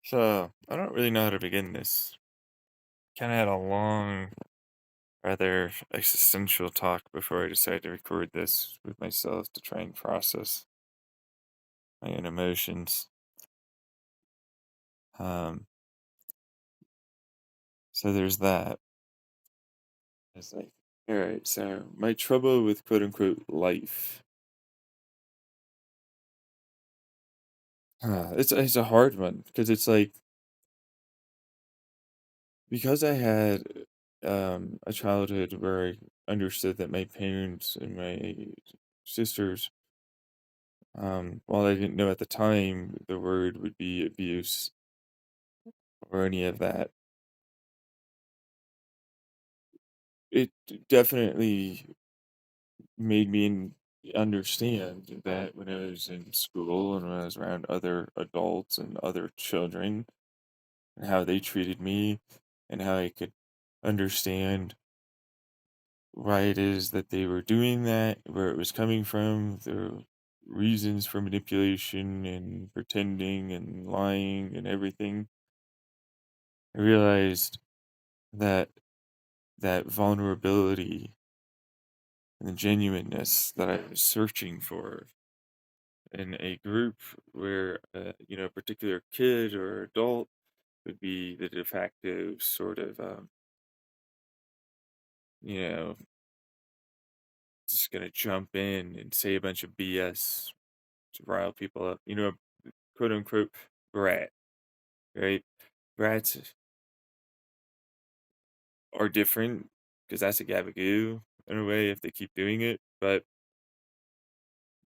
So, I don't really know how to begin this. Kind of had a long, rather existential talk before I decided to record this with myself to try and process my own emotions. Um, so there's that. It's like, all right, so my trouble with quote unquote life. It's a hard one because it's like because I had a childhood where I understood that my parents and my sisters, while I didn't know at the time the word would be abuse or any of that, it definitely made me understand that when I was in school and when I was around other adults and other children and how they treated me and how I could understand why it is that they were doing that, where it was coming from, the reasons for manipulation and pretending and lying and everything. I realized that that vulnerability and the genuineness that I was searching for in a group where, a particular kid or adult would be the de facto sort of, you know, just gonna jump in and say a bunch of BS to rile people up, quote unquote brat, right? Brats are different because that's a gabagoo in a way if they keep doing it, but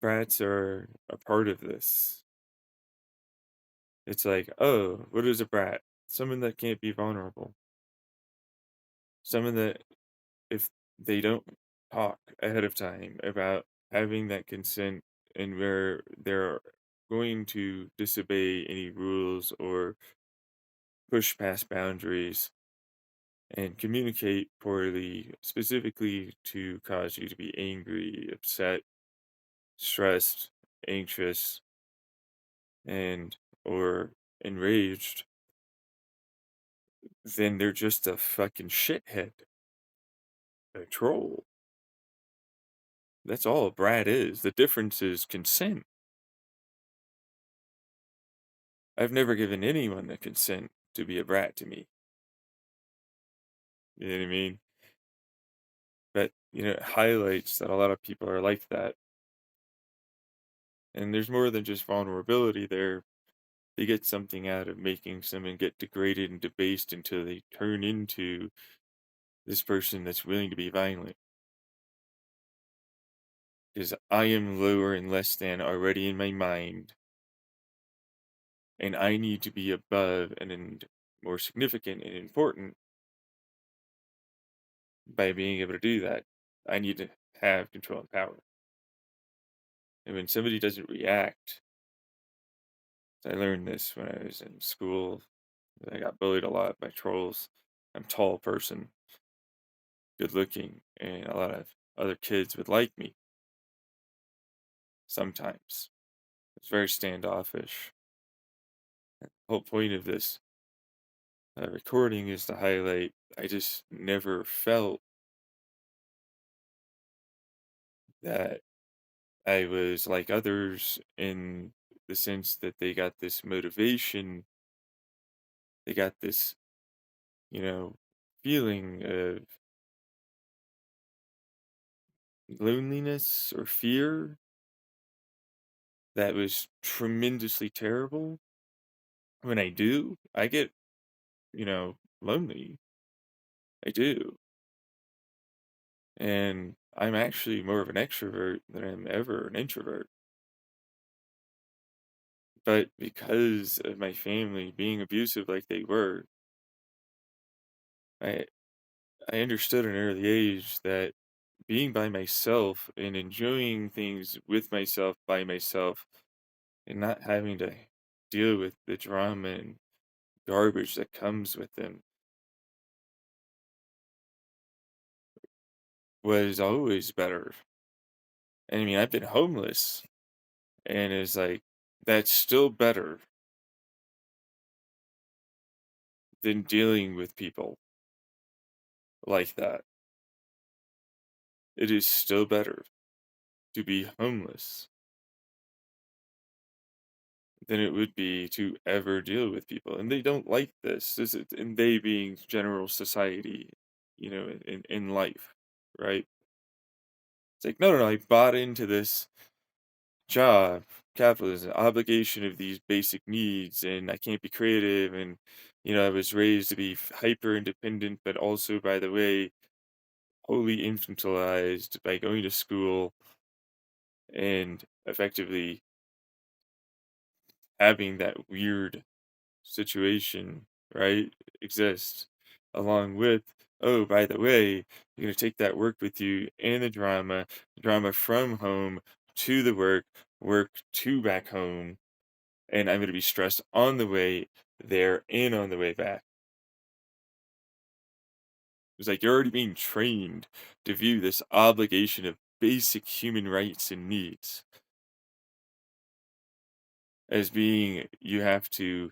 brats are a part of this. It's like, oh, what is a brat? Someone that can't be vulnerable. Someone that, if they don't talk ahead of time about having that consent and where they're going to disobey any rules or push past boundaries and communicate poorly, specifically to cause you to be angry, upset, stressed, anxious, and or enraged, then they're just a fucking shithead, a troll. That's all a brat is. The difference is consent. I've never given anyone the consent to be a brat to me. You know what I mean? But, it highlights that a lot of people are like that. And there's more than just vulnerability there. They get something out of making someone get degraded and debased until they turn into this person that's willing to be violent. Because I am lower and less than already in my mind, and I need to be above and more significant and important by being able to do that. I need to have control and power. And when somebody doesn't react, I learned this when I was in school. I got bullied a lot by trolls. I'm a tall person, good looking, and a lot of other kids would like me sometimes. It's very standoffish. The whole point of this recording is to highlight I just never felt that I was like others in the sense that they got this motivation, they got this, you know, feeling of loneliness or fear that was tremendously terrible. When I do, I get, lonely. I do. And I'm actually more of an extrovert than I'm ever an introvert. But because of my family being abusive like they were, I I understood at an early age that being by myself and enjoying things with myself by myself and not having to deal with the drama and garbage that comes with them was always better. And I mean, I've been homeless and it's like that's still better than dealing with people like that. It is still better to be homeless than it would be to ever deal with people. And they don't like this. And they being general society, in life, right? It's like, no, no, no, I bought into this job, capitalism, obligation of these basic needs, and I can't be creative. And, I was raised to be hyper independent, but also, by the way, wholly infantilized by going to school and effectively having that weird situation, right, exist, along with, oh, by the way, you're going to take that work with you and the drama from home to the work to back home, and I'm going to be stressed on the way there and on the way back. It's like you're already being trained to view this obligation of basic human rights and needs as being you have to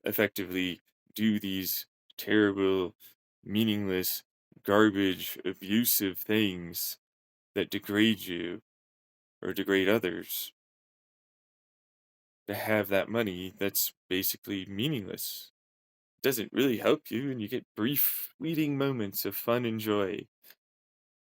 effectively do these terrible, meaningless, garbage, abusive things that degrade you or degrade others to have that money that's basically meaningless. It doesn't really help you, and you get brief, fleeting moments of fun and joy,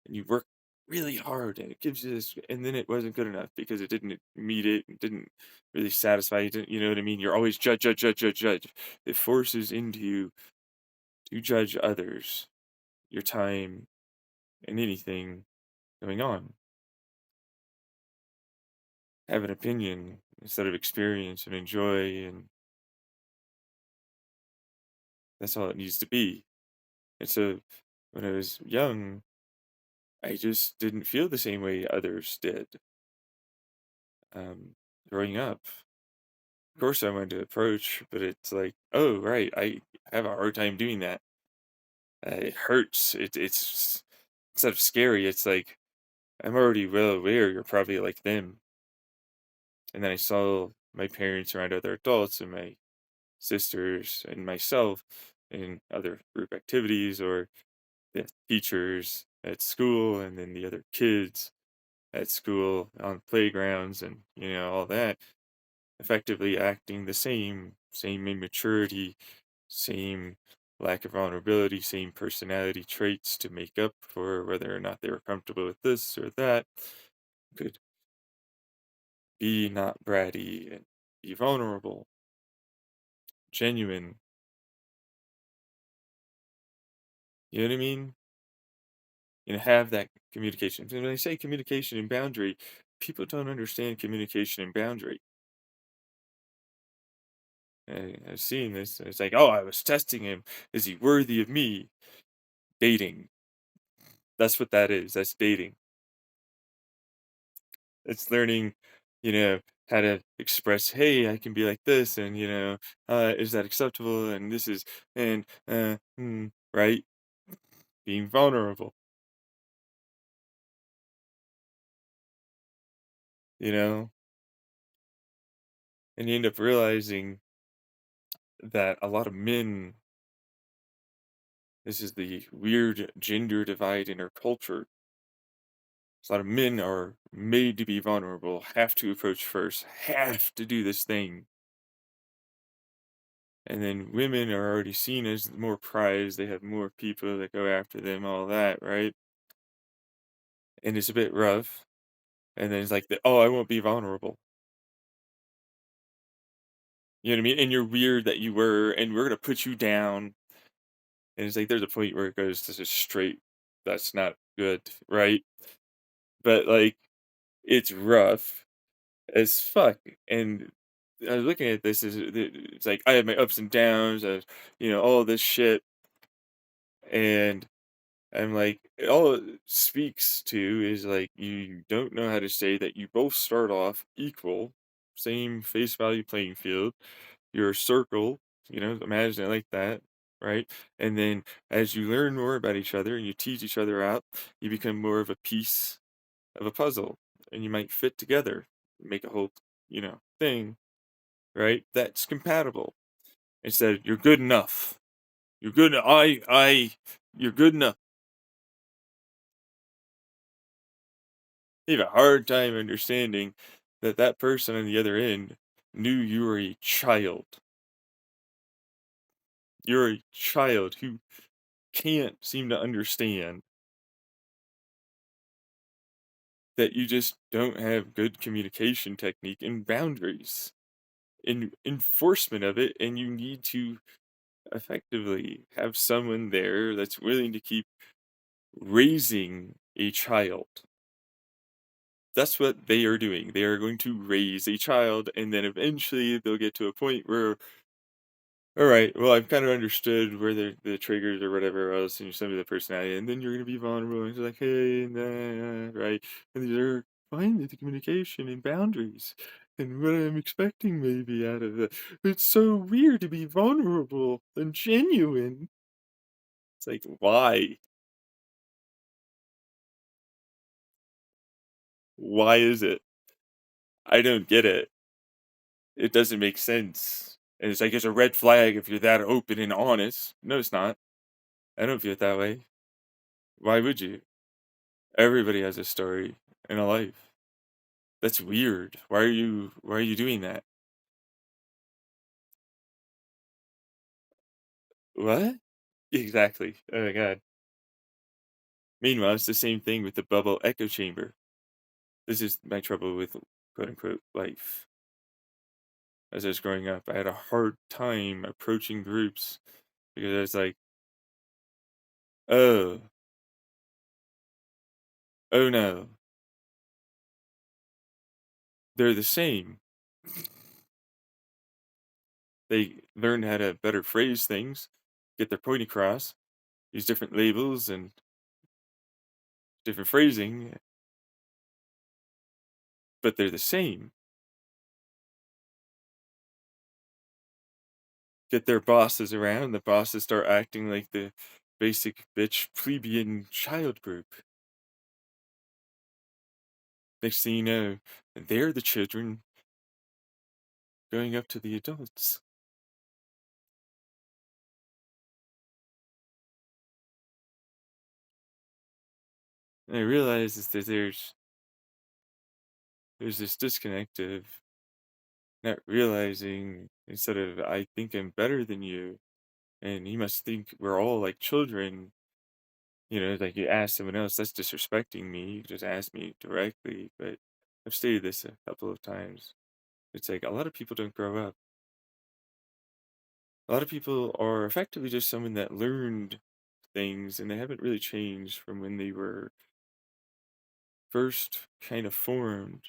and you work really hard, and it gives you this, and then it wasn't good enough because it didn't meet it, it didn't really satisfy you, you know what I mean? You're always judge, judge, judge, judge, judge. It forces into you to judge others, your time, and anything going on. Have an opinion instead of experience and enjoy, and that's all it needs to be. And so when I was young, I just didn't feel the same way others did. Um, Growing up, of course, I wanted to approach, but it's like, oh, right, I have a hard time doing that. It hurts. It's instead of scary, it's like I'm already well aware you're probably like them. And then I saw my parents around other adults and my sisters and myself in other group activities or the teachers at school and then the other kids at school on playgrounds and all that effectively acting the same immaturity, same lack of vulnerability, same personality traits to make up for whether or not they were comfortable with this or that, could be not bratty and be vulnerable, genuine. You know what I mean? Have that communication. And when I say communication and boundary, people don't understand communication and boundary. I've seen this. It's like, oh, I was testing him. Is he worthy of me? Dating. That's what that is. That's dating. It's learning, you know, how to express, hey, I can be like this, and is that acceptable? And this is, and right, being vulnerable, you know, and you end up realizing that a lot of men, this is the weird gender divide in our culture. A lot of men are made to be vulnerable, have to approach first, have to do this thing. And then women are already seen as more prized, they have more people that go after them, all that, right? And it's a bit rough. And then it's like, oh, I won't be vulnerable. You know what I mean? And you're weird that you were, and we're going to put you down. And it's like, there's a point where it goes to just straight, that's not good, right? But like, it's rough as fuck. And I was looking at this, it's like, I have my ups and downs of, all this shit. And I'm like, all it speaks to is like you don't know how to say that you both start off equal, same face value playing field. You're a circle, imagine it like that, right? And then as you learn more about each other and you tease each other out, you become more of a piece of a puzzle, and you might fit together, make a whole, thing, right? That's compatible. Instead, "You're good enough. You're good you're good enough." You have a hard time understanding that that person on the other end knew you were a child. You're a child who can't seem to understand that you just don't have good communication technique and boundaries and enforcement of it, and you need to effectively have someone there that's willing to keep raising a child. That's what they are doing. They are going to raise a child, and then eventually they'll get to a point where, all right, well, I've kind of understood where the triggers or whatever else, and some of the personality, and then you're going to be vulnerable, and it's like, hey, nah, right? And these are fine with the communication and boundaries, and what I'm expecting maybe out of it. It's so weird to be vulnerable and genuine. It's like, why? Why is it? I don't get it. It doesn't make sense. And it's like it's a red flag if you're that open and honest. No, it's not. I don't feel it that way. Why would you? Everybody has a story and a life. That's weird. Why are you doing that? What? Exactly. Oh my god. Meanwhile, it's the same thing with the bubble echo chamber. This is my trouble with quote unquote life. As I was growing up, I had a hard time approaching groups because I was like, oh, oh no, they're the same. They learn how to better phrase things, get their point across, use different labels and different phrasing, but they're the same. Get their bosses around, the bosses start acting like the basic bitch plebeian child group. Next thing you know, they're the children going up to the adults. And I realize is that there's this disconnect of not realizing instead of I think I'm better than you, and you must think we're all like children. Like you ask someone else, that's disrespecting me. You just ask me directly. But I've stated this a couple of times. It's like a lot of people don't grow up. A lot of people are effectively just someone that learned things and they haven't really changed from when they were first kind of formed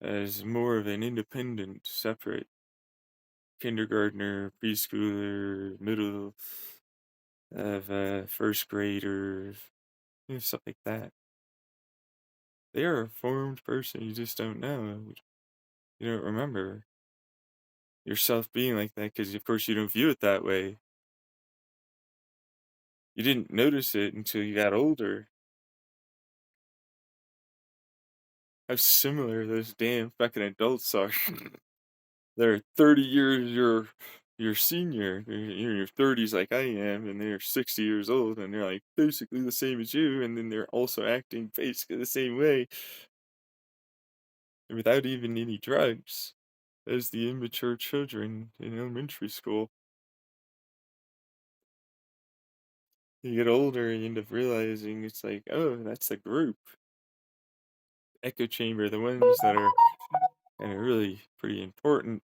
as more of an independent, separate kindergartner, preschooler, middle of first grader, stuff like that. They are a formed person. You just don't know. You don't remember yourself being like that because, of course, you don't view it that way. You didn't notice it until you got older. How similar those damn fucking adults are. They're 30 years your senior. You're in your 30s like I am, and they're 60 years old, and they're like basically the same as you, and then they're also acting basically the same way without even any drugs as the immature children in elementary school. You get older and you end up realizing it's like, oh, that's the group. Echo chamber, the ones that are kind of really pretty important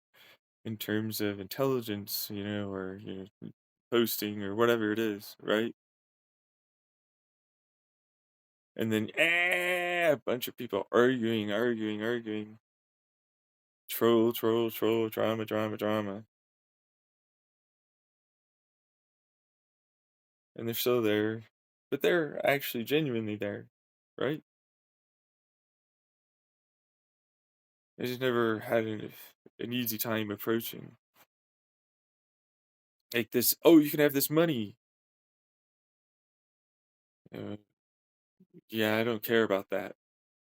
in terms of intelligence, or posting or whatever it is, right? And then a bunch of people arguing, arguing, arguing, troll, troll, troll, drama, drama, drama, and they're still there, but they're actually genuinely there, right? They just never had an easy time approaching. Like this, oh, you can have this money. Uh, yeah, I don't care about that.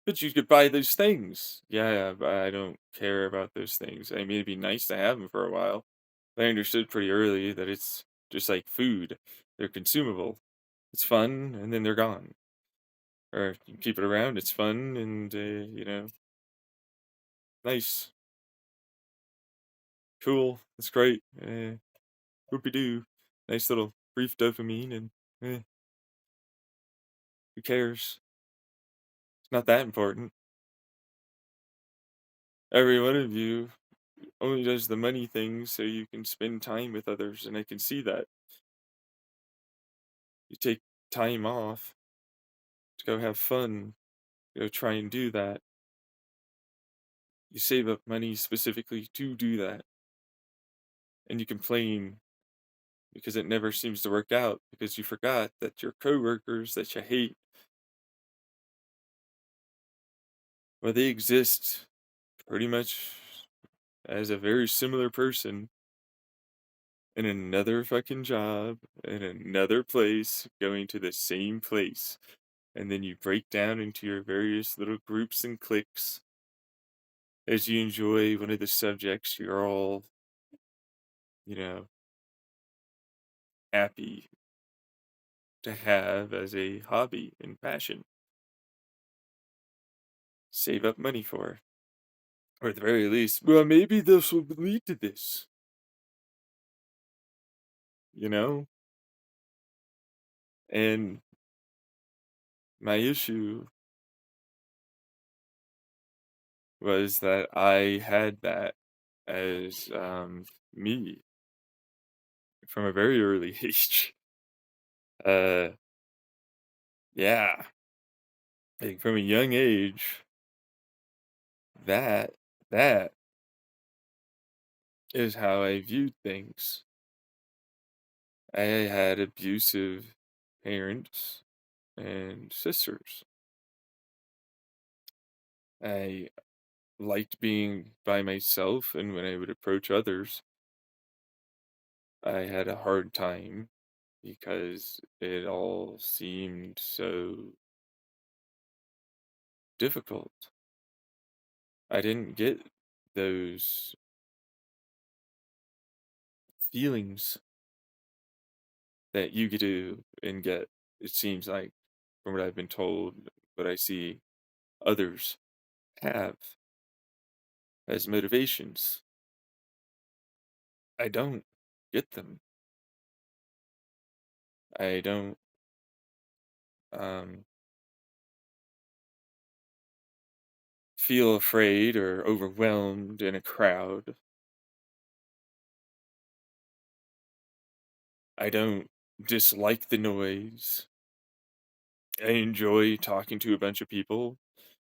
But you could buy those things. Yeah, but I don't care about those things. I mean, it'd be nice to have them for a while. I understood pretty early that it's just like food. They're consumable. It's fun, and then they're gone. Or you keep it around, it's fun and, nice, cool, it's great, whoopie-doo. Nice little brief dopamine and, who cares? It's not that important. Every one of you only does the money thing so you can spend time with others, and I can see that. You take time off to go have fun, go try and do that. You save up money specifically to do that, and you complain because it never seems to work out because you forgot that your coworkers that you hate, well, they exist pretty much as a very similar person in another fucking job, in another place, going to the same place. And then you break down into your various little groups and cliques as you enjoy one of the subjects you're all, you know, happy to have as a hobby and passion. Save up money for. Or at the very least, well, maybe this will lead to this, you know? And my issue was that I had that as me from a very early age. Uh, yeah, like from a young age, that that is how I viewed things. I had abusive parents and sisters. I liked being by myself, and when I would approach others, I had a hard time because it all seemed so difficult. I didn't get those feelings that you get to and get, it seems like, from what I've been told, what I see others have as motivations. I don't get them. I don't um, feel afraid or overwhelmed in a crowd. I don't dislike the noise. I enjoy talking to a bunch of people,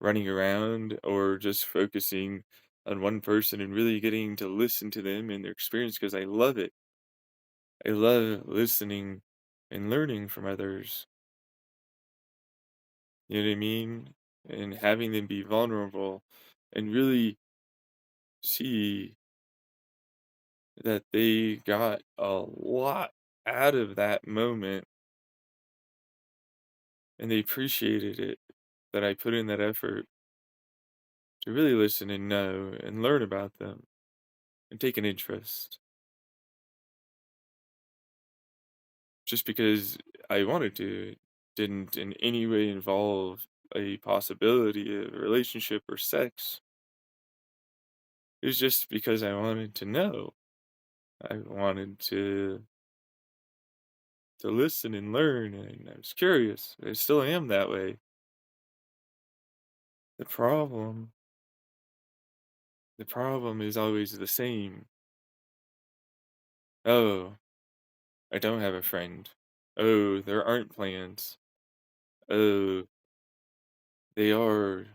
running around, or just focusing on one person and really getting to listen to them and their experience because I love it. I love listening and learning from others. You know what I mean? And having them be vulnerable and really see that they got a lot out of that moment and they appreciated it, that I put in that effort to really listen and know and learn about them and take an interest. Just because I wanted to didn't in any way involve a possibility of a relationship or sex. It was just because I wanted to know. I wanted to listen and learn, and I was curious. I still am that way. The problem, the problem is always the same. Oh, I don't have a friend. Oh, there aren't plans. Oh, they are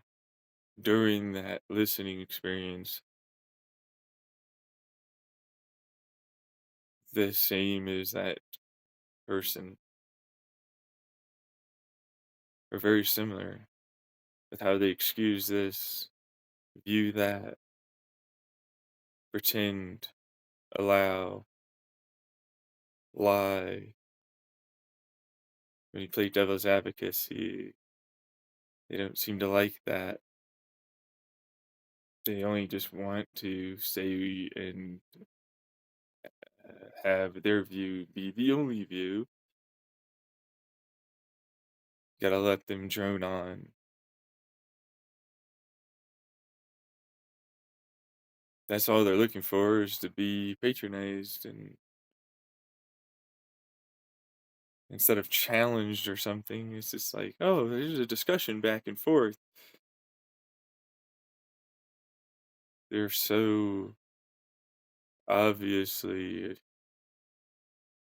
during that listening experience the same as that person, or very similar with how they excuse this, view that, pretend, allow, lie. When you play devil's advocacy, they don't seem to like that. They only just want to stay and have their view be the only view. Gotta let them drone on. That's all they're looking for is to be patronized and instead of challenged or something, it's just like, oh, there's a discussion back and forth. They're so obviously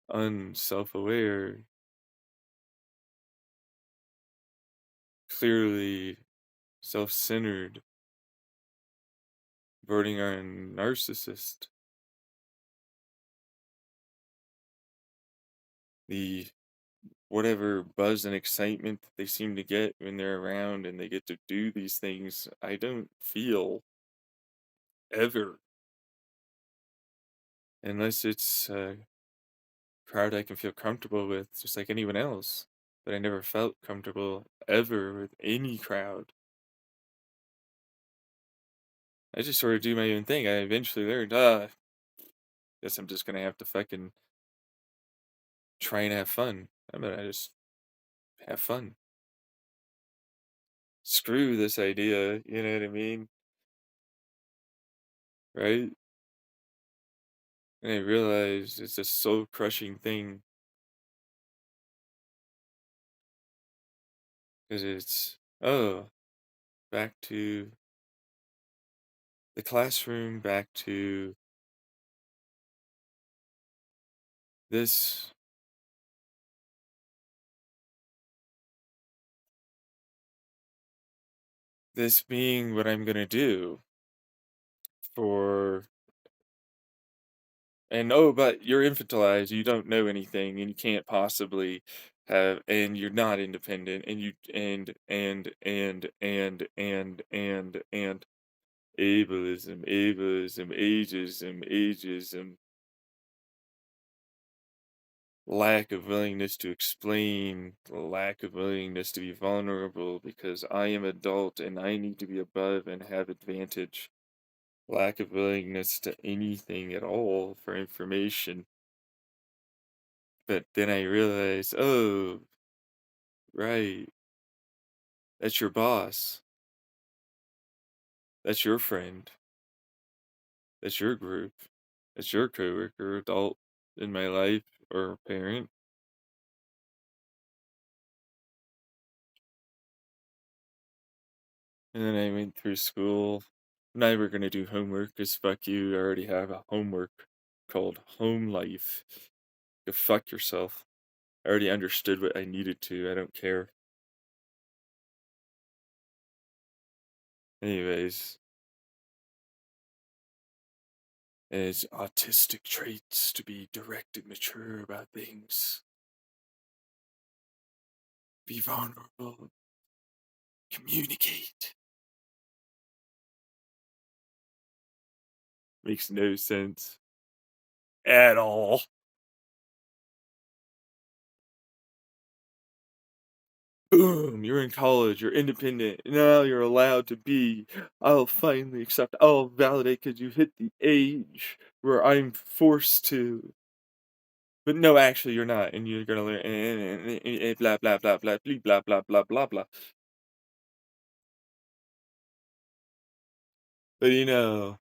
unself aware, clearly self centered, bordering on narcissist. The whatever buzz and excitement that they seem to get when they're around and they get to do these things, I don't feel ever, unless it's a crowd I can feel comfortable with, just like anyone else. But I never felt comfortable ever with any crowd. I just sort of do my own thing. I eventually learned, guess I'm just gonna have to fucking try and have fun. I'm gonna just have fun. Screw this idea, you know what I mean? Right? And I realized it's a soul crushing thing because it's, oh, back to the classroom, back to this, this being what I'm gonna do for, and oh, but you're infantilized, you don't know anything, and you can't possibly have, and you're not independent, and you, and ableism, ableism, ageism, ageism, lack of willingness to explain, lack of willingness to be vulnerable because I am adult and I need to be above and have advantage, lack of willingness to anything at all for information. But then I realized, oh, right, that's your boss, that's your friend, that's your group, that's your coworker, adult in my life, or parent. And then I went through school. Never gonna do homework because fuck you. I already have a homework called home life. Go fuck yourself. I already understood what I needed to. I don't care. Anyways, it's autistic traits to be direct and mature about things. Be vulnerable. Communicate. Makes no sense at all. Boom, you're in college, you're independent, now you're allowed to be. I'll finally accept, I'll validate because you hit the age where I'm forced to. But no, actually, you're not, and you're gonna learn, blah, blah, blah, blah, blah, blah, blah, blah, blah. But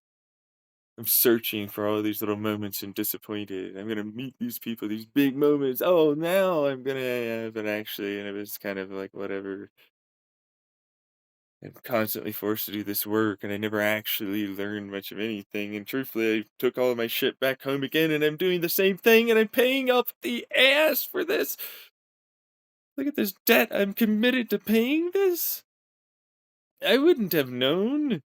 I'm searching for all these little moments and disappointed. I'm gonna meet these people, these big moments. Oh, now I'm gonna, but actually, and it was kind of like whatever. I'm constantly forced to do this work, and I never actually learned much of anything. And truthfully, I took all of my shit back home again, and I'm doing the same thing, and I'm paying up the ass for this. Look at this debt. I'm committed to paying this. I wouldn't have known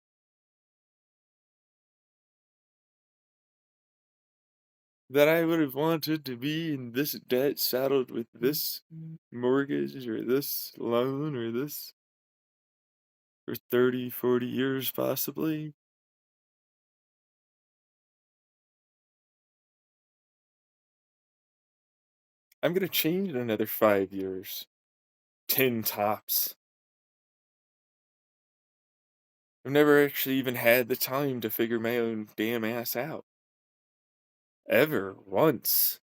that I would have wanted to be in this debt, saddled with this mortgage or this loan or this for 30, 40 years, possibly. I'm going to change in another 5 years, 10 tops. I've never actually even had the time to figure my own damn ass out. ever once.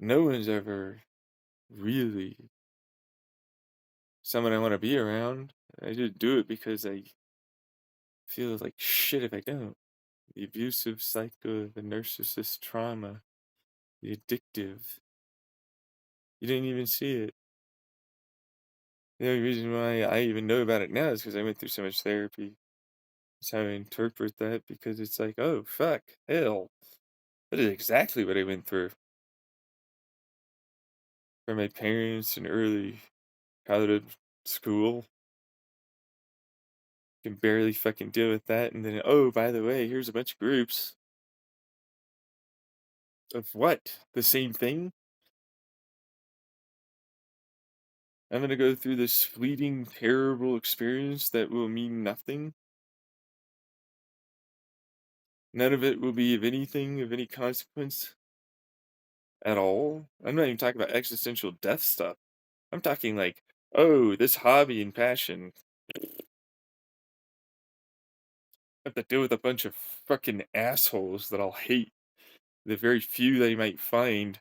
No one's ever really someone I want to be around. I just do it because I feel like shit if I don't. The abusive cycle, the narcissist trauma, the addictive. You didn't even see it. The only reason why I even know about it now is because I went through so much therapy. That's how I interpret that because it's like, oh, fuck, hell. That is exactly what I went through. From my parents in early childhood school. Can barely fucking deal with that. And then, oh, by the way, here's a bunch of groups of what? The same thing? I'm gonna go through this fleeting, terrible experience that will mean nothing. None of it will be of anything of any consequence at all. I'm not even talking about existential death stuff. I'm talking like, oh, this hobby and passion. I have to deal with a bunch of fucking assholes that I'll hate. The very few that you might find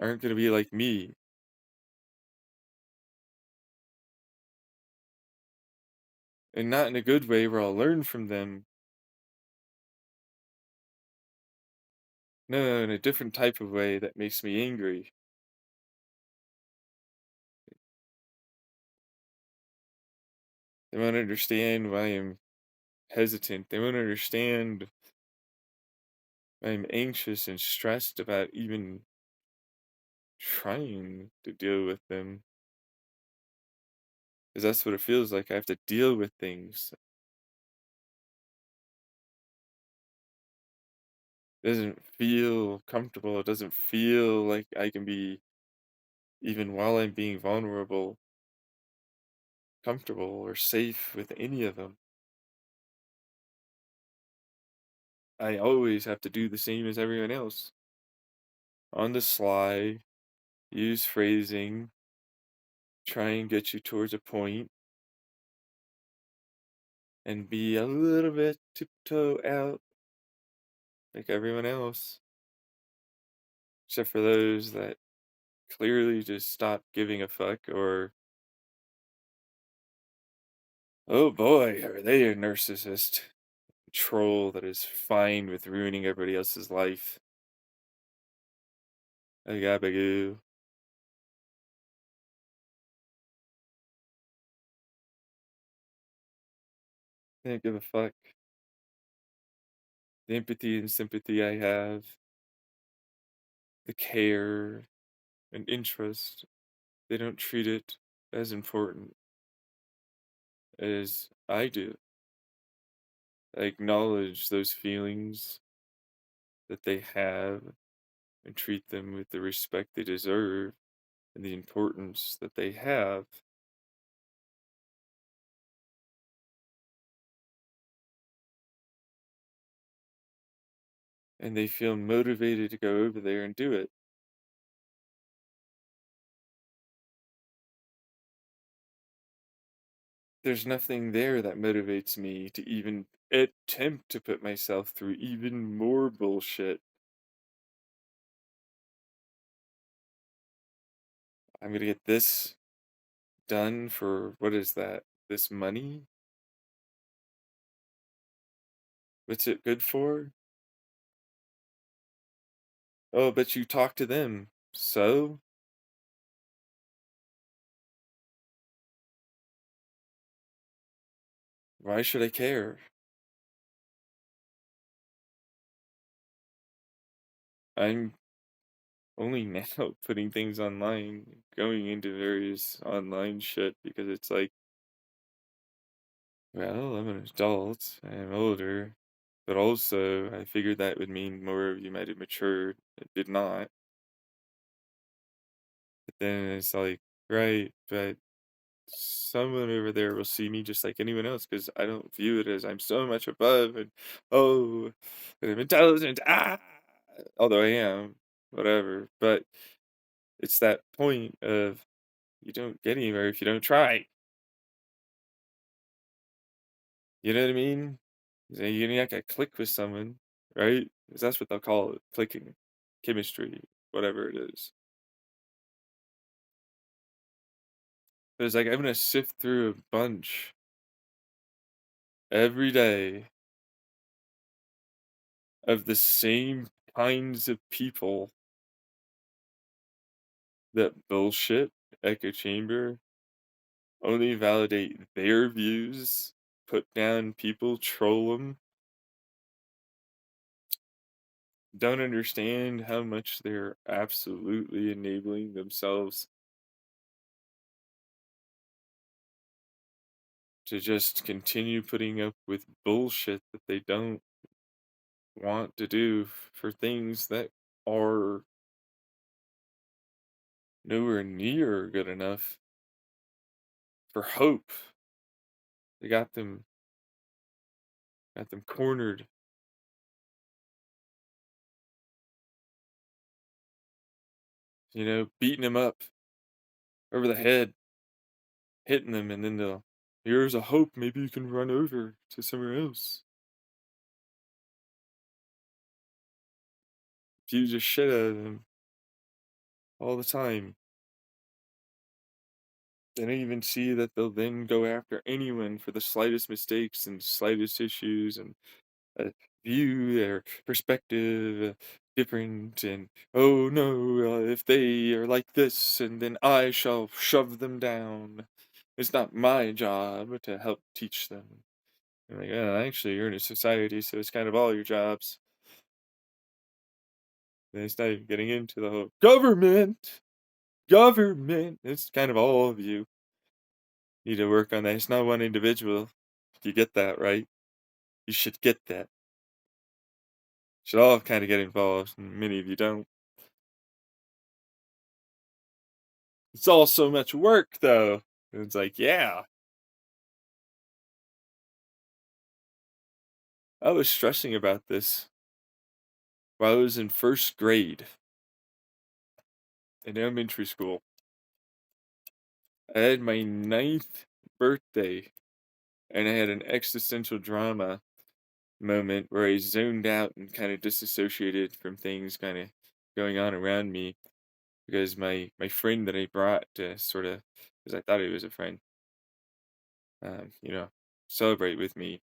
aren't gonna be like me. And not in a good way where I'll learn from them. No, in a different type of way that makes me angry. They won't understand why I'm hesitant. They won't understand why I'm anxious and stressed about even trying to deal with them. Because that's what it feels like. I have to deal with things. It doesn't feel comfortable. It doesn't feel like I can be, even while I'm being vulnerable, comfortable or safe with any of them. I always have to do the same as everyone else. On the sly, use phrasing, try and get you towards a point, and be a little bit tiptoe out like everyone else, except for those that clearly just stop giving a fuck, or, oh boy, are they a narcissist troll that is fine with ruining everybody else's life. Agabagoo. They don't give a fuck. The empathy and sympathy I have, the care and interest, they don't treat it as important as I do. I acknowledge those feelings that they have and treat them with the respect they deserve and the importance that they have. And they feel motivated to go over there and do it. There's nothing there that motivates me to even attempt to put myself through even more bullshit. I'm gonna get this done for what is that? This money? What's it good for? Oh, but you talk to them. So? Why should I care? I'm only now putting things online, going into various online shit because it's like, well, I'm an adult, I'm older, but also I figured that would mean more of you might have matured. It did not. But then it's like, right, but someone over there will see me just like anyone else because I don't view it as I'm so much above and oh, and I'm intelligent. Although I am, whatever. But it's that point of you don't get anywhere if you don't try. You know what I mean? So you're not gonna click with someone, right? 'Cause that's what they'll call it, clicking, chemistry, whatever it is. But it's like I'm gonna sift through a bunch every day of the same kinds of people that bullshit, echo chamber, only validate their views, put down people, troll them, don't understand how much they're absolutely enabling themselves to just continue putting up with bullshit that they don't want to do for things that are nowhere near good enough for hope. They got them cornered, beating them up over the head, hitting them, and then they'll, here's a hope, maybe you can run over to somewhere else. Abuse the shit out of them all the time. They don't even see that they'll then go after anyone for the slightest mistakes and slightest issues and view their perspective different and oh no, if they are like this and then I shall shove them down. It's not my job to help teach them. I'm like, oh, actually, you're in a society, so it's kind of all your jobs. And it's not even getting into the whole government. Government. It's kind of all of you need to work on that. It's not one individual. You get that, right? You should get that. Should all kind of get involved. And many of you don't. It's all so much work, though. And it's like, yeah. I was stressing about this while I was in first grade in elementary school. I had my ninth birthday, and I had an existential drama moment where I zoned out and kind of disassociated from things kind of going on around me because my friend that I brought to sort of, because I thought he was a friend, um, you know, celebrate with me,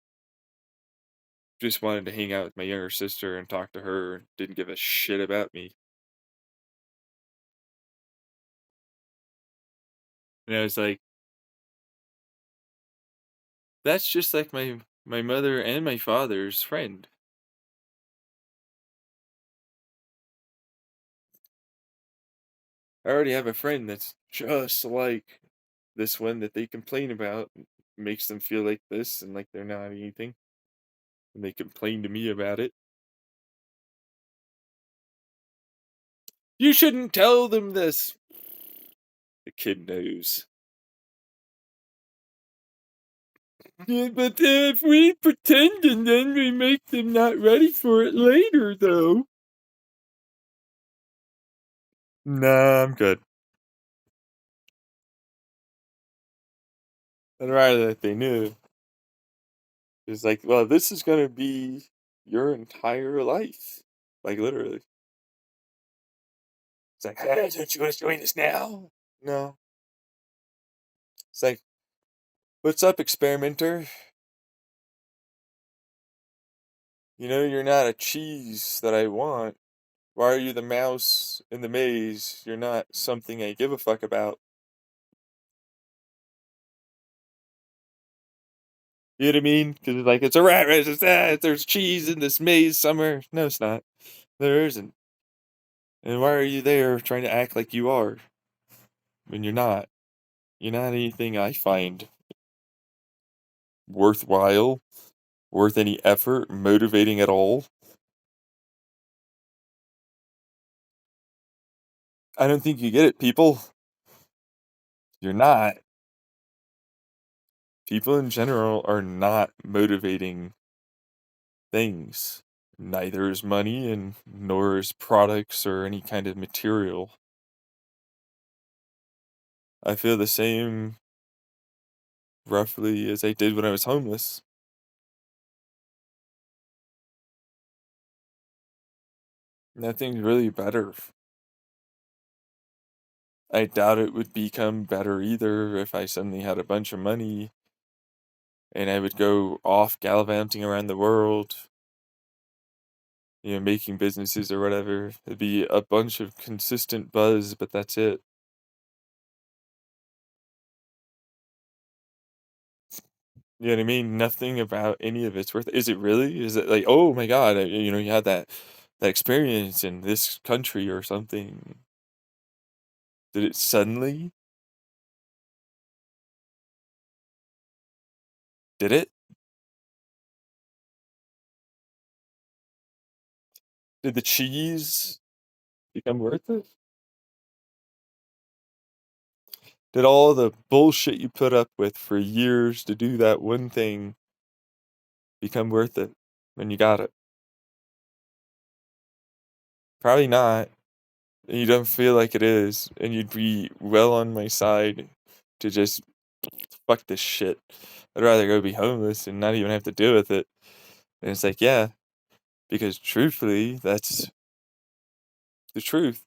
just wanted to hang out with my younger sister and talk to her, didn't give a shit about me. And I was like, that's just like my mother and my father's friend. I already have a friend that's just like this one that they complain about, makes them feel like this and like they're not anything. And they complain to me about it. You shouldn't tell them this. The kid knows. Yeah, but if we pretend and then we make them not ready for it later, though. Nah, I'm good. I'd rather that they knew. It's like, well, this is gonna be your entire life. Like literally. It's like, hey, don't you want to join us now? No. It's like, what's up, experimenter? You know you're not a cheese that I want. Why are you the mouse in the maze? You're not something I give a fuck about. You know what I mean? Because it's like, it's a rat race. There's cheese in this maze somewhere. No, it's not. There isn't. And why are you there trying to act like you are when you're not? You're not anything I find worthwhile, worth any effort, motivating at all. I don't think you get it, people. You're not. People in general are not motivating things. Neither is money, and nor is products or any kind of material. I feel the same roughly as I did when I was homeless. Nothing's really better. I doubt it would become better either if I suddenly had a bunch of money and I would go off gallivanting around the world, making businesses or whatever. It'd be a bunch of consistent buzz, but that's it. You know what I mean? Nothing about any of it's worth it. Is it really? Is it like, oh my God, you had that experience in this country or something? Did it suddenly? Did it? Did the cheese become worth it? Did all the bullshit you put up with for years to do that one thing become worth it when you got it? Probably not. And you don't feel like it is, and you'd be well on my side to just fuck this shit. I'd rather go be homeless and not even have to deal with it. And it's like, yeah, because truthfully, that's the truth.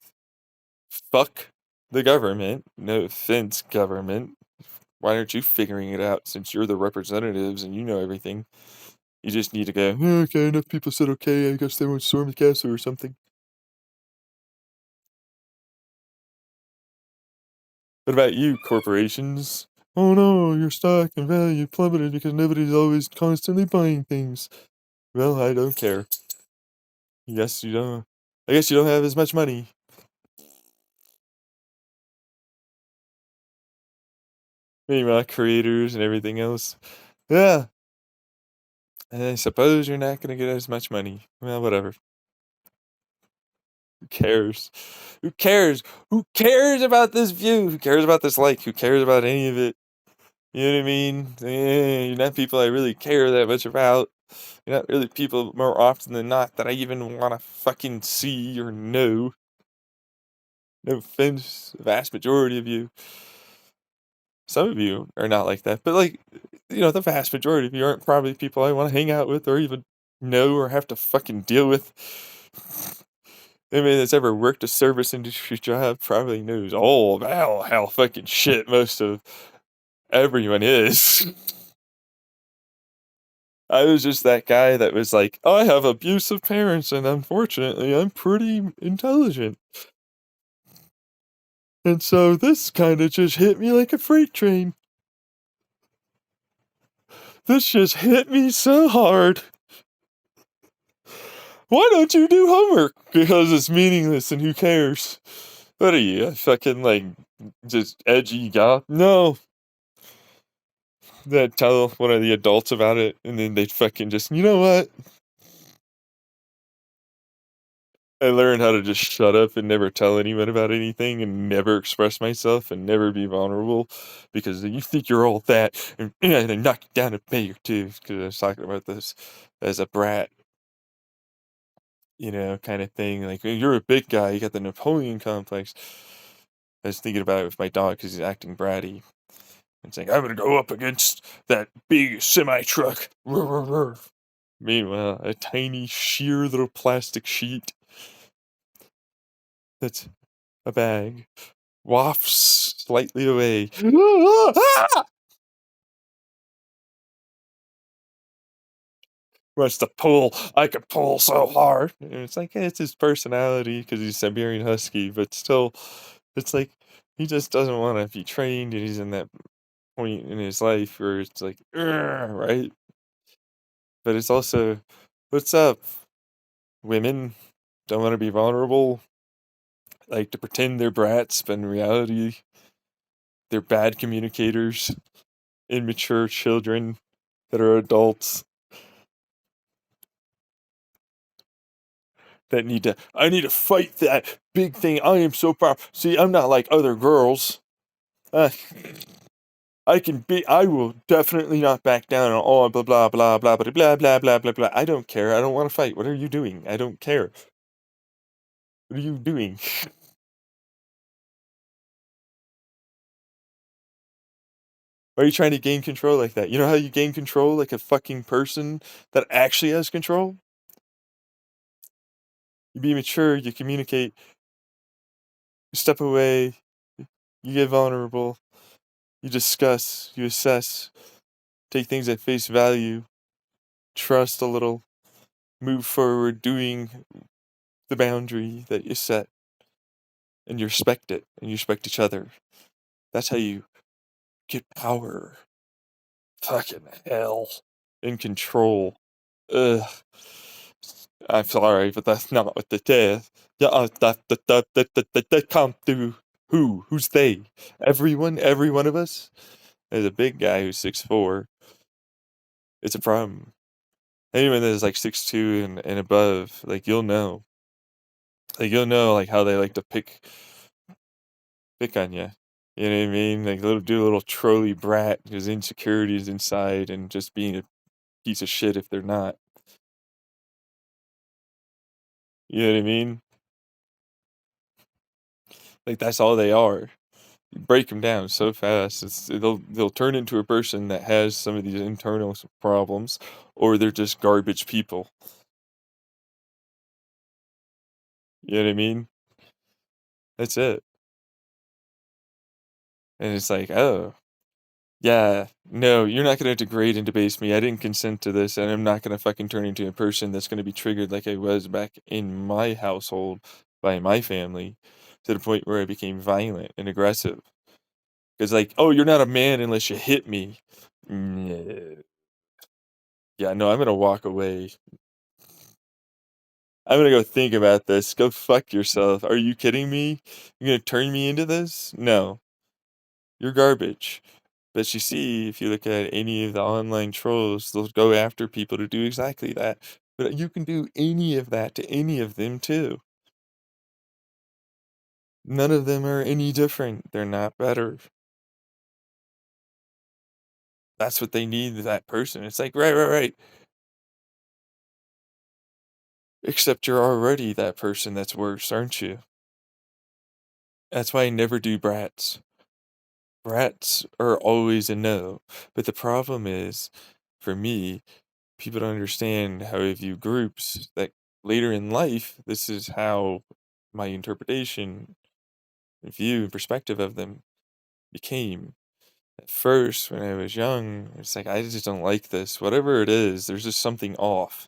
Fuck the government. No offense, government. Why aren't you figuring it out since you're the representatives and you know everything? You just need to go, "Oh, okay, enough people said okay, I guess they won't storm the castle or something." What about you, corporations? Oh no, your stock and value plummeted because nobody's always constantly buying things. Well, I don't care. Yes, you don't. I guess you don't have as much money. Meanwhile, creators and everything else. Yeah, and I suppose you're not gonna get as much money. Well, whatever. Who cares? Who cares? Who cares about this view? Who cares about this like? Who cares about any of it? You know what I mean? You're not people I really care that much about. You're not really people more often than not that I even want to fucking see or know. No offense, the vast majority of you. Some of you are not like that, but like, the vast majority of you aren't probably people I want to hang out with or even know or have to fucking deal with. Anybody that's ever worked a service industry job probably knows all about how fucking shit most of everyone is. I was just that guy that was like, I have abusive parents, and unfortunately, I'm pretty intelligent. And so this kind of just hit me like a freight train. This just hit me so hard. Why don't you do homework? Because it's meaningless and who cares? What are you, a fucking, like, just edgy guy? No. That tell one of the adults about it, and then they'd fucking just, you know what? I learned how to just shut up and never tell anyone about anything and never express myself and never be vulnerable because you think you're all that and I knock you down a peg or two because I was talking about this as a brat, kind of thing. Like, you're a big guy, you got the Napoleon complex. I was thinking about it with my dog because he's acting bratty. And saying, I'm going to go up against that big semi truck. Meanwhile, a tiny, sheer little plastic sheet that's a bag wafts slightly away. Wants to pull. I could pull so hard. And it's like, it's his personality because he's Siberian Husky, but still, it's like he just doesn't want to be trained, and he's in that point in his life where it's like, right? But it's also, what's up, women? Don't want to be vulnerable, like to pretend they're brats, but in reality, they're bad communicators, immature children that are adults that I need to fight that big thing. I am so proud. See, I'm not like other girls. Uh, I will definitely not back down on all blah, blah, blah, blah, blah, blah, blah, blah, blah, blah. I don't care. I don't want to fight. What are you doing? I don't care. What are you doing? Why are you trying to gain control like that? You know how you gain control like a fucking person that actually has control? You be mature, you communicate, you step away, you get vulnerable, you discuss, you assess, take things at face value, trust a little, move forward, doing the boundary that you set, and you respect it, and you respect each other. That's how you get power. Fucking hell. In control. Ugh. I'm sorry, but that's not what it is. Yeah, that come through. Who? Who's they? Everyone? Every one of us? There's a big guy who's 6'4". It's a problem. Anyone that is like 6'2" and above, like you'll know. Like you'll know like how they like to pick on you. You know what I mean? Like little do a little trolley brat because insecurity is inside and just being a piece of shit if they're not. You know what I mean? Like that's all they are. You break them down so fast. They'll turn into a person that has some of these internal problems, or they're just garbage people. You know what I mean? That's it. And it's like, oh, yeah, no, you're not gonna degrade and debase me. I didn't consent to this, and I'm not gonna fucking turn into a person that's gonna be triggered like I was back in my household by my family, to the point where I became violent and aggressive. Because like, oh, you're not a man unless you hit me. No. Yeah, no, I'm gonna walk away. I'm gonna go think about this. Go fuck yourself. Are you kidding me? You're gonna turn me into this? No, you're garbage. But you see, if you look at any of the online trolls, they'll go after people to do exactly that. But you can do any of that to any of them too. None of them are any different. They're not better. That's what they need, that person. It's like, right, right, right. Except you're already that person that's worse, aren't you? That's why I never do brats. Brats are always a no. But the problem is, for me, people don't understand how I view groups. That later in life, this is how my interpretation, view, and perspective of them became. At first, when I was young, it's like, I just don't like this. Whatever it is, there's just something off.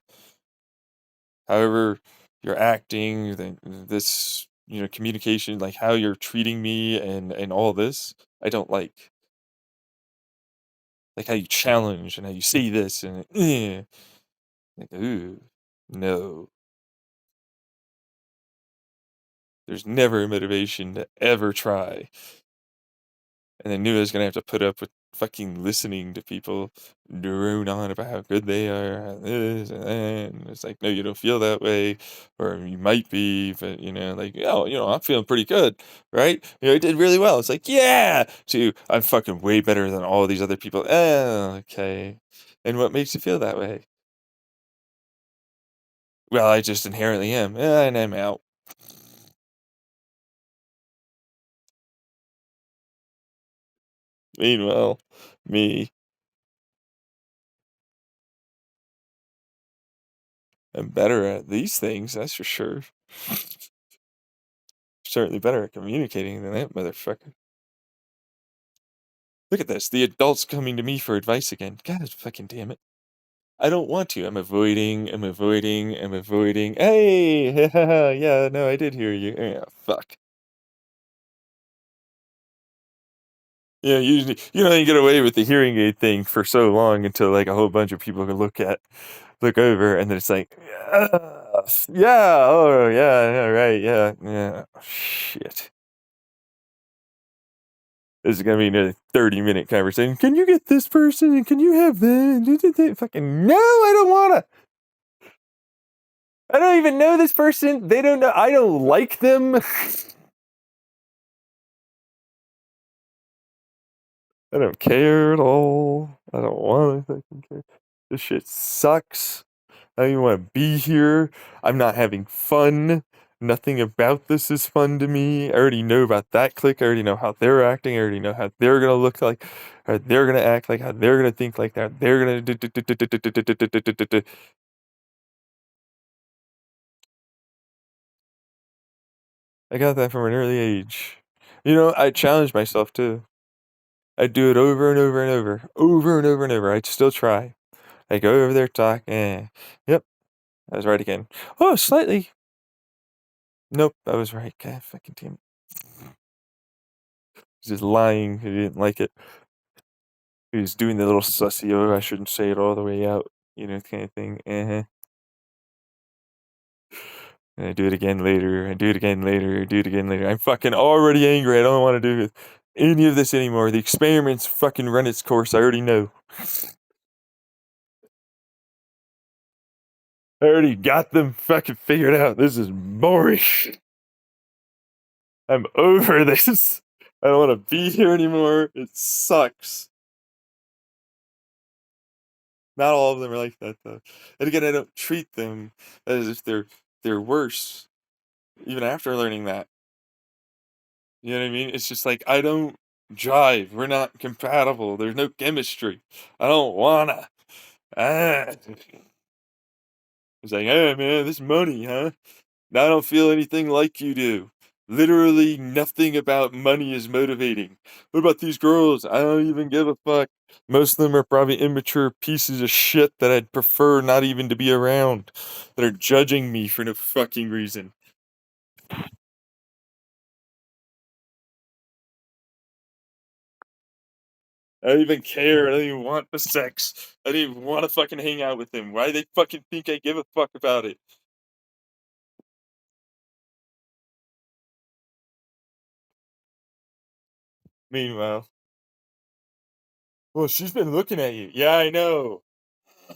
However, you're acting, this, communication, like how you're treating me and all this, I don't like. Like how you challenge and how you say this and like, ooh, no. There's never a motivation to ever try. And I knew I was gonna have to put up with fucking listening to people drone on about how good they are, how this and that. And it's like, no, you don't feel that way, or you might be, but like, oh, I'm feeling pretty good, right? I did really well. It's like, yeah, to I'm fucking way better than all these other people. Oh, okay. And what makes you feel that way? Well, I just inherently am, and I'm out. Meanwhile, me, I'm better at these things, that's for sure. Certainly better at communicating than that motherfucker. Look at this, the adults coming to me for advice again. God fucking damn it. I don't want to. I'm avoiding. Hey, yeah, no, I did hear you. Yeah, fuck. Yeah, usually, you get away with the hearing aid thing for so long until like a whole bunch of people can look over, and then it's like, yeah, oh yeah, yeah, right, yeah, yeah, shit. This is gonna be another 30-minute conversation. Can you get this person? And can you have them? Fucking no, I don't wanna. I don't even know this person. They don't know. I don't like them. I don't care at all. I don't want to fucking care. This shit sucks. I don't even want to be here. I'm not having fun. Nothing about this is fun to me. I already know about that clique. I already know how they're acting. I already know how they're gonna look like, how they're gonna act like, how they're gonna think like that. They're gonna. I got that from an early age. I challenge myself too. I do it over and over and over, over and over and over. I still try. I go over there, talk. Yep, I was right again. Oh, slightly. Nope, I was right. God, fucking damn it. He's just lying. He didn't like it. He was doing the little sussy. Oh, I shouldn't say it all the way out. Kind of thing. And I do it again later. I do it again later. I do it again later. I'm fucking already angry. I don't want to do any of this anymore. The experiment's fucking run its course. I already know. I already got them fucking figured out. This is boring. I'm over this. I don't want to be here anymore. It sucks. Not all of them are like that though. And again, I don't treat them as if they're worse, even after learning that. You know what I mean? It's just like I don't jive. We're not compatible. There's no chemistry. I don't wanna. Ah. It's like, hey man, this money, huh? I don't feel anything like you do. Literally nothing about money is motivating. What about these girls? I don't even give a fuck. Most of them are probably immature pieces of shit that I'd prefer not even to be around. That are judging me for no fucking reason. I don't even care. I don't even want the sex. I don't even want to fucking hang out with them. Why do they fucking think I give a fuck about it? Meanwhile, well, she's been looking at you. Yeah, I know. Are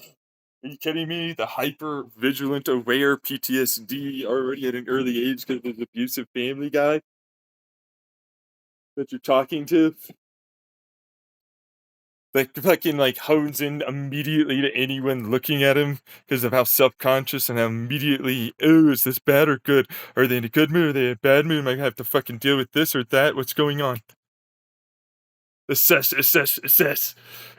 you kidding me? The hyper vigilant, aware PTSD already at an early age because of this abusive family guy that you're talking to. Like fucking like hones in immediately to anyone looking at him because of how self-conscious and how immediately, oh, is this bad or good? Are they in a good mood? Are they in a bad mood? Am I gonna have to fucking deal with this or that? What's going on? Assess, assess, assess.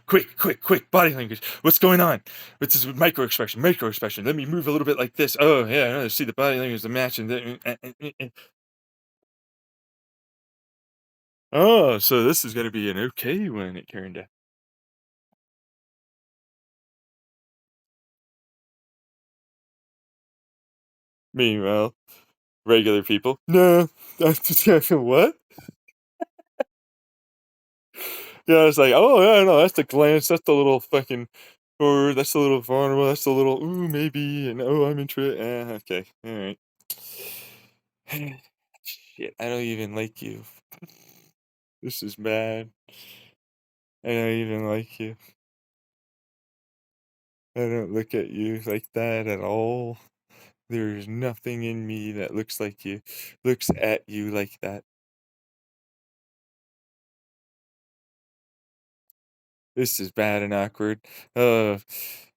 Quick, quick, quick. Body language. What's going on? What's this micro expression? Micro expression. Let me move a little bit like this. Oh yeah, I see the body language, the match, and oh, so this is gonna be an okay one. It turned out. Meanwhile, regular people. No, that's what? Yeah, it's like, oh yeah, no, that's the glance. That's the little fucking forward. That's the little vulnerable. That's the little ooh maybe, and oh I'm into it. Okay, all right. Shit, I don't even like you. This is bad. I don't even like you. I don't look at you like that at all. There's nothing in me that looks like you, looks at you like that. This is bad and awkward. Uh,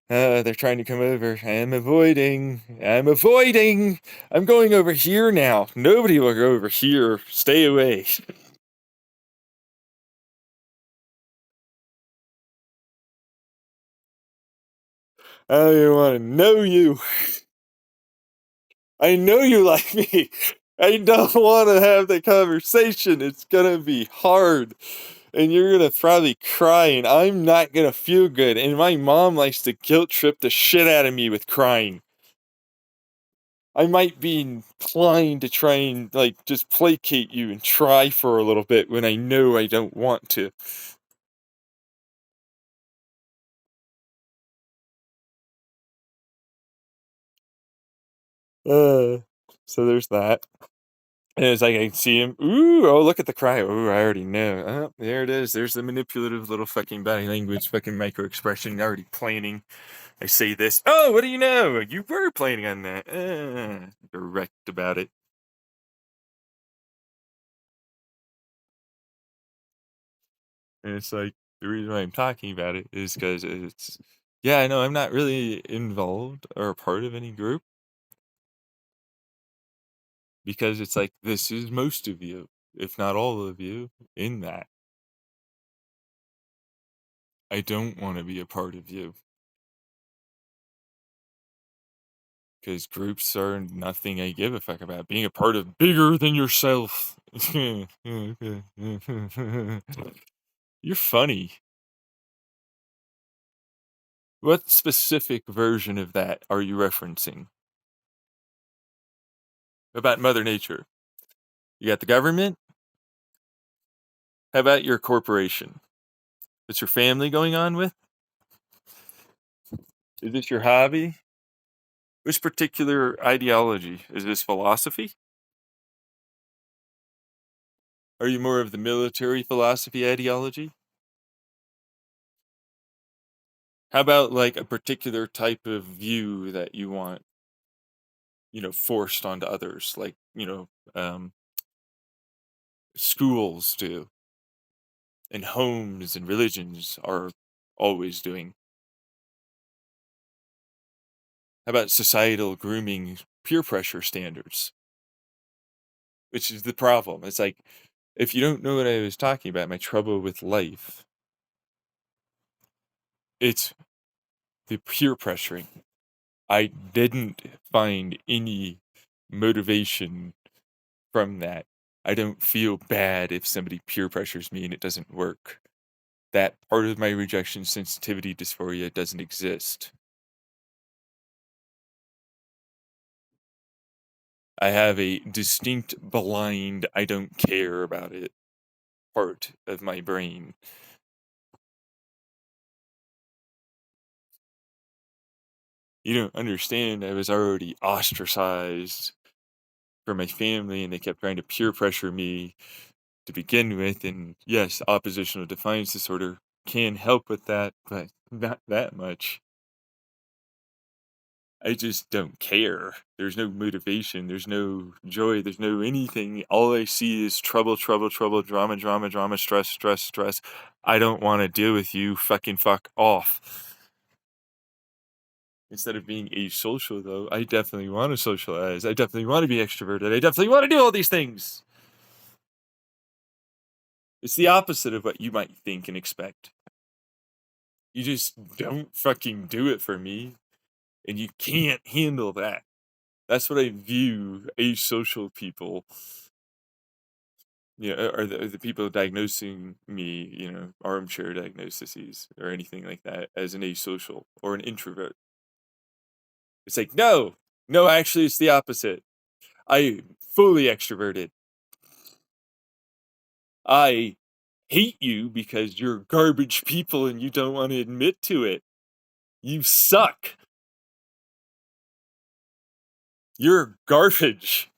they're trying to come over. I am avoiding. I'm avoiding. I'm going over here now. Nobody will go over here. Stay away. I don't even want to know you. I know you like me. I don't want to have the conversation. It's gonna be hard. And you're gonna probably cry, and I'm not gonna feel good. And my mom likes to guilt trip the shit out of me with crying. I might be inclined to try and like just placate you and try for a little bit when I know I don't want to. Uh, so there's that. And it's like I see him. Ooh, oh look at the cry. Ooh, I already know. Oh, there it is. There's the manipulative little fucking body language, fucking micro expression. Already planning. I say this. Oh, what do you know? You were planning on that. Direct about it. And it's like the reason why I'm talking about it is because it's yeah, I know I'm not really involved or a part of any group because it's like this is most of you, if not all of you, in that. I don't want to be a part of you because groups are nothing I give a fuck about. Being a part of bigger than yourself. You're funny. What specific version of that are you referencing? About Mother Nature? You got the government? How about your corporation? What's your family going on with? Is this your hobby? Which particular ideology? Is this philosophy? Are you more of the military philosophy ideology? How about like a particular type of view that you want, forced onto others, like, schools do and homes and religions are always doing? How about societal grooming peer pressure standards? Which is the problem. It's like, if you don't know what I was talking about, my trouble with life, it's the peer pressuring. I didn't find any motivation from that. I don't feel bad if somebody peer pressures me and it doesn't work. That part of my rejection sensitivity dysphoria doesn't exist. I have a distinct blind, I don't care about it part of my brain. You don't understand, I was already ostracized from my family and they kept trying to peer pressure me to begin with. And yes, oppositional defiance disorder can help with that, but not that much. I just don't care. There's no motivation, there's no joy, there's no anything. All I see is trouble, trouble, trouble, drama, drama, drama, stress, stress, stress. I don't want to deal with you. Fucking fuck off. Instead of being asocial, though, I definitely want to socialize. I definitely want to be extroverted. I definitely want to do all these things. It's the opposite of what you might think and expect. You just don't fucking do it for me, and you can't handle that. That's what I view asocial people, are the people diagnosing me, armchair diagnoses or anything like that, as an asocial or an introvert. It's like, no, no, actually, it's the opposite. I fully extroverted. I hate you because you're garbage people and you don't want to admit to it. You suck. You're garbage.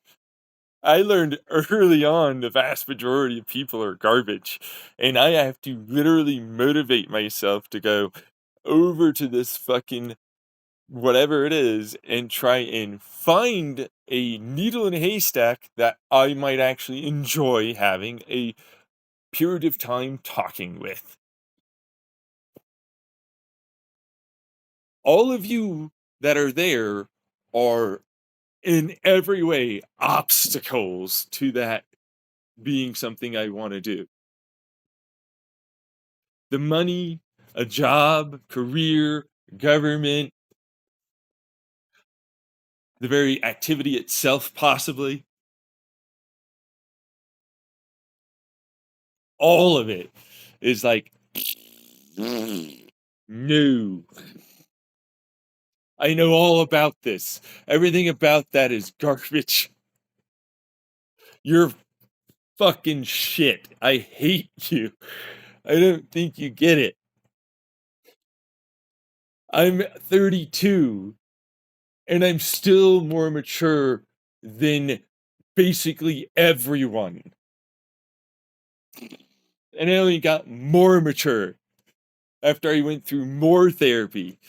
I learned early on the vast majority of people are garbage, and I have to literally motivate myself to go over to this fucking whatever it is and try and find a needle in a haystack that I might actually enjoy having a period of time talking with. All of you that are there are in every way obstacles to that being something I want to do. The money, a job, career, government, the very activity itself, possibly, all of it is like, no. I know all about this. Everything about that is garbage. You're fucking shit. I hate you. I don't think you get it. I'm 32 and I'm still more mature than basically everyone. And I only got more mature after I went through more therapy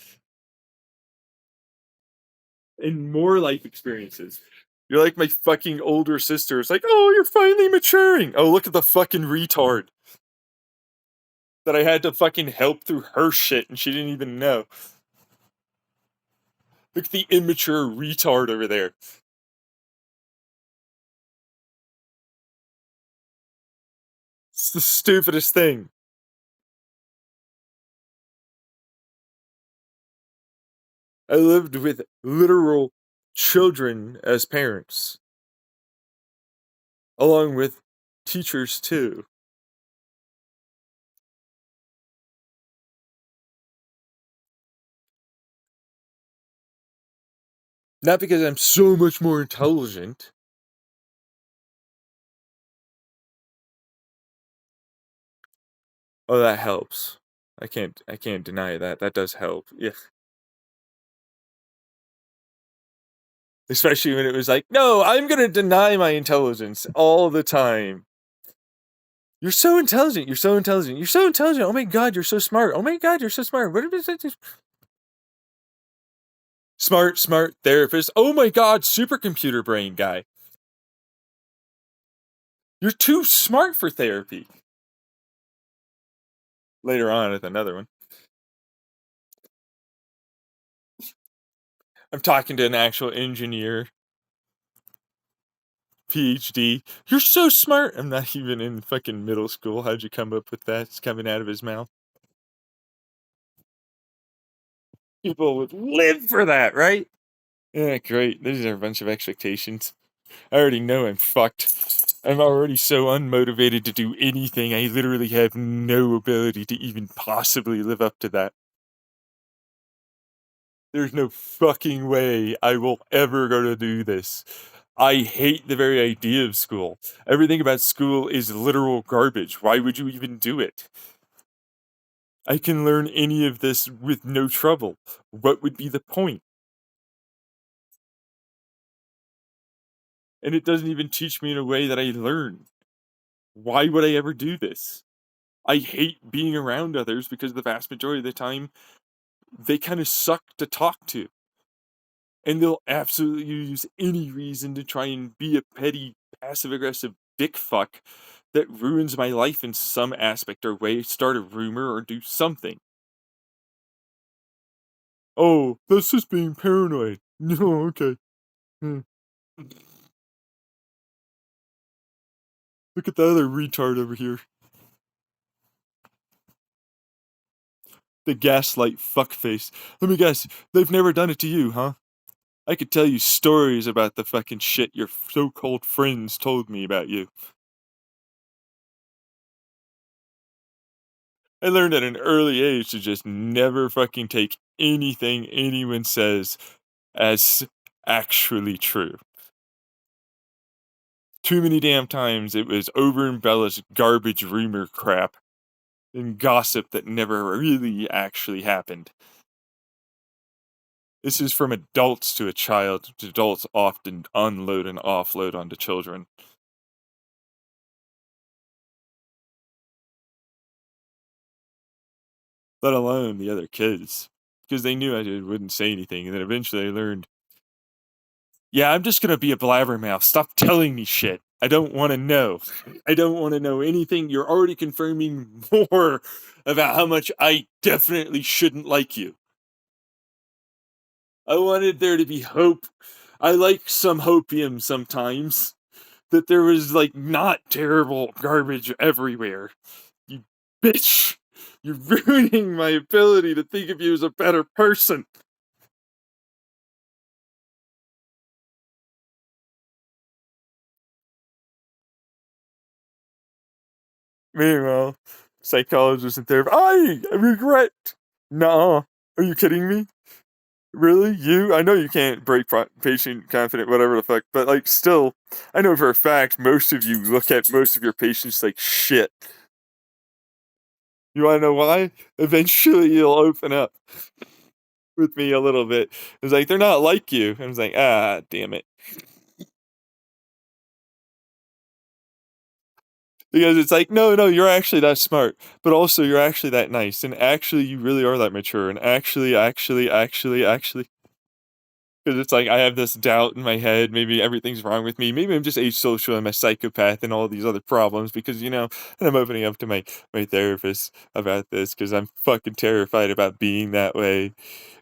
and more life experiences. You're like my fucking older sister. It's like, oh, you're finally maturing. Oh, look at the fucking retard that I had to fucking help through her shit and she didn't even know. Look at the immature retard over there. It's the stupidest thing. I lived with literal children as parents, along with teachers too. Not because I'm so much more intelligent. Oh, that helps. I can't deny that. That does help. Yeah. Especially when it was like, "No, I'm gonna deny my intelligence all the time." You're so intelligent. You're so intelligent. You're so intelligent. Oh my god, you're so smart. Oh my god, you're so smart. What is it? Smart, smart therapist. Oh my god, supercomputer brain guy. You're too smart for therapy. Later on with another one. I'm talking to an actual engineer, PhD. You're so smart. I'm not even in fucking middle school. How'd you come up with that? It's coming out of his mouth. People would live for that, right? Yeah, great. These are a bunch of expectations. I already know I'm fucked. I'm already so unmotivated to do anything. I literally have no ability to even possibly live up to that. There's no fucking way I will ever go to do this. I hate the very idea of school. Everything about school is literal garbage. Why would you even do it? I can learn any of this with no trouble. What would be the point? And it doesn't even teach me in a way that I learn. Why would I ever do this? I hate being around others because the vast majority of the time they kind of suck to talk to. And they'll absolutely use any reason to try and be a petty, passive aggressive dick fuck that ruins my life in some aspect or way, start a rumor or do something. Oh, that's just being paranoid. No, okay. Hmm. Look at the other retard over here. The gaslight fuckface. Let me guess, they've never done it to you, huh? I could tell you stories about the fucking shit your so called friends told me about you. I learned at an early age to just never fucking take anything anyone says as actually true. Too many damn times it was over embellished garbage rumor crap and gossip that never really actually happened. This is from adults to a child. Adults often unload and offload onto children. Let alone the other kids. Because they knew I wouldn't say anything, and then eventually I learned, yeah, I'm just gonna be a blabbermouth. Stop telling me shit. I don't want to know. I don't want to know anything. You're already confirming more about how much I definitely shouldn't like you. I wanted there to be hope. I like some hopium sometimes. That there was like not terrible garbage everywhere. You bitch! You're ruining my ability to think of you as a better person. Meanwhile, psychologists and therapists, I regret. Nah, are you kidding me? Really? You? I know you can't break patient confident, whatever the fuck, but like, still, I know for a fact most of you look at most of your patients like shit. You wanna know why? Eventually, you'll open up with me a little bit. It's like, they're not like you. I was like, ah, damn it. Because it's like, no, no, you're actually that smart, but also you're actually that nice, and actually you really are that mature, and actually, because it's like I have this doubt in my head, maybe everything's wrong with me, maybe I'm just asocial, I'm a psychopath, and all these other problems. Because and I'm opening up to my therapist about this because I'm fucking terrified about being that way.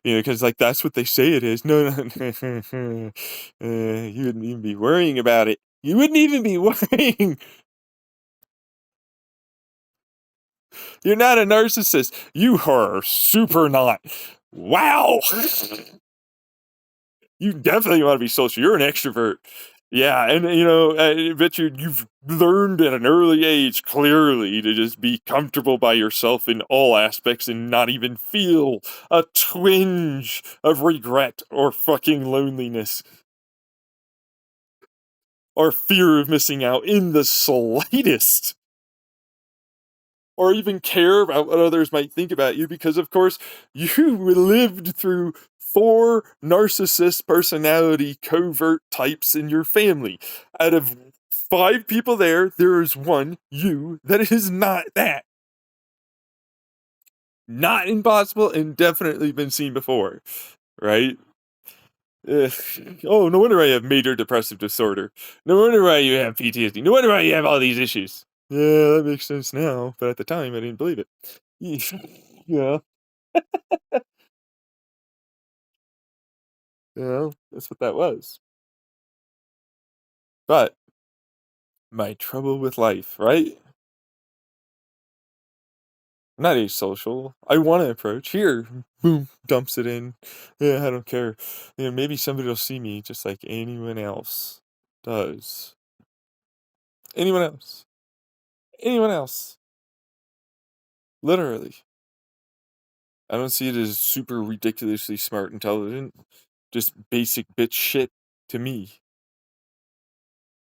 Because like that's what they say it is. No, no, you wouldn't even be worrying about it. You wouldn't even be worrying. You're not a narcissist. You are super not. Wow. You definitely wanna be social, you're an extrovert. Yeah, and, you know, I bet you've learned at an early age, clearly, to just be comfortable by yourself in all aspects and not even feel a twinge of regret or fucking loneliness or fear of missing out in the slightest. Or even care about what others might think about you because, of course, you lived through 4 narcissist personality covert types in your family. Out of 5 people there is 1, you, that is not that. Not impossible and definitely been seen before, right? Ugh. Oh, no wonder why you have major depressive disorder. No wonder why you have PTSD. No wonder why you have all these issues. Yeah, that makes sense now, but at the time, I didn't believe it. Yeah, that's what that was. But my trouble with life, right? I'm not asocial. I want to approach. Here, boom, dumps it in. Yeah, I don't care. You know, maybe somebody will see me just like anyone else does. Anyone else. Anyone else. Literally. I don't see it as super ridiculously smart, intelligent. Just basic bitch shit to me.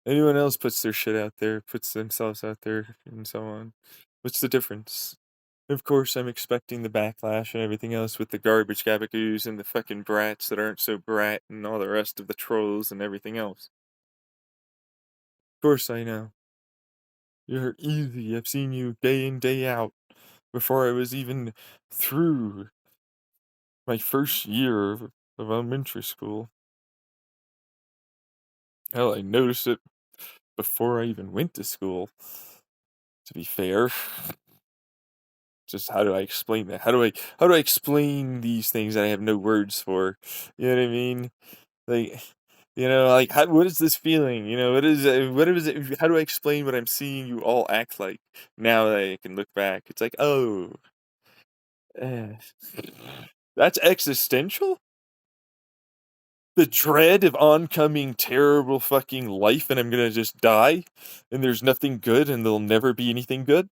Anyone else puts their shit out there, puts themselves out there, and so on. What's the difference? Of course, I'm expecting the backlash and everything else with the garbage gabagoos and the fucking brats that aren't so brat and all the rest of the trolls and everything else. Of course, I know. You're easy. I've seen you day in, day out before I was even through my first year of elementary school. Hell, I noticed it before I even went to school, to be fair. Just how do I explain that? How do I explain these things that I have no words for? You know what I mean? Like, like what is this feeling? What is it? How do I explain what I'm seeing you all act like now that I can look back? It's like, oh, eh, that's existential. The dread of oncoming terrible fucking life, and I'm gonna just die, and there's nothing good, and there'll never be anything good.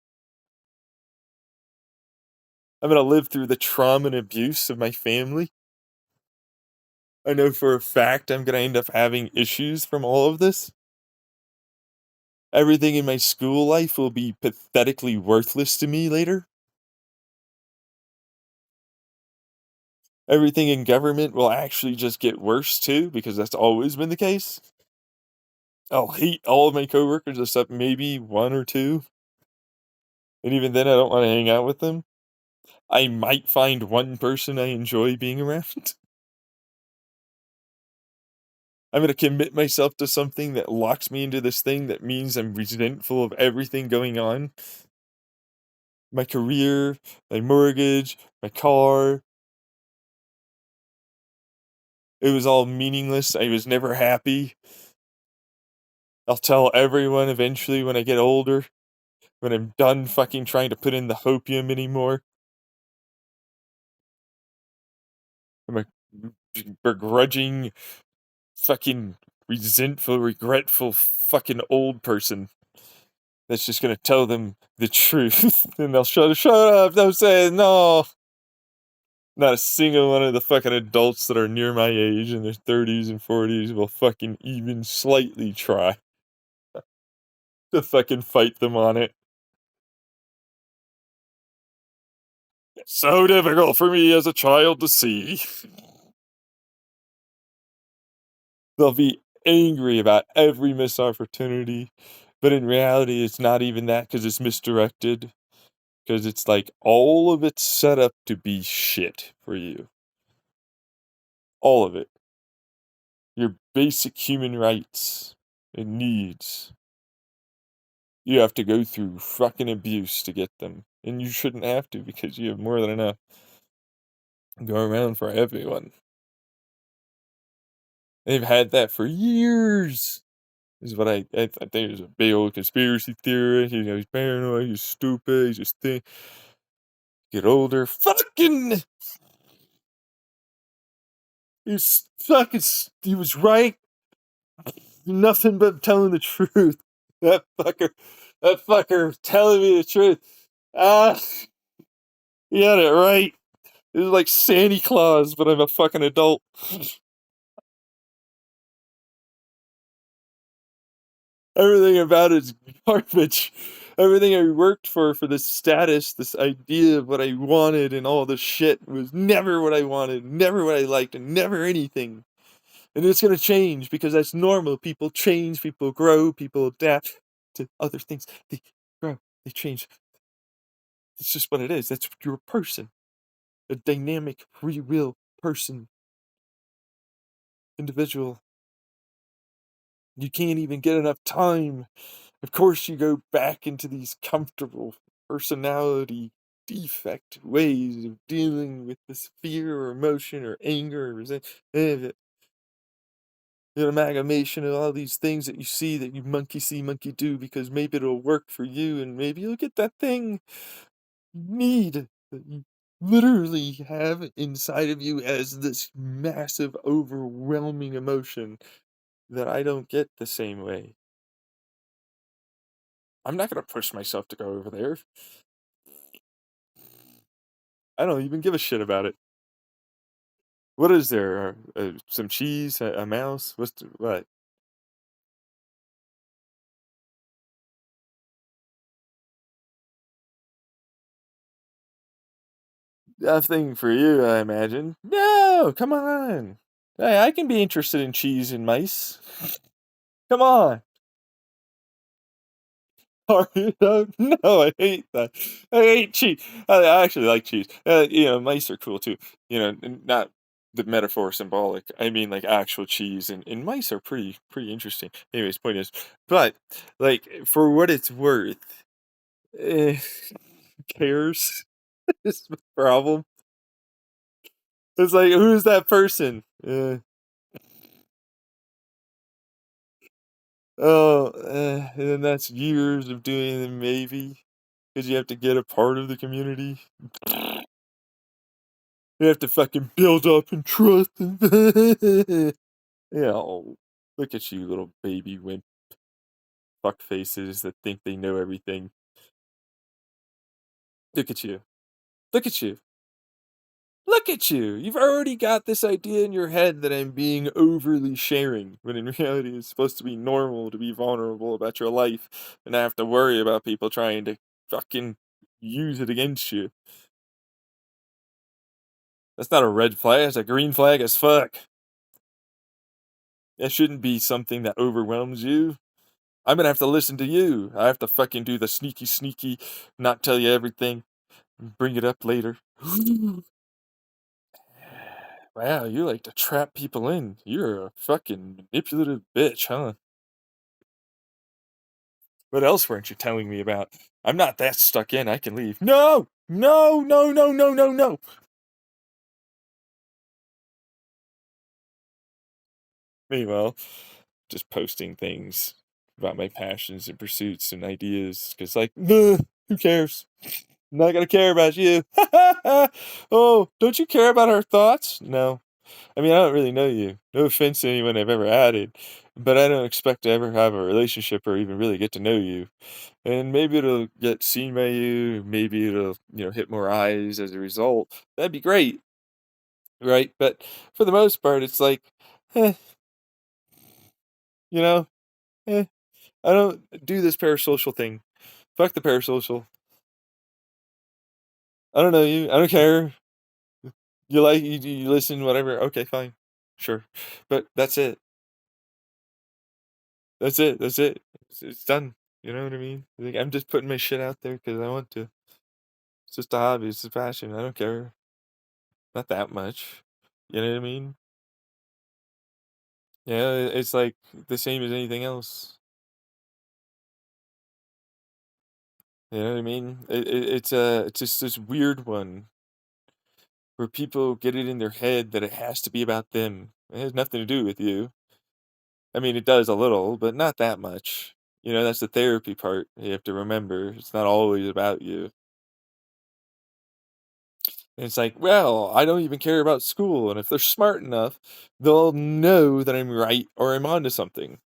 I'm gonna live through the trauma and abuse of my family. I know for a fact I'm gonna end up having issues from all of this. Everything in my school life will be pathetically worthless to me later. Everything in government will actually just get worse too, because that's always been the case. I'll hate all of my coworkers except maybe 1 or 2, and even then I don't wanna hang out with them. I might find 1 person I enjoy being around. I'm gonna commit myself to something that locks me into this thing that means I'm resentful of everything going on. My career, my mortgage, my car. It was all meaningless. I was never happy. I'll tell everyone eventually when I get older, when I'm done fucking trying to put in the hopium anymore. I'm a begrudging, fucking resentful, regretful fucking old person that's just gonna tell them the truth. And they'll shut up, don't say it, no. Not a single one of the fucking adults that are near my age in their 30s and 40s will fucking even slightly try to fucking fight them on it. It's so difficult for me as a child to see. They'll be angry about every missed opportunity, but in reality, it's not even that because it's misdirected. Because it's like all of it's set up to be shit for you. All of it. Your basic human rights and needs. You have to go through fucking abuse to get them. And you shouldn't have to because you have more than enough go around for everyone. They've had that for years. Is what I think is a big old conspiracy theorist. He's paranoid. He's stupid. He's just think. Get older. Fucking He was right. Nothing but telling the truth. That fucker, that fucker telling me the truth. Ah, he had it right. It was like Santa Claus, but I'm a fucking adult. Everything about it's garbage. Everything I worked for this status, this idea of what I wanted and all this shit was never what I wanted, never what I liked, and never anything. And it's gonna change because that's normal. People change, people grow, people adapt to other things. They grow, they change. It's just what it is. That's you're a person, a dynamic, free will person, individual. You can't even get enough time. Of course, you go back into these comfortable personality defect ways of dealing with this fear or emotion or anger or resentment. An amalgamation of all these things that you see that you monkey see, monkey do, because maybe it'll work for you and maybe you'll get that thing you need that you literally have inside of you as this massive, overwhelming emotion that I don't get the same way. I'm not going to push myself to go over there. I don't even give a shit about it. What is there? Some cheese? A mouse? What? Nothing for you, I imagine. No, come on. Hey, I can be interested in cheese and mice. Come on. Are you though? No, I hate that. I hate cheese. I actually like cheese. Mice are cool too. Not the metaphor symbolic. I mean, like actual cheese and mice are pretty interesting. Anyways, point is, but like for what it's worth, who cares? Is the problem. It's like, who's that person? And then that's years of doing them, maybe, because you have to get a part of the community. You have to fucking build up and trust. Look at you, little baby wimp fuck faces that think they know everything. Look at you. Look at you. Look at you! You've already got this idea in your head that I'm being overly sharing, when in reality it's supposed to be normal to be vulnerable about your life and not have to worry about people trying to fucking use it against you. That's not a red flag, it's a green flag as fuck. That shouldn't be something that overwhelms you. I'm gonna have to listen to you. I have to fucking do the sneaky, not tell you everything, bring it up later. Wow, you like to trap people in. You're a fucking manipulative bitch, huh? What else weren't you telling me about? I'm not that stuck in, I can leave. No! No, no, no, no, no, no! Meanwhile, just posting things about my passions and pursuits and ideas, because, like, who cares? I'm not gonna care about you. Oh, don't you care about our thoughts? No. I mean, I don't really know you. No offense to anyone I've ever added, but I don't expect to ever have a relationship or even really get to know you. And maybe it'll get seen by you, maybe it'll, hit more eyes as a result. That'd be great, right? But for the most part, it's like, eh, you know, eh, I don't do this parasocial thing. Fuck the parasocial. I don't know you. I don't care. You like you listen, whatever. Okay, fine, sure. But that's it. That's it. That's it. It's done. You know what I mean? Like, I'm just putting my shit out there because I want to. It's just a hobby. It's a passion. I don't care. Not that much. You know what I mean? Yeah, it's like the same as anything else. You know what I mean? It's just this weird one where people get it in their head that it has to be about them. It has nothing to do with you. I mean, it does a little, but not that much. That's the therapy part. You have to remember it's not always about you. And it's like, well, I don't even care about school, and if they're smart enough, they'll know that I'm right or I'm onto something.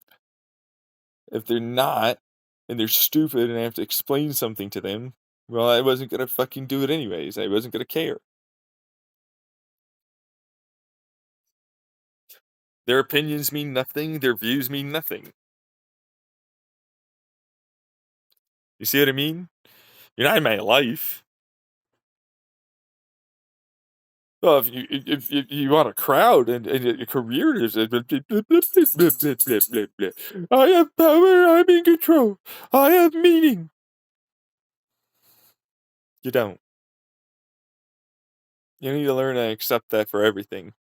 If they're not, and they're stupid and I have to explain something to them, well, I wasn't gonna fucking do it anyways. I wasn't gonna care. Their opinions mean nothing, their views mean nothing. You see what I mean? You're not in my life. Well, if you want a crowd and a career is I have power, I'm in control. I have meaning. You don't. You need to learn to accept that for everything.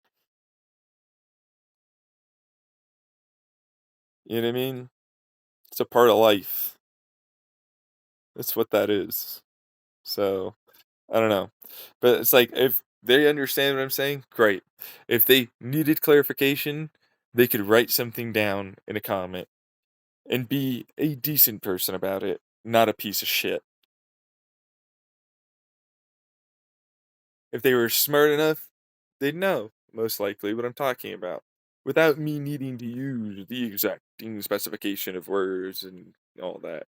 You know what I mean? It's a part of life. That's what that is. So, I don't know. But it's like if they understand what I'm saying, great. If they needed clarification, they could write something down in a comment and be a decent person about it, not a piece of shit. If they were smart enough, they'd know, most likely, what I'm talking about. Without me needing to use the exacting specification of words and all that.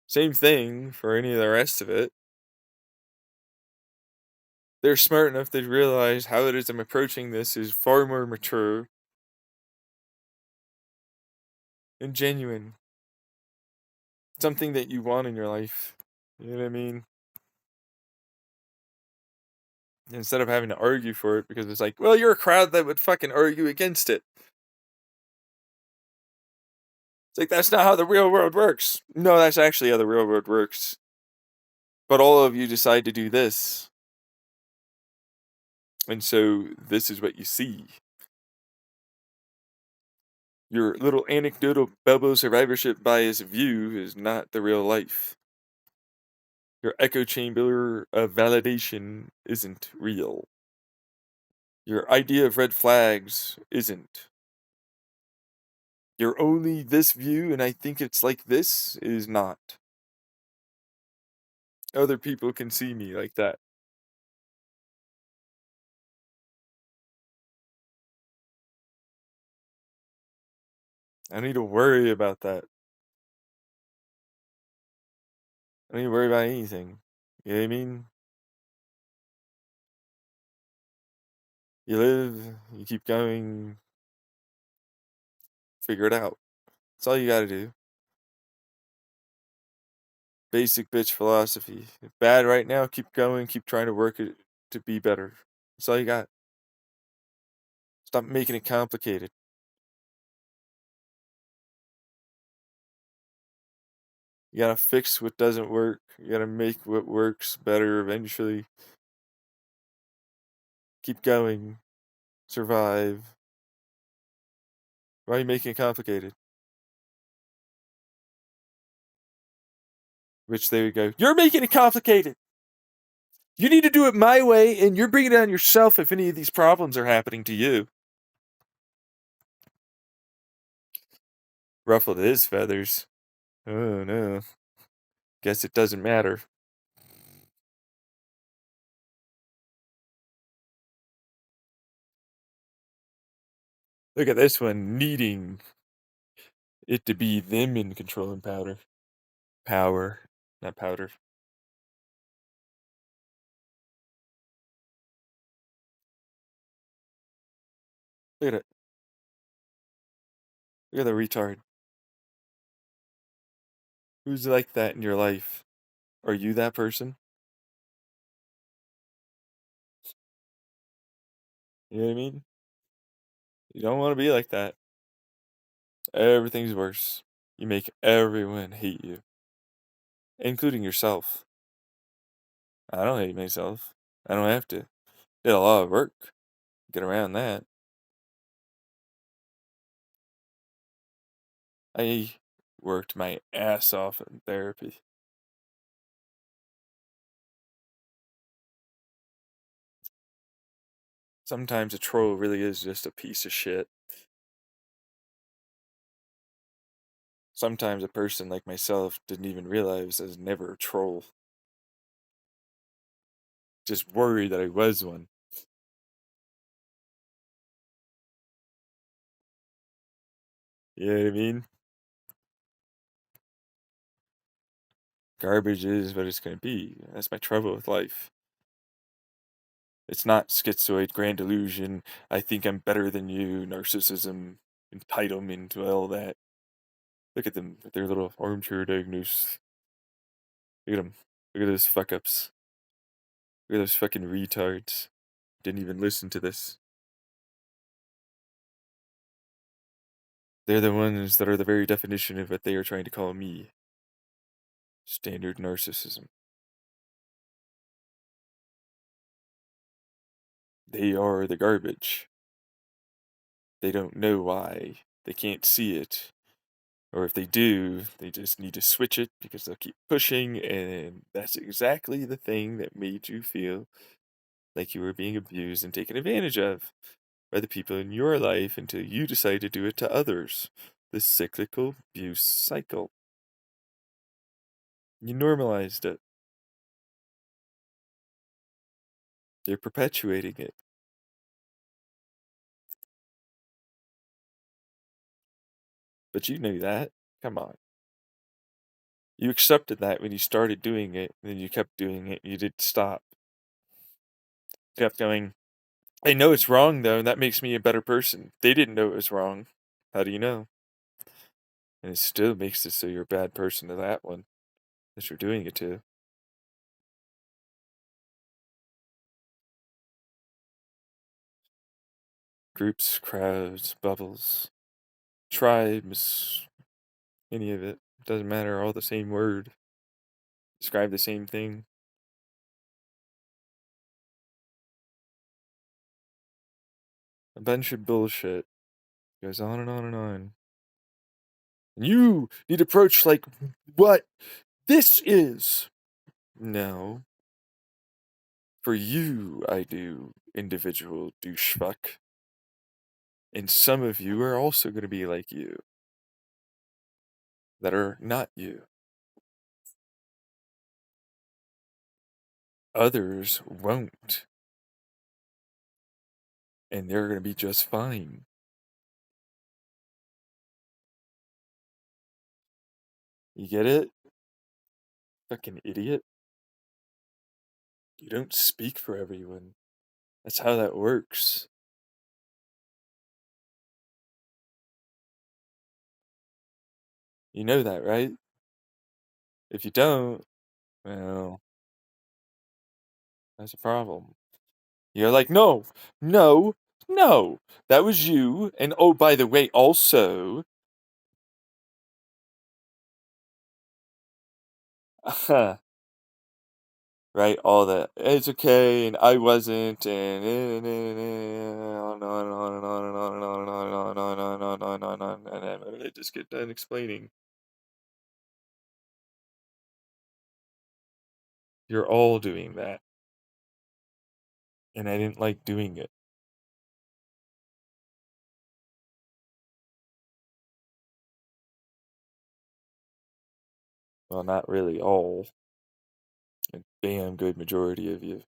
Same thing for any of the rest of it. They're smart enough to realize how it is I'm approaching this is far more mature and genuine. Something that you want in your life. You know what I mean? Instead of having to argue for it because it's like, well, you're a crowd that would fucking argue against it. It's like, that's not how the real world works. No, that's actually how the real world works. But all of you decide to do this. And so this is what you see. Your little anecdotal Bubble survivorship bias view is not the real life. Your echo chamber of validation isn't real. Your idea of red flags isn't. Your only this view, and I think it's like this, is not. Other people can see me like that. I don't need to worry about that. I don't need to worry about anything. You know what I mean? You live, you keep going, figure it out. That's all you gotta do. Basic bitch philosophy. If bad right now, keep going, keep trying to work it to be better. That's all you got. Stop making it complicated. You gotta fix what doesn't work. You gotta make what works better eventually. Keep going. Survive. Why are you making it complicated? Which they would go, you're making it complicated. You need to do it my way, and you're bringing it on yourself if any of these problems are happening to you. Ruffled his feathers. Oh no. Guess it doesn't matter. Look at this one needing it to be them in control and powder. Power, not powder. Look at it. Look at the retard. Who's like that in your life? Are you that person? You know what I mean? You don't want to be like that. Everything's worse. You make everyone hate you, including yourself. I don't hate myself. I don't have to. Did a lot of work. Get around that. I worked my ass off in therapy. Sometimes a troll really is just a piece of shit. Sometimes a person like myself didn't even realize I was never a troll. Just worried that I was one. You know what I mean? Garbage is what it's gonna be. That's my trouble with life. It's not schizoid, grand delusion, I think I'm better than you, narcissism, entitlement, all that. Look at them with their little armchair diagnose. Look at them. Look at those fuck ups. Look at those fucking retards. Didn't even listen to this. They're the ones that are the very definition of what they are trying to call me. Standard narcissism. They are the garbage. They don't know why. They can't see it. Or if they do, they just need to switch it because they'll keep pushing, and that's exactly the thing that made you feel like you were being abused and taken advantage of by the people in your life until you decide to do it to others. The cyclical abuse cycle. You normalized it. You're perpetuating it. But you knew that. Come on. You accepted that when you started doing it, and then you kept doing it, you didn't stop. You kept going, I know it's wrong though, and that makes me a better person. They didn't know it was wrong. How do you know? And it still makes it so you're a bad person to that one that you're doing it to. Groups, crowds, bubbles, tribes, any of it. Doesn't matter, all the same word. Describe the same thing. A bunch of bullshit. Goes on and on and on. And you need to approach like what this is. No. For you, I do, individual douchefuck. And some of you are also going to be like you, that are not you. Others won't. And they're going to be just fine. You get it? Fucking idiot. You don't speak for everyone. That's how that works. You know that, right? If you don't, well, that's a problem. You're like, no, no, no, that was you. And oh, by the way, also, right, all that. It's okay, and I wasn't, and on and on and on and on and on and on and on and on and on and on and on and on, and then when I just get done explaining, you're all doing that, and I didn't like doing it. Well, not really all. A damn good majority of you,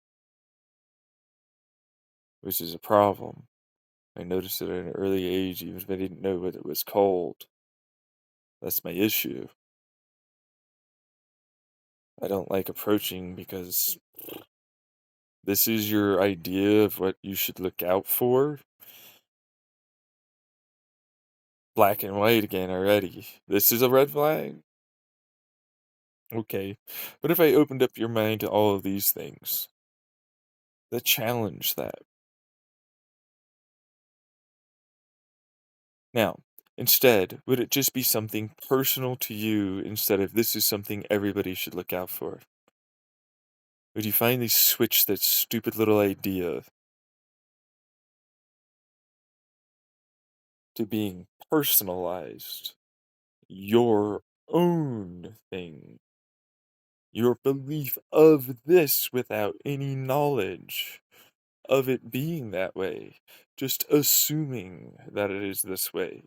which is a problem. I noticed it at an early age, even if I didn't know what it was called. That's my issue. I don't like approaching because this is your idea of what you should look out for. Black and white again already. This is a red flag? Okay. What if I opened up your mind to all of these things that challenge that? Now, instead, would it just be something personal to you instead of this is something everybody should look out for? Would you finally switch that stupid little idea to being personalized? Your own thing. Your belief of this without any knowledge of it being that way. Just assuming that it is this way.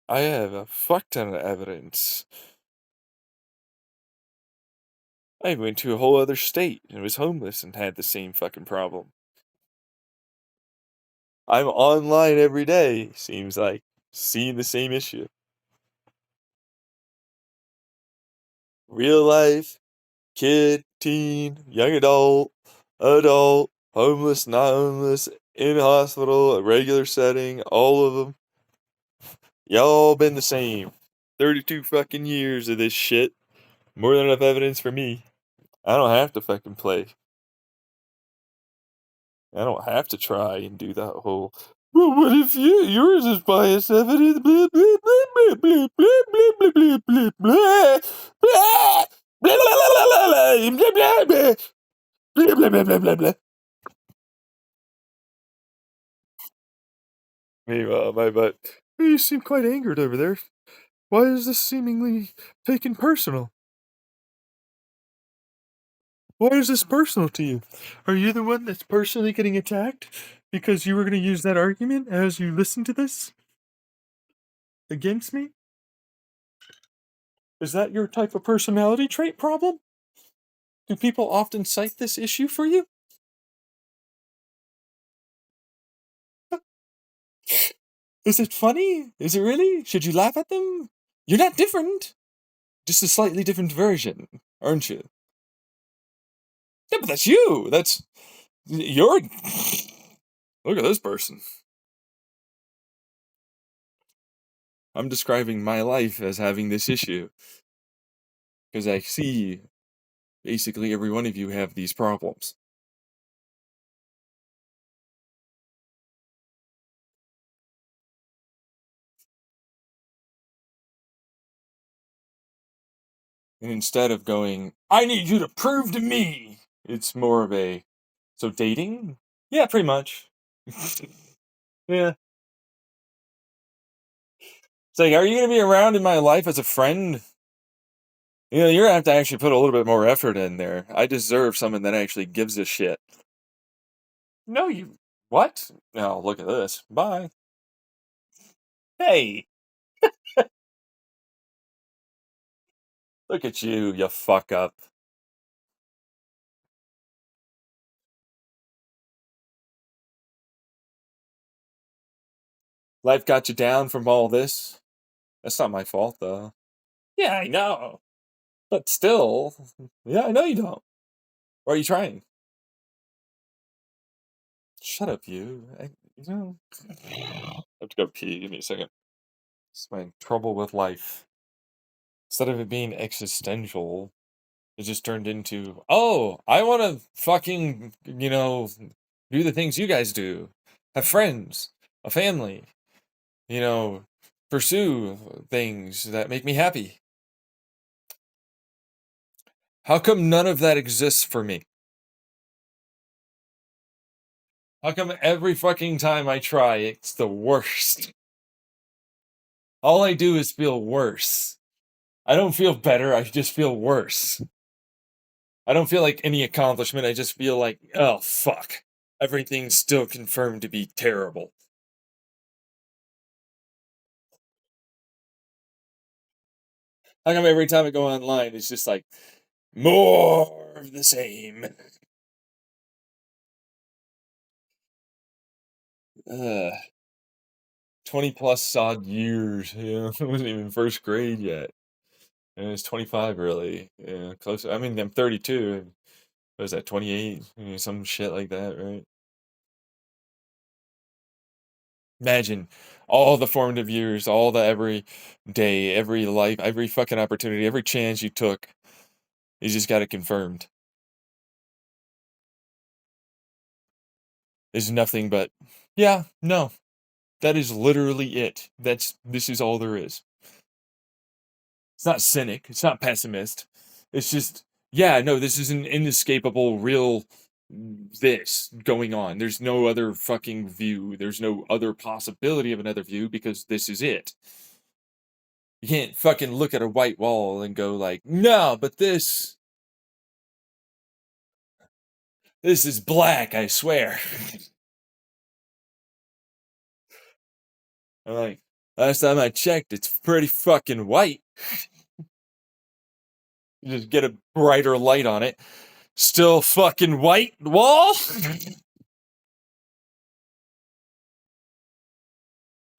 I have a fuck ton of evidence I went to a whole other state and was homeless and had the same fucking problem. I'm online every day, seems like, seeing the same issue. Real life, kid, teen, young adult, adult, homeless, not homeless, in hospital, a regular setting, all of them. Y'all been the same. 32 fucking years of this shit. More than enough evidence for me. I don't have to fucking play. I don't have to try and do that whole. Well, what if yours is bias evidence? Blah blah blah blah blah blah blah blah blah blah blah blah blah blah blah blah blah blah blah blah. Meanwhile, my butt. You seem quite angered over there. Why is this seemingly taken personal? Why is this personal to you? Are you the one that's personally getting attacked because you were going to use that argument as you listen to this against me? Is that your type of personality trait problem? Do people often cite this issue for you? Is it funny? Is it really? Should you laugh at them? You're not different. Just a slightly different version, aren't you? Yeah, but that's you. You're. Look at this person. I'm describing my life as having this issue because I see basically every one of you have these problems. And instead of going, I need you to prove to me, it's more of a, so dating? Yeah, pretty much. Yeah. It's like, are you going to be around in my life as a friend? You're going to have to actually put a little bit more effort in there. I deserve someone that actually gives a shit. No, you. What? No, look at this. Bye. Hey, look at you fuck up. Life got you down from all this. That's not my fault, though. Yeah, I know. But still, yeah, I know you don't. Or are you trying? Shut up, you. I have to go pee. Give me a second. It's my trouble with life. Instead of it being existential, it just turned into, oh, I want to fucking, do the things you guys do. Have friends, a family, you know, pursue things that make me happy. How come none of that exists for me? How come every fucking time I try, it's the worst? All I do is feel worse. I don't feel better, I just feel worse. I don't feel like any accomplishment, I just feel like, oh fuck. Everything's still confirmed to be terrible. How come every time I go online, it's just like, more of the same? 20 plus odd years. I wasn't even first grade yet. And it's 25 really. Yeah, close. I mean, I'm 32. What is that, 28? Some shit like that, right? Imagine all the formative years, all the every day, every life, every fucking opportunity, every chance you took. You just got it confirmed. There's nothing but, yeah, no. That is literally it. This is all there is. It's not cynic. It's not pessimist. It's just, yeah, no, this is an inescapable, real this going on. There's no other fucking view. There's no other possibility of another view because this is it. You can't fucking look at a white wall and go like, no, but this is black, I swear. I'm like, last time I checked, it's pretty fucking white. You just get a brighter light on it. Still fucking white wall?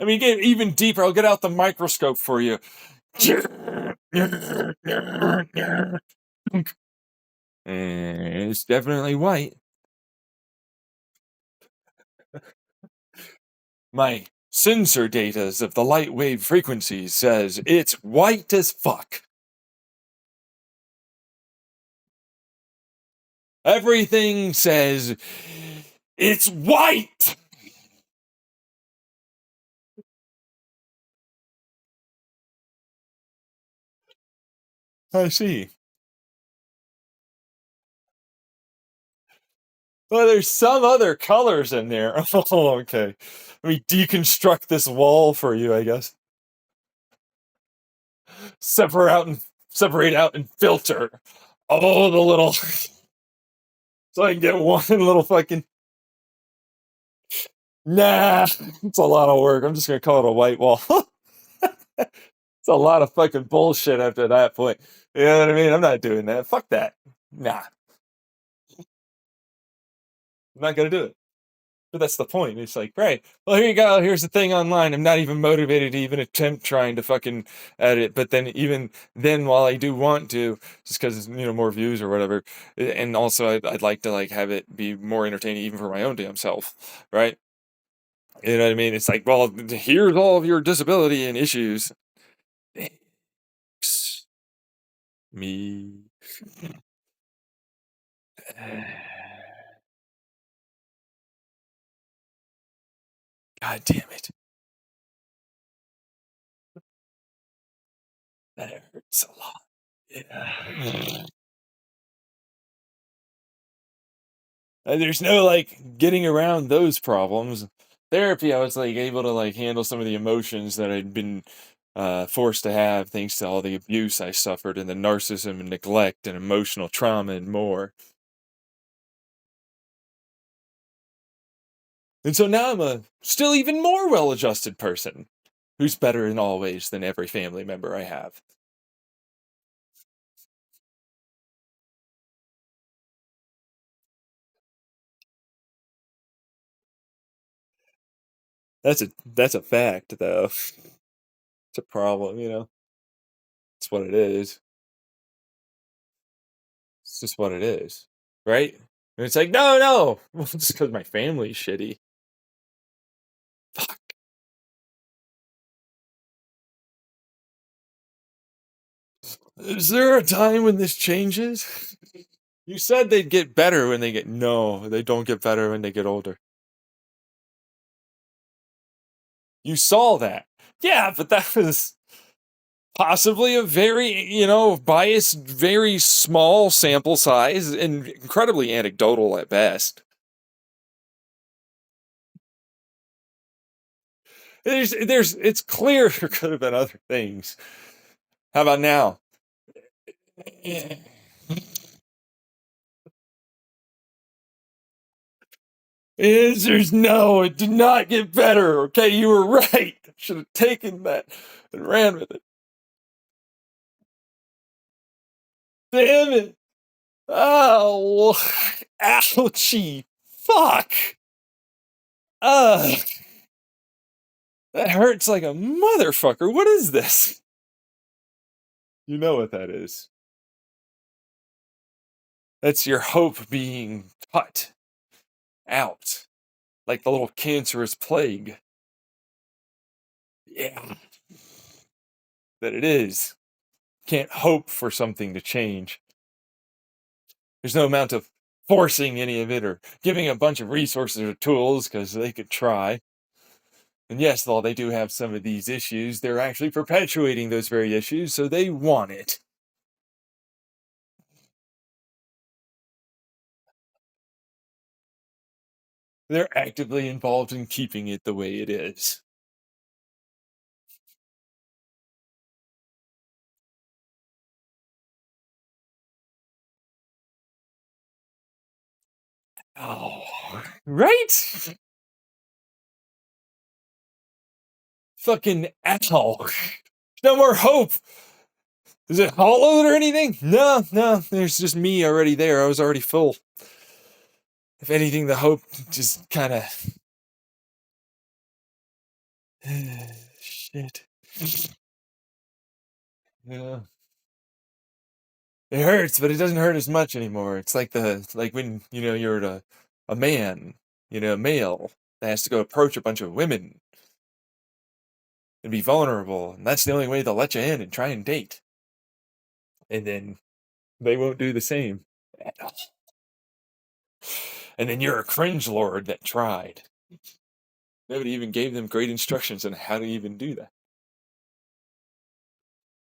I mean, get even deeper. I'll get out the microscope for you. It's definitely white. My sensor data of the light wave frequencies says it's white as fuck. Everything says it's white. I see. Well, there's some other colors in there. Oh, okay. Let me deconstruct this wall for you, I guess. Separate out and filter all the little so I can get one little fucking nah. It's a lot of work. I'm just gonna call it a white wall. It's a lot of fucking bullshit after that point. You know what I mean? I'm not doing that. Fuck that. Nah, I'm not gonna do it. But that's the point. It's like, right, well, here you go. Here's the thing online. I'm not even motivated to even attempt trying to fucking edit. But then, even then, while I do want to, just because more views or whatever, and also I'd like to like have it be more entertaining even for my own damn self, right? You know what I mean? It's like, well, here's all of your disability and issues. Thanks, me. God damn it. That hurts a lot. Yeah. There's no like getting around those problems. Therapy, I was like able to like handle some of the emotions that I'd been forced to have thanks to all the abuse I suffered and the narcissism and neglect and emotional trauma and more. And so now I'm a still even more well adjusted person who's better in all ways than every family member I have. That's a fact though. It's a problem. It's what it is. It's just what it is. Right? And it's like, no, no. Well, just because my family's shitty. Fuck. Is there a time when this changes? You said they'd get better when they get. No, they don't get better when they get older. You saw that. Yeah, but that was possibly a very, biased, very small sample size and incredibly anecdotal at best. It's clear there could have been other things. How about now? Answer's no, it did not get better. Okay, you were right. Should have taken that and ran with it. Damn it. Oh, ouchie. Fuck. Ugh. That hurts like a motherfucker. What is this? You know what that is. That's your hope being cut out like the little cancerous plague. Yeah, that it is. Can't hope for something to change. There's no amount of forcing any of it or giving a bunch of resources or tools because they could try. And yes, while they do have some of these issues, they're actually perpetuating those very issues, so they want it. They're actively involved in keeping it the way it is. Oh, right? Fucking ow. No more hope. Is it hollowed or anything? No, no. There's just me already there. I was already full. If anything, the hope just kind of. Shit. Yeah. It hurts, but it doesn't hurt as much anymore. It's like when you're a man, a male that has to go approach a bunch of women and be vulnerable, and that's the only way they'll let you in and try and date, and then they won't do the same. And then you're a cringe lord that tried. Nobody even gave them great instructions on how to even do that.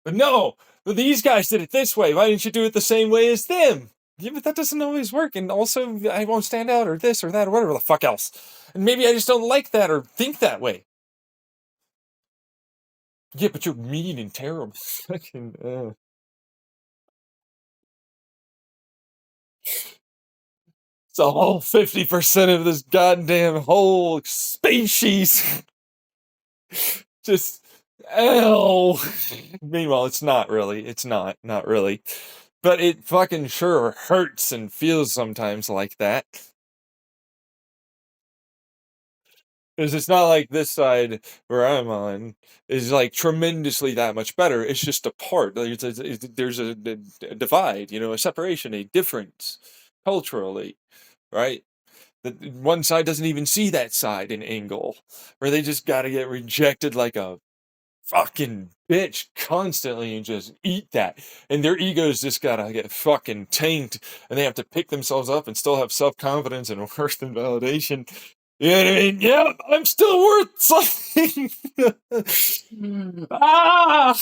But no, these guys did it this way. Why didn't you do it the same way as them? Yeah, but that doesn't always work. And also, I won't stand out, or this, or that, or whatever the fuck else. And maybe I just don't like that or think that way. Yeah, but you're mean and terrible. Fucking. It's a whole 50% of this goddamn whole species. Just. Ow. Meanwhile, it's not really. It's not really. But it fucking sure hurts and feels sometimes like that. Because it's not like this side where I'm on is like tremendously that much better. It's just a part. There's a divide, a separation, a difference culturally, right? That one side doesn't even see that side in angle, or they just got to get rejected like a fucking bitch constantly and just eat that. And their egos just gotta get fucking tanked, and they have to pick themselves up and still have self confidence and worth and validation. You know what I mean? Yeah, I'm still worth something. Ah!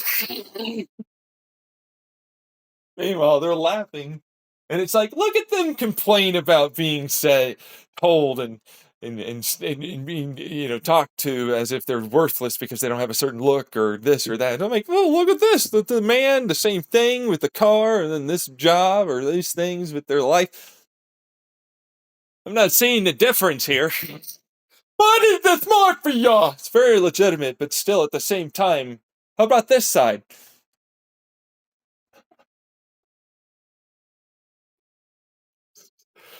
Meanwhile, they're laughing, and it's like, look at them complain about being told and being talked to as if they're worthless because they don't have a certain look or this or that. And I'm like, oh, look at this, the man, the same thing with the car, and then this job or these things with their life. I'm not seeing the difference here. What is this more for y'all? It's very legitimate, but still at the same time, how about this side?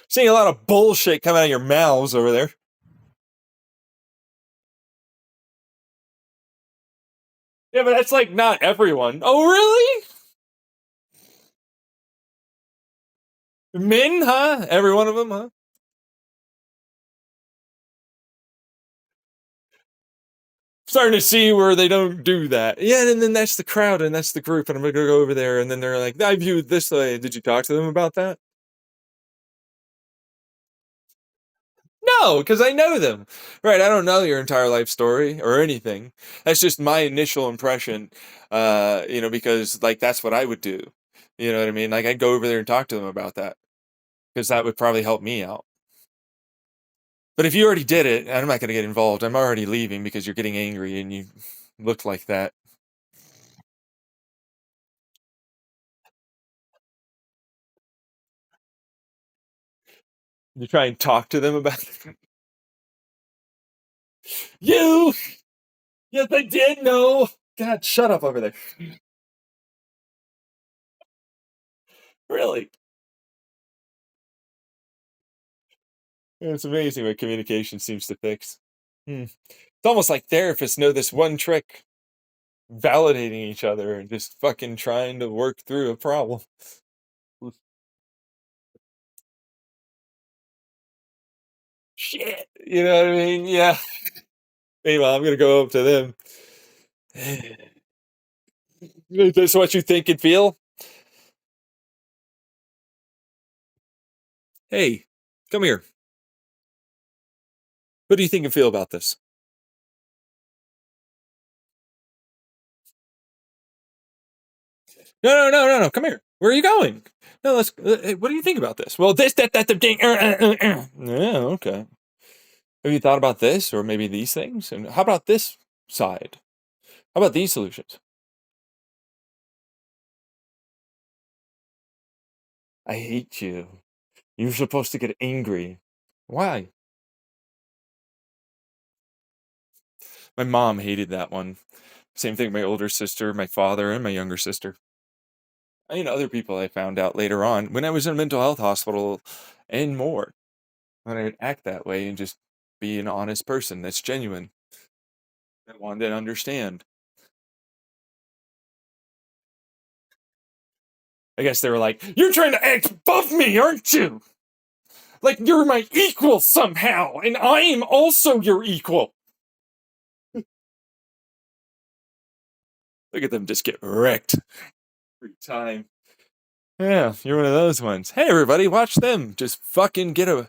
Seeing a lot of bullshit come out of your mouths over there. Yeah, but that's like not everyone. Oh, really? Men, huh? Every one of them, huh? Starting to see where they don't do that. Yeah, and then that's the crowd and that's the group, and I'm gonna go over there, and then they're like, I view it this way. Did you talk to them about that? No, because I know them. Right, I don't know your entire life story or anything. That's just my initial impression, because like that's what I would do. You know what I mean? Like I'd go over there and talk to them about that because that would probably help me out. But if you already did it, I'm not going to get involved. I'm already leaving because you're getting angry and you look like that. You try and talk to them about it. You! Yes, I did know! God, shut up over there. Really? It's amazing what communication seems to fix. Hmm. It's almost like therapists know this one trick, validating each other and just fucking trying to work through a problem. Shit! You know what I mean? Yeah. Meanwhile, I'm gonna go up to them. Is this what you think and feel? Hey, come here. What do you think and feel about this? No, no, no, no, no. Come here. Where are you going? No, let's. What do you think about this? Well, this, that, the thing. Yeah, okay. Have you thought about this or maybe these things? And how about this side? How about these solutions? I hate you. You're supposed to get angry. Why? My mom hated that one. Same thing. My older sister, my father, and my younger sister. Other people I found out later on when I was in a mental health hospital and more, when I'd act that way and just be an honest person that's genuine, that wanted to understand. I guess they were like, "You're trying to act above me, aren't you? Like you're my equal somehow, and I am also your equal." Look at them just get wrecked every time. Yeah, you're one of those ones. Hey, everybody, watch them just fucking get a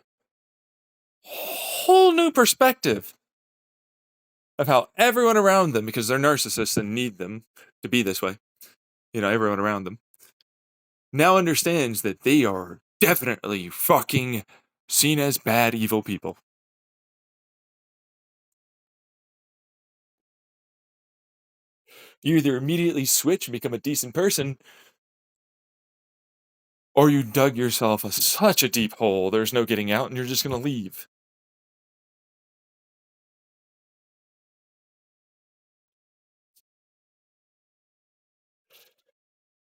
whole new perspective of how everyone around them, because they're narcissists and need them to be this way, everyone around them, now understands that they are definitely fucking seen as bad, evil people. You either immediately switch and become a decent person, or you dug yourself such a deep hole, there's no getting out, and you're just going to leave.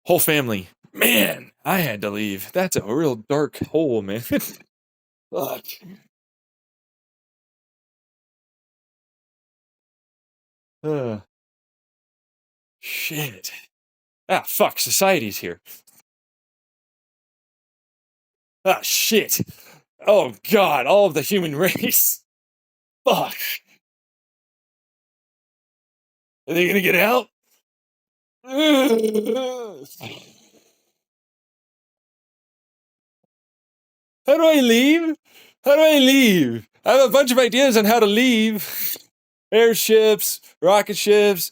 Whole family. Man, I had to leave. That's a real dark hole, man. Fuck. Uh, shit. Ah, fuck. Society's here. Ah, shit. Oh, God. All of the human race. Fuck. Are they gonna get out? How do I leave? How do I leave? I have a bunch of ideas on how to leave. Airships, rocket ships,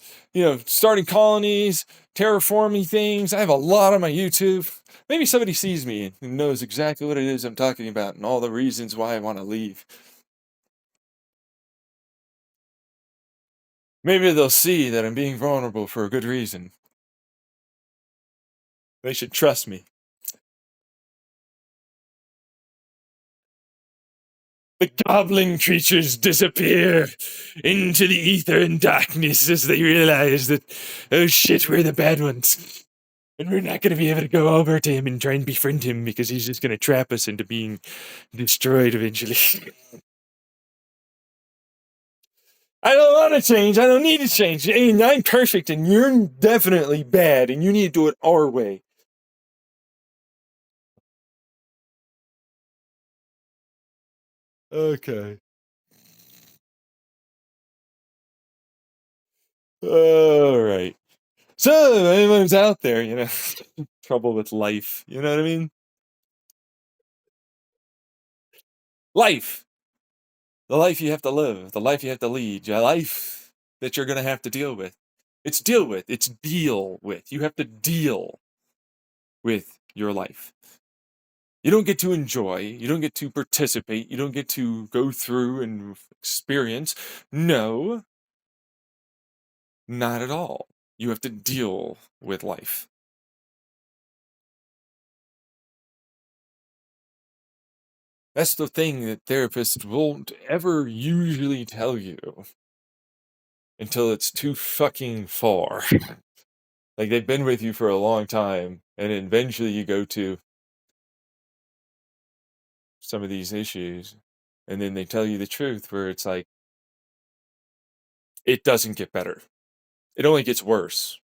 starting colonies, terraforming things. I have a lot on my YouTube. Maybe somebody sees me and knows exactly what it is I'm talking about and all the reasons why I want to leave. Maybe they'll see that I'm being vulnerable for a good reason. They should trust me. The goblin creatures disappear into the ether and darkness as they realize that, oh shit, we're the bad ones. And we're not going to be able to go over to him and try and befriend him because he's just going to trap us into being destroyed eventually. I don't want to change. I don't need to change. And I'm perfect and you're definitely bad and you need to do it our way. Okay. All right. So, anyone's out there, trouble with life, you know what I mean? Life. The life you have to live, the life you have to lead, your life that you're going to have to deal with. It's deal with. It's deal with. You have to deal with your life. You don't get to enjoy, you don't get to participate, you don't get to go through and experience. No, not at all. You have to deal with life. That's the thing that therapists won't ever usually tell you until it's too fucking far. Like they've been with you for a long time, and eventually you go to some of these issues, and then they tell you the truth where it's like, it doesn't get better. It only gets worse.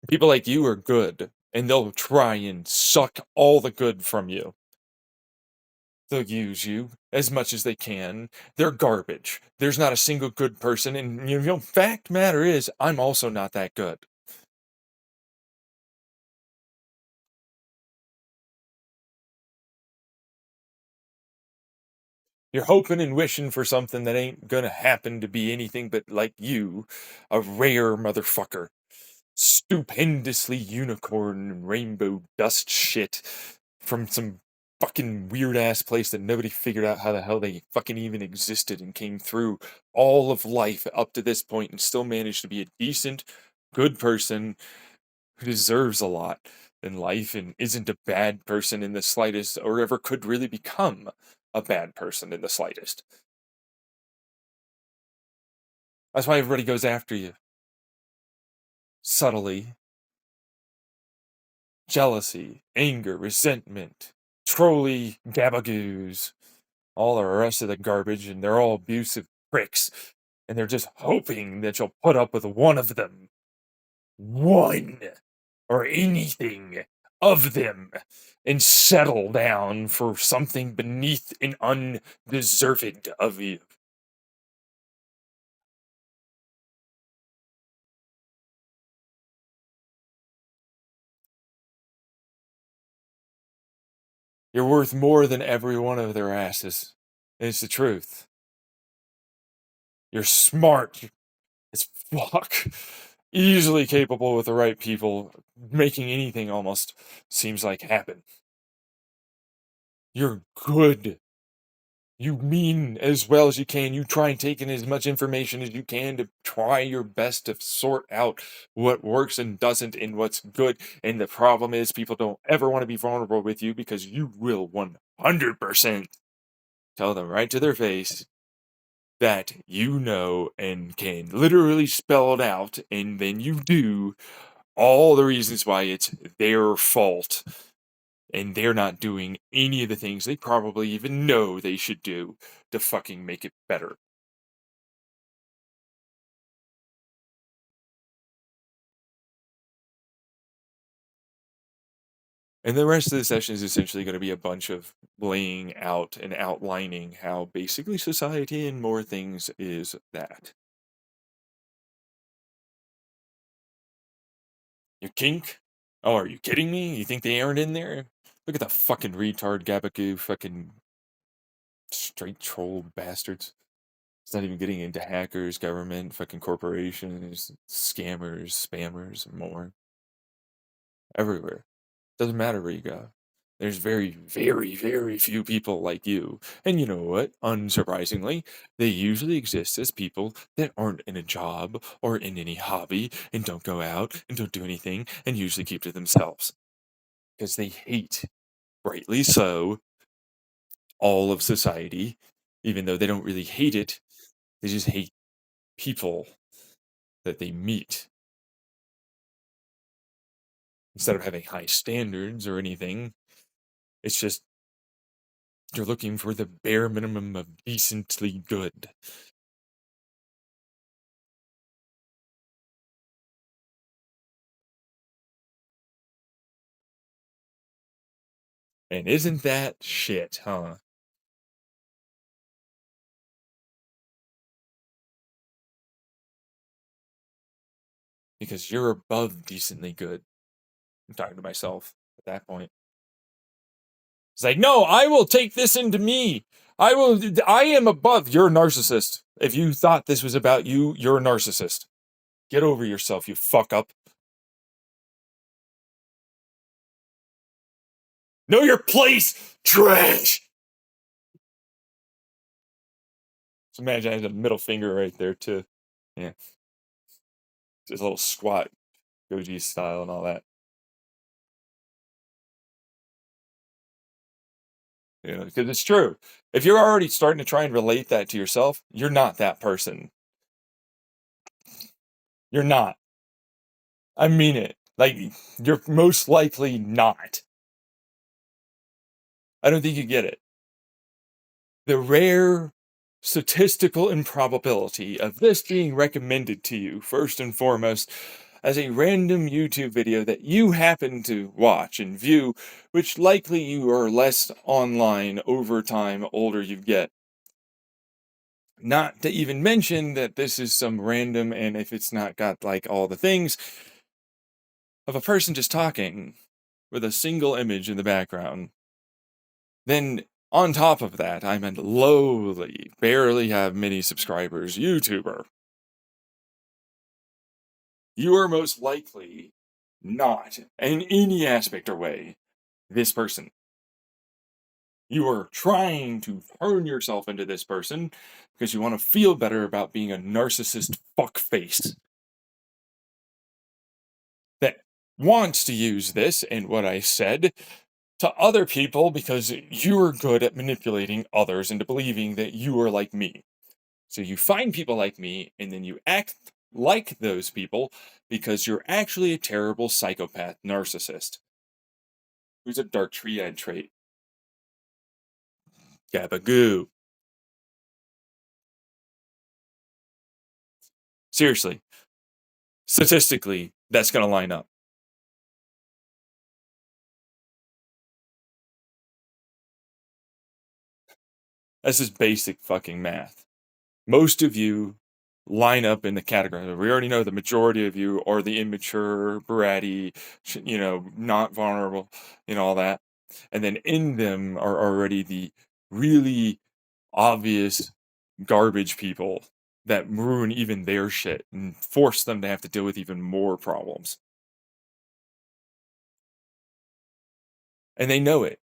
People like you are good, and they'll try and suck all the good from you. They'll use you as much as they can. They're garbage. There's not a single good person, and fact matter is, I'm also not that good. You're hoping and wishing for something that ain't gonna happen to be anything but like you, a rare motherfucker. Stupendously unicorn and rainbow dust shit from some fucking weird ass place that nobody figured out how the hell they fucking even existed and came through all of life up to this point and still managed to be a decent, good person who deserves a lot in life and isn't a bad person in the slightest or ever could really become a bad person in the slightest. That's why everybody goes after you subtly jealousy, anger, resentment, trolley gabagoos, all the rest of the garbage, and they're all abusive pricks, and they're just hoping that you'll put up with one of them. One or anything of them and settle down for something beneath and undeserved of you. You're worth more than every one of their asses. It's the truth. You're smart as fuck. Easily capable with the right people, making anything almost seems like happen. You're good. You mean as well as you can. You try and take in as much information as you can to try your best to sort out what works and doesn't and what's good. And the problem is, people don't ever want to be vulnerable with you because you will 100% tell them right to their face that you know and can literally spell it out. And then you do all the reasons why it's their fault and they're not doing any of the things they probably even know they should do to fucking make it better. And the rest of the session is essentially going to be a bunch of laying out and outlining how basically society and more things is that. Your kink? Oh, are you kidding me? You think they aren't in there? Look at the fucking retard gabagoo fucking straight troll bastards. It's not even getting into hackers, government, fucking corporations, scammers, spammers, and more. Everywhere. Doesn't matter where you go. There's very, very, very few people like you. And you know what? Unsurprisingly, they usually exist as people that aren't in a job or in any hobby and don't go out and don't do anything and usually keep to themselves. Because they hate, rightly so, all of society, even though they don't really hate it, they just hate people that they meet. Instead of having high standards or anything, it's just you're looking for the bare minimum of decently good. And isn't that shit, huh? Because you're above decently good. I'm talking to myself at that point. It's like, no, I will take this into me. I am above. You're a narcissist. If you thought this was about you, you're a narcissist. Get over yourself, you fuck up. Know your place, trash. Just imagine I had a middle finger right there, too. Yeah. Just a little squat, Goji style and all that. You know, because it's true. If you're already starting to try and relate that to yourself, you're not that person. You're not. I mean it. Like, you're most likely not. I don't think you get it. The rare statistical improbability of this being recommended to you, first and foremost, as a random YouTube video that you happen to watch and view, which likely you are less online over time, older you get. Not to even mention that this is some random, and if it's not got like all the things, of a person just talking with a single image in the background. Then, on top of that, I'm a lowly, barely have many subscribers YouTuber. You are most likely not, in any aspect or way, this person. You are trying to turn yourself into this person because you want to feel better about being a narcissist fuckface that wants to use this and what I said to other people because you're good at manipulating others into believing that you are like me. So you find people like me and then you act like those people because you're actually a terrible psychopath narcissist. Who's a dark triad trait? Gabagoo. Seriously, statistically, that's going to line up. That's just basic fucking math. Most of you line up in the category. We already know the majority of you are the immature, bratty, not vulnerable, all that. And then in them are already the really obvious garbage people that ruin even their shit and force them to have to deal with even more problems. And they know it,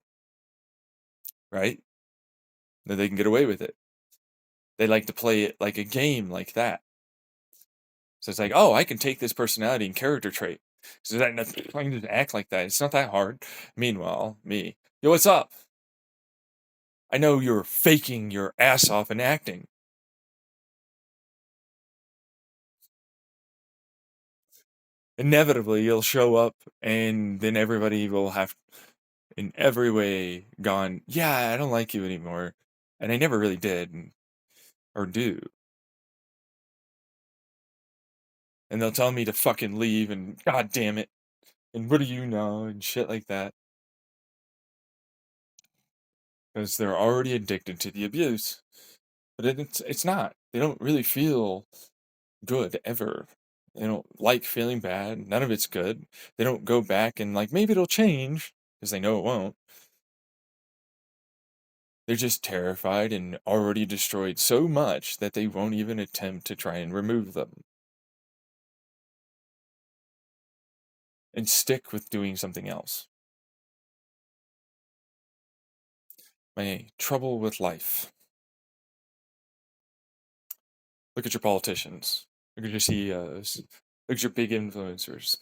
right? That they can get away with it. They like to play it like a game like that. So it's like, oh, I can take this personality and character trait. So that I can just act like that. It's not that hard. Meanwhile, me, yo, what's up? I know you're faking your ass off and acting. Inevitably, you'll show up, and then everybody will have, in every way, gone, yeah, I don't like you anymore. And I never really did, or do. And they'll tell me to fucking leave, and god damn it, and what do you know, and shit like that. Because they're already addicted to the abuse. But it's not. They don't really feel good ever. They don't like feeling bad. None of it's good. They don't go back and like maybe it'll change because they know it won't. They're just terrified and already destroyed so much that they won't even attempt to try and remove them and stick with doing something else. My trouble with life. Look at your politicians. Look at your CEOs. Look at your big influencers.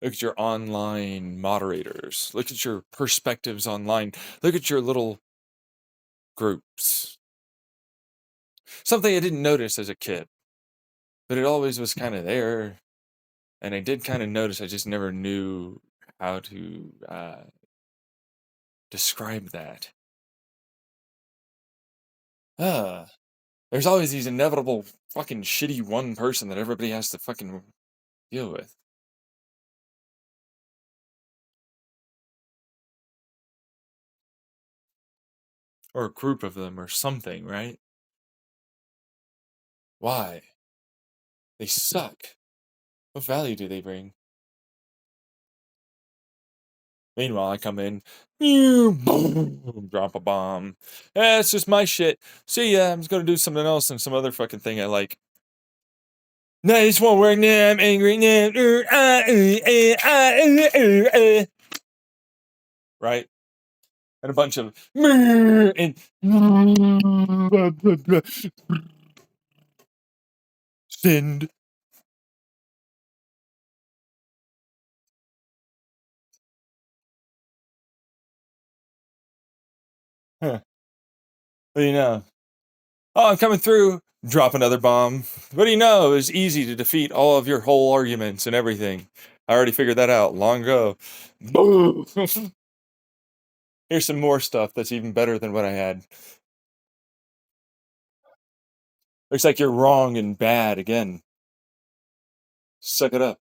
Look at your online moderators. Look at your perspectives online. Look at your little groups. Something I didn't notice as a kid, but it always was kind of there. And I did kind of notice, I just never knew how to describe that. Uh, there's always these inevitable fucking shitty one person that everybody has to fucking deal with. Or a group of them or something, right? Why? They suck. What value do they bring? Meanwhile, I come in, boom, drop a bomb. It's just my shit. See ya, I'm just gonna do something else and some other fucking thing I like. No, this won't work now, I'm angry now. Right? And a bunch of and send. Huh. What do you know? Oh, I'm coming through. Drop another bomb. What do you know? It's easy to defeat all of your whole arguments and everything. I already figured that out long ago. Boom. Here's some more stuff that's even better than what I had. Looks like you're wrong and bad again. Suck it up.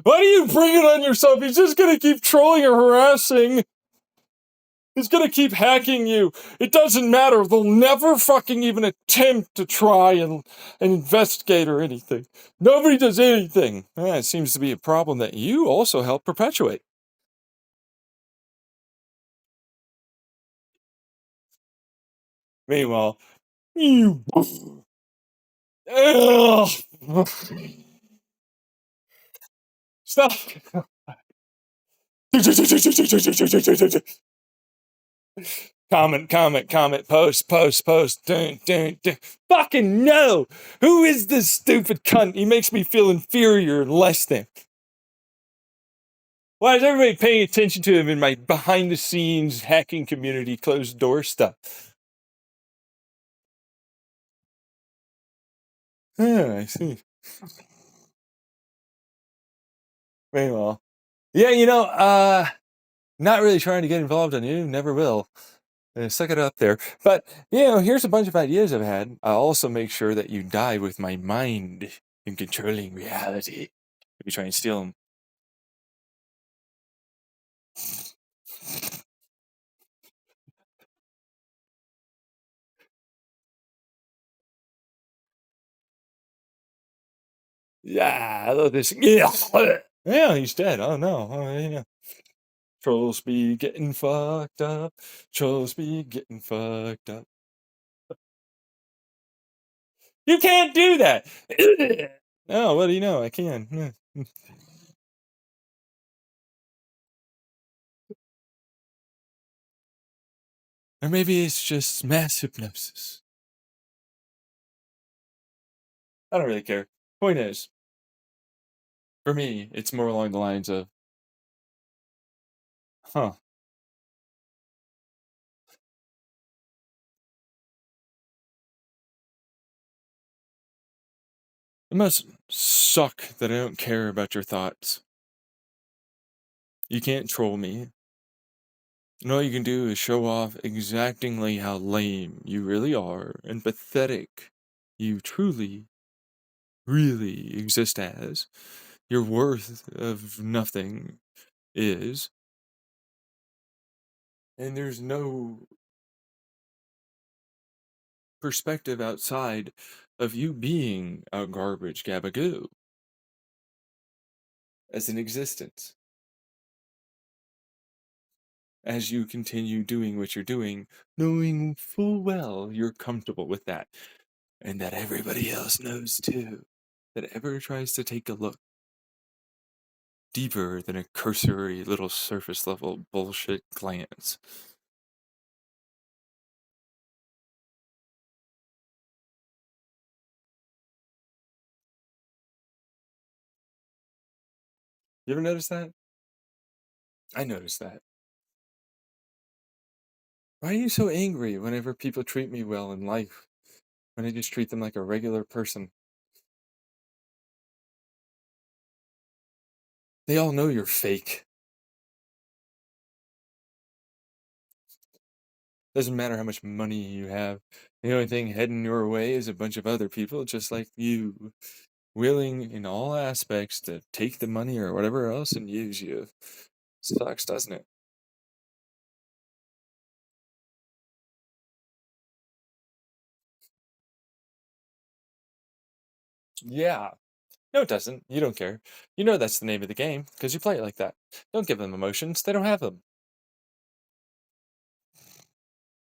Why do you bring it on yourself? He's just gonna keep trolling or harassing. He's gonna keep hacking you. It doesn't matter. They'll never fucking even attempt to try and investigate or anything. Nobody does anything. It seems to be a problem that you also help perpetuate. Meanwhile, you. Ugh. Stop. Comment, post. Dun. Fucking no! Who is this stupid cunt? He makes me feel inferior and less than. Why is everybody paying attention to him in my behind the scenes hacking community closed door stuff? I see. Meanwhile, Yeah, not really trying to get involved on you, never will. Suck it up there. But, here's a bunch of ideas I've had. I'll also make sure that you die with my mind in controlling reality. If you try and steal them. Yeah, I love this. Yeah, he's dead. Oh, no. Oh, yeah. Trolls be getting fucked up. Trolls be getting fucked up. You can't do that. Oh, what do you know? I can. Or maybe it's just mass hypnosis. I don't really care. Point is, for me, it's more along the lines of, huh, it must suck that I don't care about your thoughts. You can't troll me. And all you can do is show off exactingly how lame you really are and pathetic you truly, really exist as. Your worth of nothing is. And there's no perspective outside of you being a garbage gabagoo as an existence. As you continue doing what you're doing, knowing full well you're comfortable with that, and that everybody else knows too, that ever tries to take a look deeper than a cursory little surface level bullshit glance. You ever notice that? I noticed that. Why are you so angry whenever people treat me well in life? When I just treat them like a regular person? They all know you're fake. Doesn't matter how much money you have. The only thing heading your way is a bunch of other people just like you, willing in all aspects to take the money or whatever else and use you. Sucks, doesn't it? Yeah. No, it doesn't. You don't care. You know that's the name of the game because you play it like that. Don't give them emotions. They don't have them.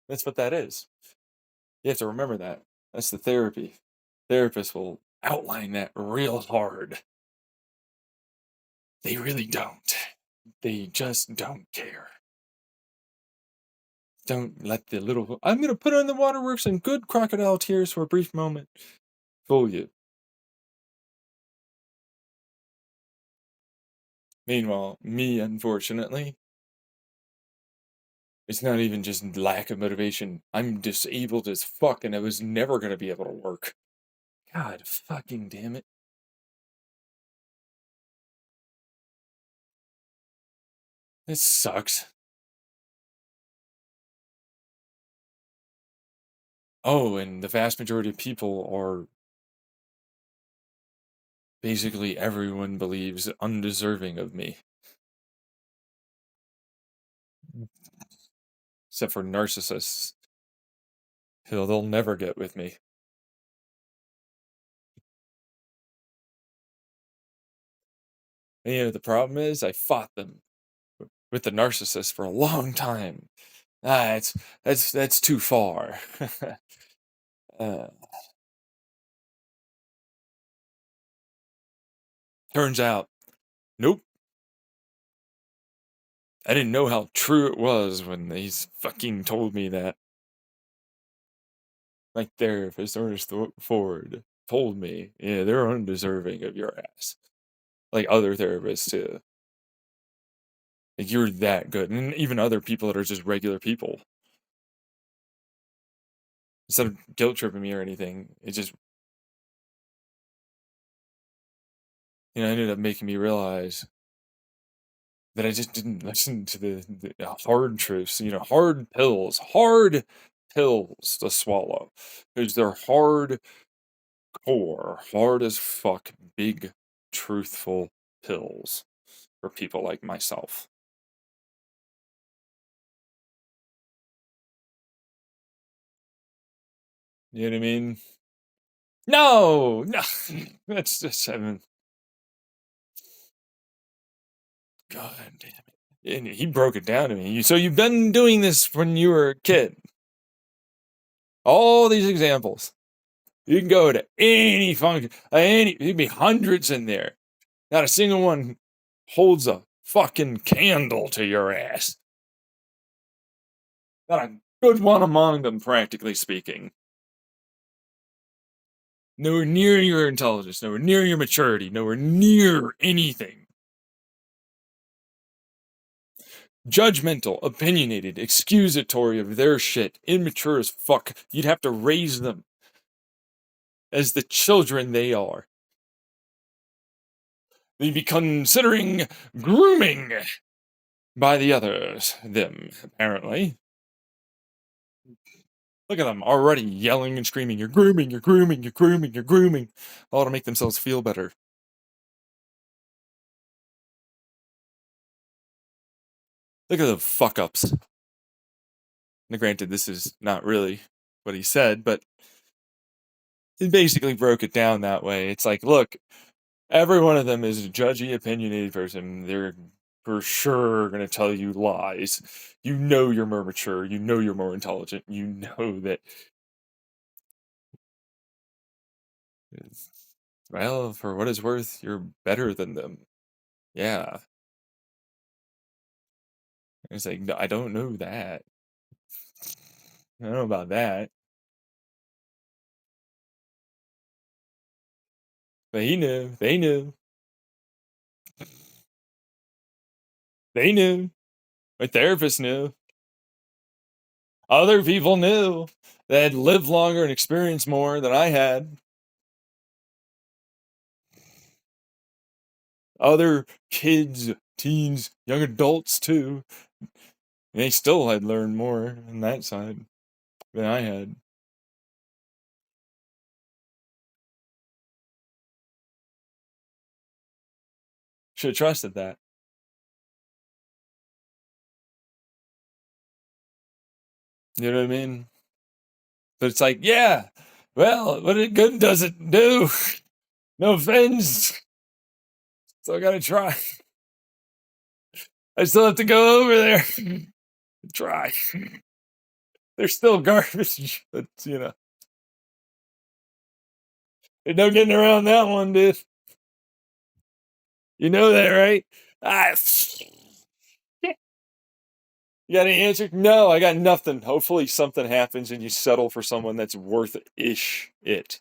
That's what that is. You have to remember that. That's the therapy. Therapists will outline that real hard. They really don't. They just don't care. Don't let the little, I'm going to put on the waterworks and good crocodile tears for a brief moment, fool you. Meanwhile, me, unfortunately, it's not even just lack of motivation. I'm disabled as fuck and I was never going to be able to work. God fucking damn it. This sucks. Oh, and the vast majority of people are basically everyone believes undeserving of me, except for narcissists. They'll never get with me. And the problem is I fought them with the narcissist for a long time. It's that's too far. uh, Turns out, nope. I didn't know how true it was when they fucking told me that. My therapist, Ernest Ford, told me, yeah, they're undeserving of your ass. Like other therapists too. Like you're that good, and even other people that are just regular people. Instead of guilt tripping me or anything, it just ended up making me realize that I just didn't listen to the hard truths, hard pills to swallow, because they're hard core, hard as fuck, big, truthful pills for people like myself. You know what I mean? No, no, that's just, I mean, God damn it. And he broke it down to me. So you've been doing this when you were a kid. All these examples. You can go to any function, there'd be hundreds in there. Not a single one holds a fucking candle to your ass. Not a good one among them, practically speaking. Nowhere near your intelligence, nowhere near your maturity, nowhere near anything. Judgmental, opinionated, excusatory of their shit, immature as fuck. You'd have to raise them as the children they are. They'd be considering grooming by the others, them, apparently. Look at them already yelling and screaming, you're grooming, you're grooming, you're grooming, you're grooming, all to make themselves feel better. Look at the fuck ups. Now, granted, this is not really what he said, but he basically broke it down that way. It's like, look, every one of them is a judgy, opinionated person. They're for sure going to tell you lies. You know you're more mature. You know you're more intelligent. You know that, well, for what it's worth, you're better than them. Yeah. It's like, no, I don't know that. I don't know about that. But he knew. They knew. They knew. My therapist knew. Other people knew that had lived longer and experienced more than I had. Other kids, teens, young adults too. They still had learned more on that side than I had. Should have trusted that. You know what I mean? But it's like, yeah, well, what good does it do? No offense. Still gotta try. I still have to go over there. Try. They're still garbage, but there's no getting around that one, dude. You know that, right? Ah, you got any answer? No, I got nothing. Hopefully something happens and you settle for someone that's worth ish it.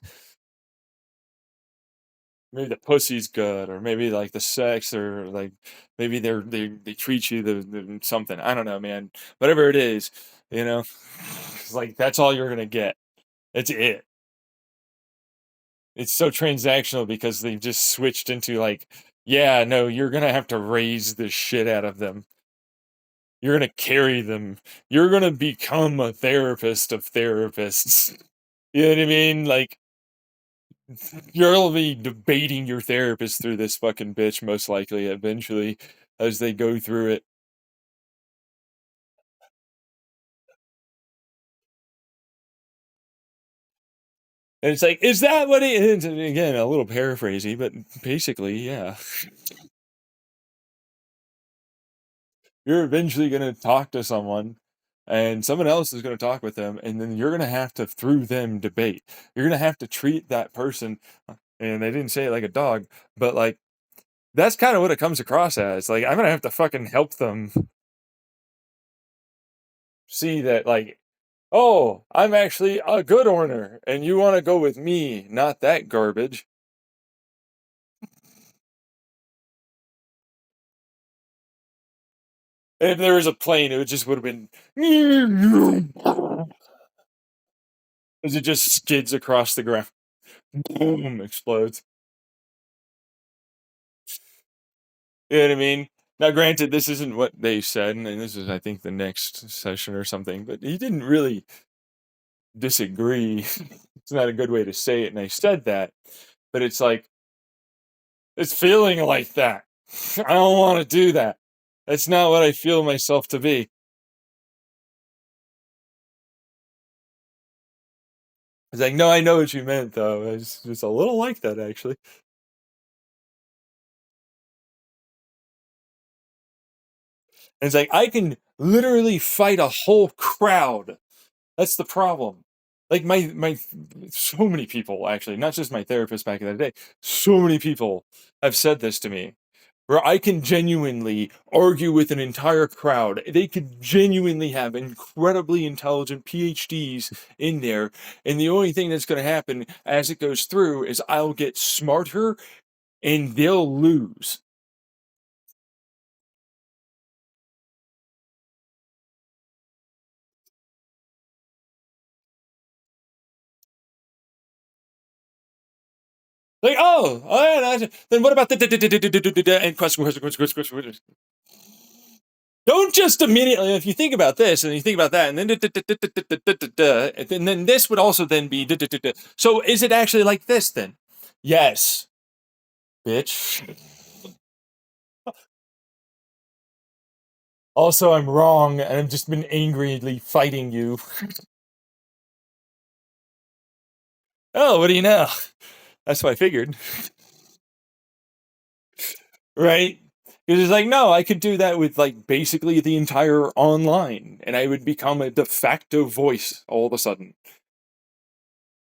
Maybe the pussy's good, or maybe like the sex, or like maybe they treat you the something. I don't know, man. Whatever it is, it's like that's all you're gonna get. That's it. It's so transactional because they've just switched into like, yeah, no, you're gonna have to raise the shit out of them. You're gonna carry them. You're gonna become a therapist of therapists. You know what I mean? Like, you'll be debating your therapist through this fucking bitch, most likely, eventually, as they go through it. And it's like, is that what it is? And again, a little paraphrasing, but basically, yeah. You're eventually going to talk to someone, and someone else is going to talk with them, and then you're going to have to, through them, debate. You're going to have to treat that person, and they didn't say it like a dog, but like, that's kind of what it comes across as. Like, I'm going to have to fucking help them see that, like, oh, I'm actually a good owner, and you want to go with me, not that garbage. If there was a plane, it just would have been as it just skids across the ground. Boom, explodes. You know what I mean? Now, granted, this isn't what they said, and this is, I think, the next session or something, but he didn't really disagree. It's not a good way to say it, and I said that, but it's like, it's feeling like that. I don't want to do that. That's not what I feel myself to be. It's like, no, I know what you meant, though. It's just a little like that, actually. And it's like, I can literally fight a whole crowd. That's the problem. Like so many people, actually, not just my therapist back in the day, so many people have said this to me, where I can genuinely argue with an entire crowd. They could genuinely have incredibly intelligent PhDs in there, and the only thing that's going to happen as it goes through is I'll get smarter and they'll lose. Like, oh, yeah, then what about the and question. Don't just immediately, if you think about this and you think about that, and then this would also then be. So is it actually like this then? Yes, bitch. Also, I'm wrong, and I've just been angrily fighting you. Oh, what do you know? That's what I figured, right? Because it's like, no, I could do that with like basically the entire online, and I would become a de facto voice all of a sudden.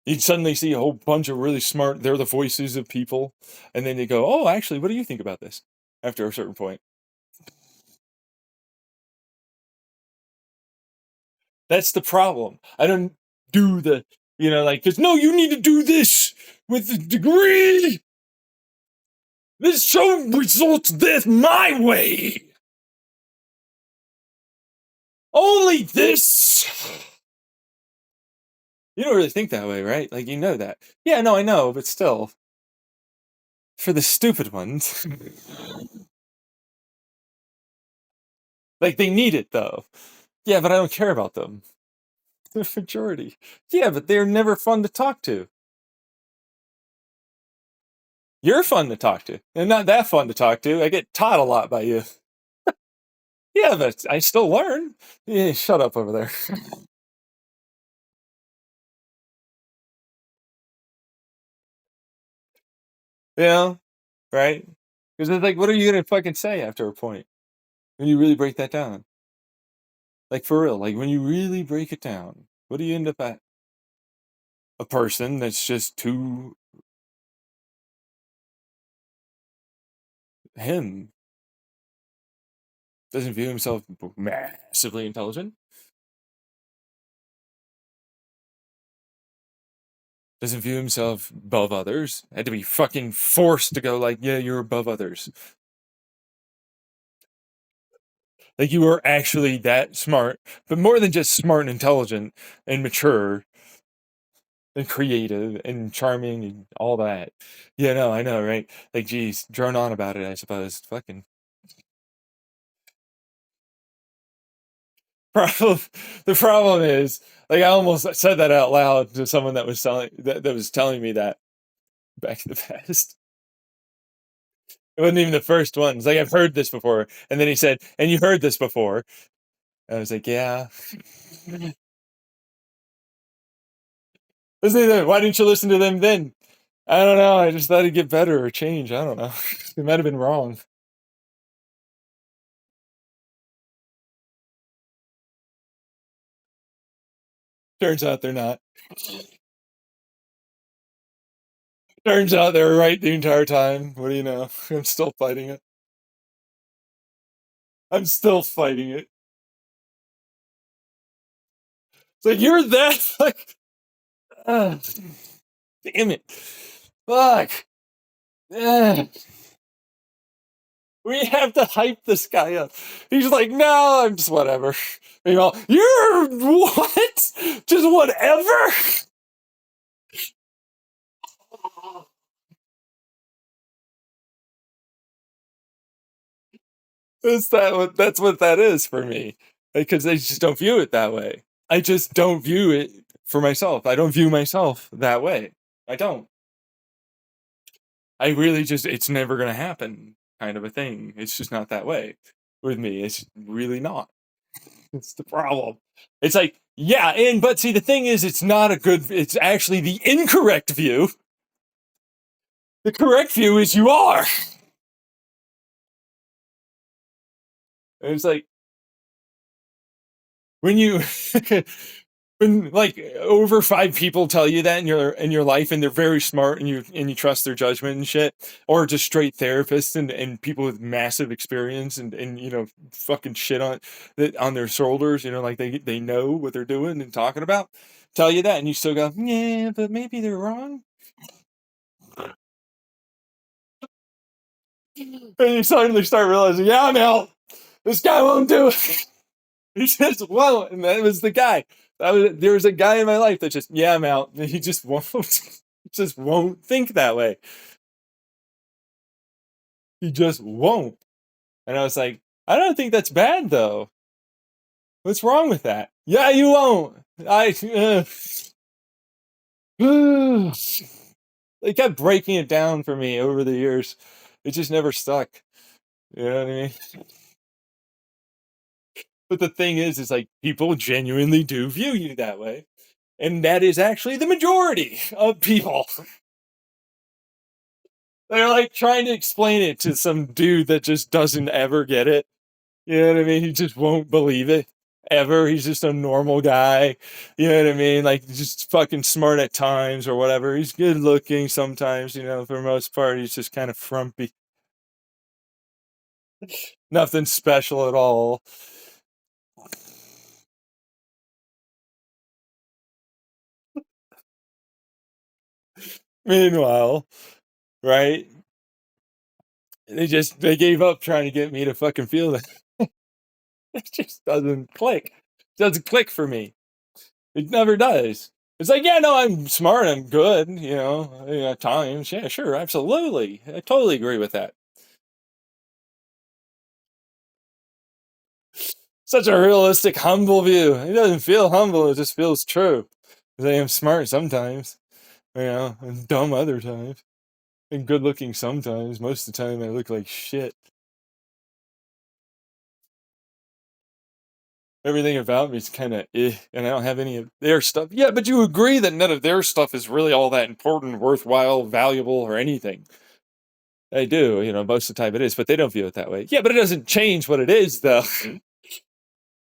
You'd suddenly see a whole bunch of really smart, they're the voices of people, and then they go, oh, actually, what do you think about this? After a certain point. That's the problem. I don't do the, like, because no, you need to do this with the degree. This show results this my way. Only this. You don't really think that way, right? Like, you know that. Yeah, no, I know, but still, for the stupid ones, like, they need it, though. Yeah, but I don't care about them. The majority. Yeah, but they're never fun to talk to. You're fun to talk to, and not that fun to talk to. I get taught a lot by you. Yeah, but I still learn. Yeah, shut up over there. You know, right? Because it's like, what are you gonna fucking say after a point when you really break that down? Like for real, like when you really break it down, what do you end up at? A person that's just too him, doesn't view himself massively intelligent, doesn't view himself above others, had to be fucking forced to go like, yeah, you're above others. Like you were actually that smart, but more than just smart and intelligent and mature and creative and charming and all that. Yeah, no, I know, right? Like, geez, drone on about it, I suppose. Fucking problem. The problem is, like, I almost said that out loud to someone that was telling me that back in the past. It wasn't even the first one. It's like I've heard this before, and then he said, "And you heard this before?" I was like, "Yeah." Why didn't you listen to them then? I don't know. I just thought it'd get better or change. I don't know. It might have been wrong. Turns out they're not. Turns out they were right the entire time. What do you know? I'm still fighting it. I'm still fighting it. It's like you're that like damn it. Fuck. Ugh. We have to hype this guy up. He's like, no, I'm just whatever. Meanwhile, you're what? Just whatever? That's what that is for me. Because I just don't view it that way. I just don't view it for myself. I don't view myself that way. I don't. I really just it's never gonna happen kind of a thing. It's just not that way with me. It's really not. It's the problem. It's like, yeah, and but see the thing is it's not a good it's actually the incorrect view. The correct view is you are. And it's like when you when like over five people tell you that in your life and they're very smart and you trust their judgment and shit, or just straight therapists and people with massive experience and you know fucking shit on that on their shoulders, you know, like they know what they're doing and talking about, tell you that and you still go, yeah, but maybe they're wrong. And you suddenly start realizing, yeah, Mel, this guy won't do it. He just won't, and that was the guy. There was a guy in my life that just, yeah, I'm out. He just won't, just won't think that way. He just won't. And I was like, I don't think that's bad though. What's wrong with that? Yeah, you won't. They kept breaking it down for me over the years. It just never stuck. You know what I mean? But the thing is like people genuinely do view you that way. And that is actually the majority of people. They're like trying to explain it to some dude that just doesn't ever get it. You know what I mean? He just won't believe it ever. He's just a normal guy. You know what I mean? Like just fucking smart at times or whatever. He's good looking sometimes, you know, for the most part. He's just kind of frumpy. Nothing special at all. Meanwhile, right? They gave up trying to get me to fucking feel that. It just doesn't click. It doesn't click for me. It never does. It's like, yeah, no, I'm smart, I'm good, you know, at times. Yeah, sure, absolutely. I totally agree with that. Such a realistic, humble view. It doesn't feel humble, it just feels true. 'Cause I am smart sometimes, you know, and dumb other times. And good looking sometimes. Most of the time I look like shit. Everything about me is kind of and I don't have any of their stuff. Yeah, but you agree that none of their stuff is really all that important, worthwhile, valuable, or anything. I do, you know, most of the time it is, but they don't view it that way. Yeah, but it doesn't change what it is, though.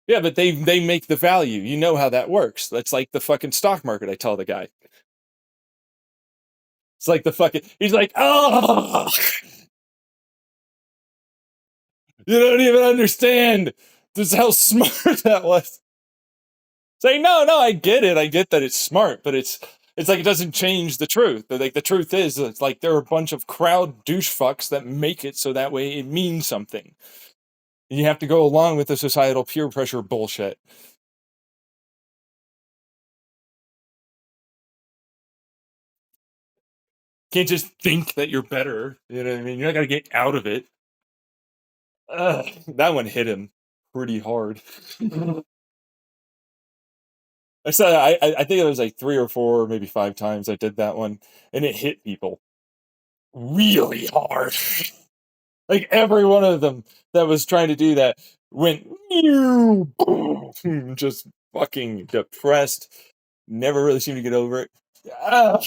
Yeah, but they make the value. You know how that works. That's like the fucking stock market. I tell the guy, it's like the fucking. He's like, oh, you don't even understand. This is how smart that was. Say, no, no, I get it. I get that it's smart, but it's like it doesn't change the truth. Like the truth is, it's like there are a bunch of crowd douche fucks that make it so that way it means something. And you have to go along with the societal peer pressure bullshit. Can't just think that you're better. You know what I mean? You're not gonna get out of it. Ugh, that one hit him pretty hard. I said I think it was like 3 or 4, maybe 5 times I did that one, and it hit people really hard. Like every one of them that was trying to do that went just fucking depressed. Never really seemed to get over it. Ah,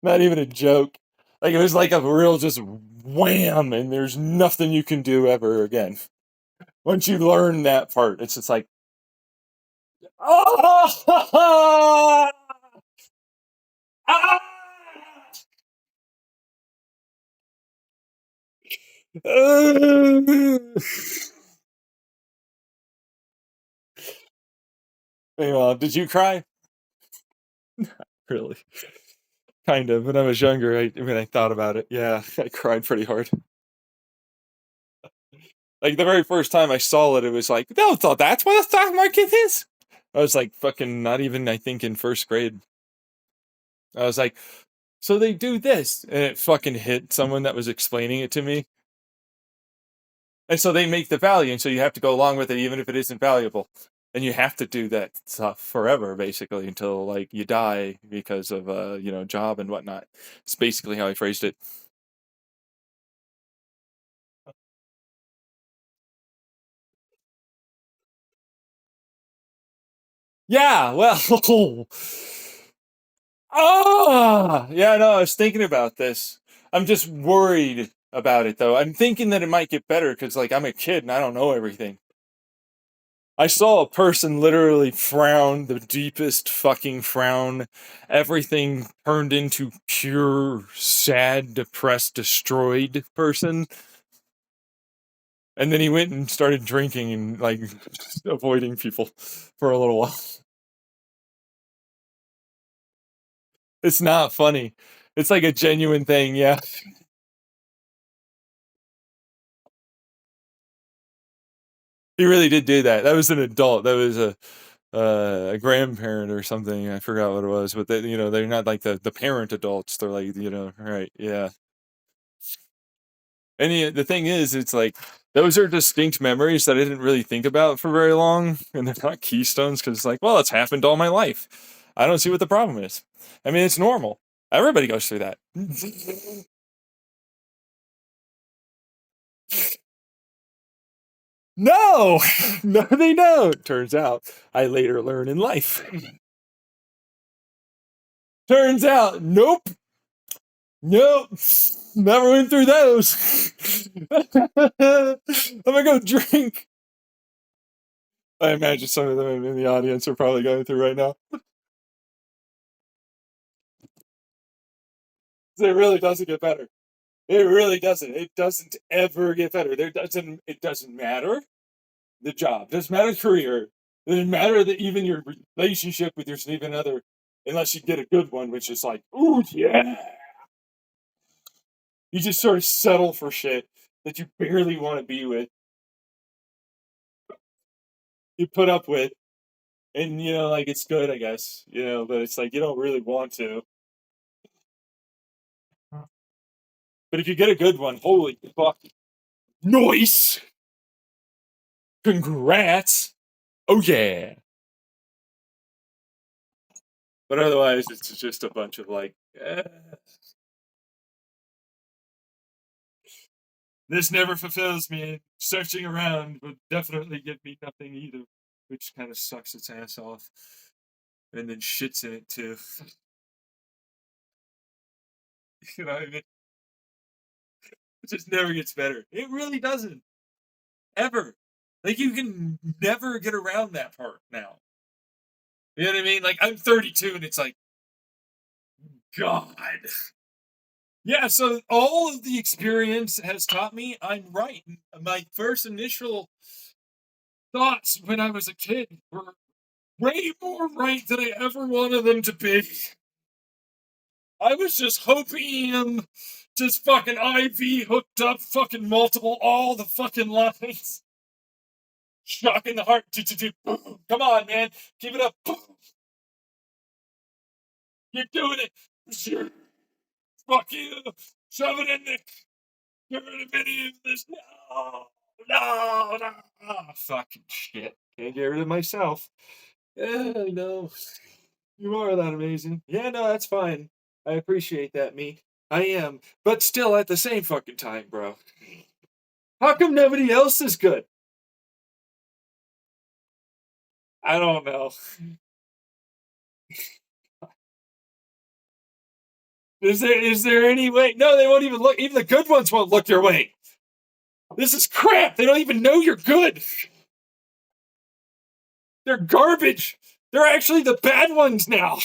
not even a joke. Like it was like a real just wham, and there's nothing you can do ever again. Once you learn that part, it's just like, oh, ah, Meanwhile, did you cry? Really? Kind of. When I was younger, when I thought about it, yeah, I cried pretty hard. Like the very first time I saw it, it was like, no, so that's what the stock market is. I was like, fucking, not even I think in first grade. I was like, So they do this, and it fucking hit someone that was explaining it to me. And so they make the value, and so you have to go along with it, even if it isn't valuable. And you have to do that stuff forever, basically, until like you die because of job and whatnot. It's basically how I phrased it. Yeah, well, yeah, no, I was thinking about this. I'm just worried about it though. I'm thinking that it might get better because like I'm a kid and I don't know everything. I saw a person literally frown the deepest fucking frown. Everything turned into pure, sad, depressed, destroyed person. And then he went and started drinking and like avoiding people for a little while. It's not funny. It's like a genuine thing, yeah. He really did do that. That was an adult. That was a grandparent or something. I forgot what it was, but they're not like the parent adults. They're like right, yeah. And the thing is, it's like those are distinct memories that I didn't really think about for very long, and they're not keystones because it's like, well, it's happened all my life. I don't see what the problem is. I mean, it's normal. Everybody goes through that. No, no, they don't. Turns out, I later learn in life. Turns out, nope, nope, never went through those. I'm gonna go drink. I imagine some of them in the audience are probably going through right now. It really doesn't get better. It really doesn't. It doesn't ever get better. It doesn't matter the job. It doesn't matter the career. It doesn't matter that even your relationship with your significant other, unless you get a good one, which is like, ooh yeah. You just sort of settle for shit that you barely want to be with. You put up with, and like it's good, I guess. But it's like you don't really want to. But if you get a good one, holy fuck, nice, congrats, oh yeah. But otherwise, it's just a bunch of like, this never fulfills me. Searching around would definitely get me nothing either, which kind of sucks its ass off, and then shits in it too. You know what I mean? It just never gets better. It really doesn't ever. Like you can never get around that part now. You know what I mean? Like I'm 32, and it's like, God. Yeah, so all of the experience has taught me I'm right. My first initial thoughts when I was a kid were way more right than I ever wanted them to be. I was just hoping just fucking IV hooked up fucking multiple all the fucking lines. Shocking the heart. Come on, man. Keep it up. You're doing it. Fuck you. Shove it in there. Get rid of any of this. No. No. No. Oh, fucking shit. Can't get rid of myself. Yeah, I know. You are that amazing. Yeah, no, that's fine. I appreciate that, me. I am. But still, at the same fucking time, bro. How come nobody else is good? I don't know. Is there any way? No, they won't even look. Even the good ones won't look your way. This is crap. They don't even know you're good. They're garbage. They're actually the bad ones now.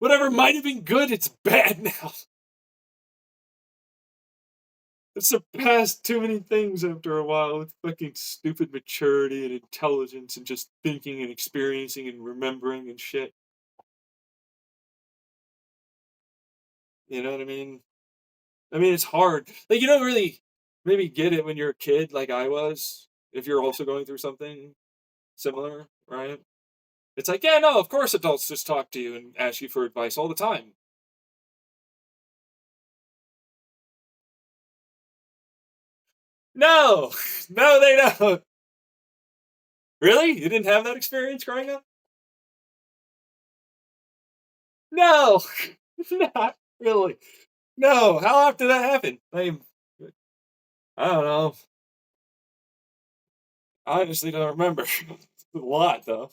Whatever might have been good, it's bad now. It surpassed too many things after a while with fucking stupid maturity and intelligence and just thinking and experiencing and remembering and shit. You know what I mean? I mean, it's hard. Like, you don't really maybe get it when you're a kid, like I was, if you're also going through something similar, right? It's like, yeah, no, of course adults just talk to you and ask you for advice all the time. No, no, they don't. Really? You didn't have that experience growing up? No, not really. No, how often did that happen? I don't know. I honestly don't remember. A lot though.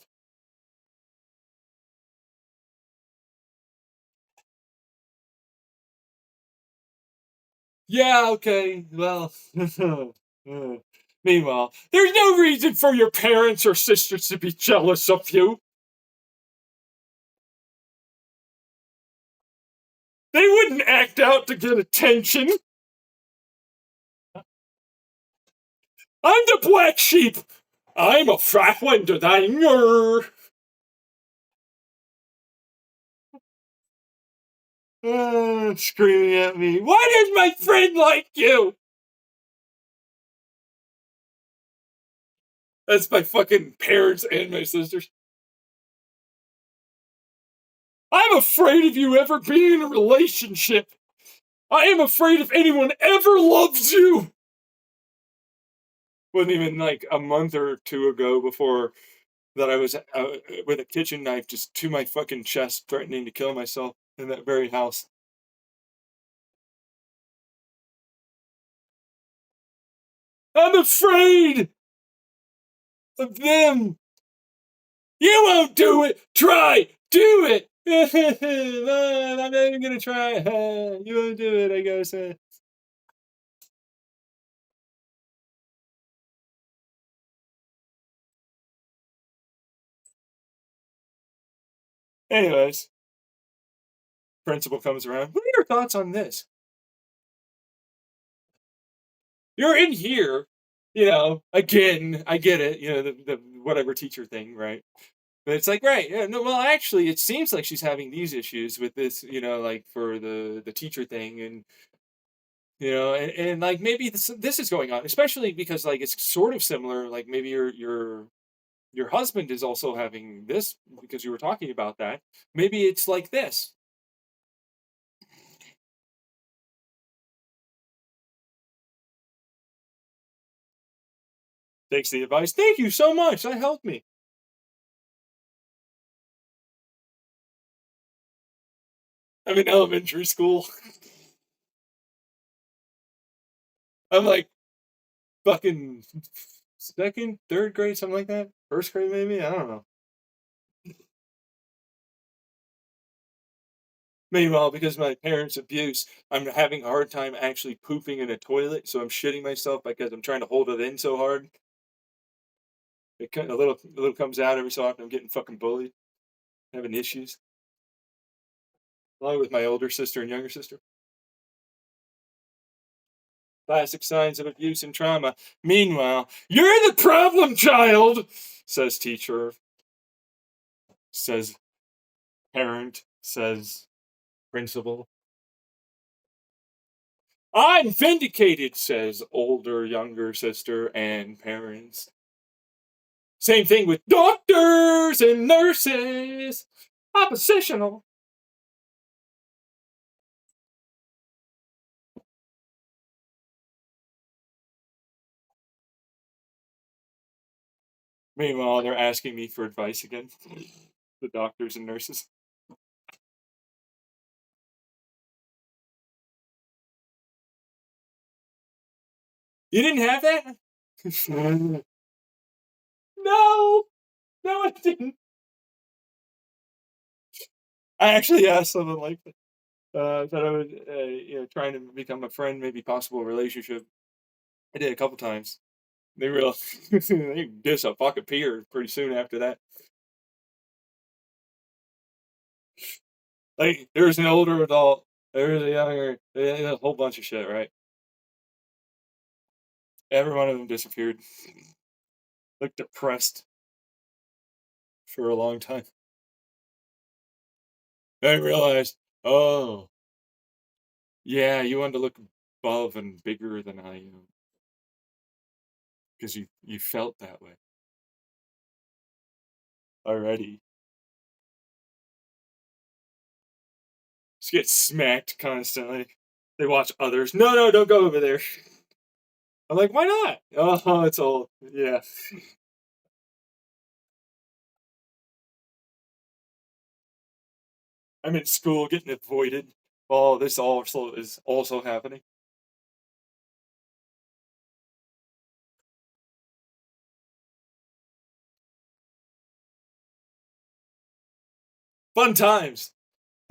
Yeah, okay. Well, uh, meanwhile, there's no reason for your parents or sisters to be jealous of you. They wouldn't act out to get attention. I'm the black sheep. I'm a fat one designer. Screaming at me. Why does my friend like you? That's my fucking parents and my sisters. I'm afraid of you ever being in a relationship. I am afraid if anyone ever loves you. Wasn't even like a month or two ago before that I was with a kitchen knife just to my fucking chest, threatening to kill myself in that very house. I'm afraid of them. You won't do it. Try. Do it. I'm not even gonna try. You won't do it. I guess. Anyways, principal comes around. What are your thoughts on this? You're in here, again, I get it, the whatever teacher thing, right? But it's like, right, yeah, no, well, actually, it seems like she's having these issues with this, like for the teacher thing, and and like maybe this is going on, especially because like it's sort of similar. Like maybe your husband is also having this because you were talking about that. Maybe it's like this. Takes the advice. Thank you so much. That helped me. I'm in elementary school. I'm like fucking second, third grade, something like that. First grade, maybe. I don't know. Meanwhile, because of my parents' abuse, I'm having a hard time actually pooping in a toilet, so I'm shitting myself because I'm trying to hold it in so hard. A little comes out every so often. I'm getting fucking bullied, having issues, along with my older sister and younger sister. Classic signs of abuse and trauma. Meanwhile, you're the problem child, says teacher, says parent, says principal. I'm vindicated, says older, younger sister and parents. Same thing with doctors and nurses. Oppositional. Meanwhile, they're asking me for advice again. The doctors and nurses. You didn't have that? No, no, I didn't. I actually asked someone like that. That I was, trying to become a friend, maybe possible relationship. I did a couple times. They realized they diss a fucking peer pretty soon after that. Like, there's an older adult, there's a younger, a whole bunch of shit, right? Every one of them disappeared. Looked depressed for a long time. I realized, oh, yeah, you wanted to look above and bigger than I am because you felt that way already. Just get smacked constantly. They watch others. No, no, don't go over there. I'm like, why not? Oh, it's old. Yeah. I'm in school getting avoided. Oh, this also is also happening. Fun times.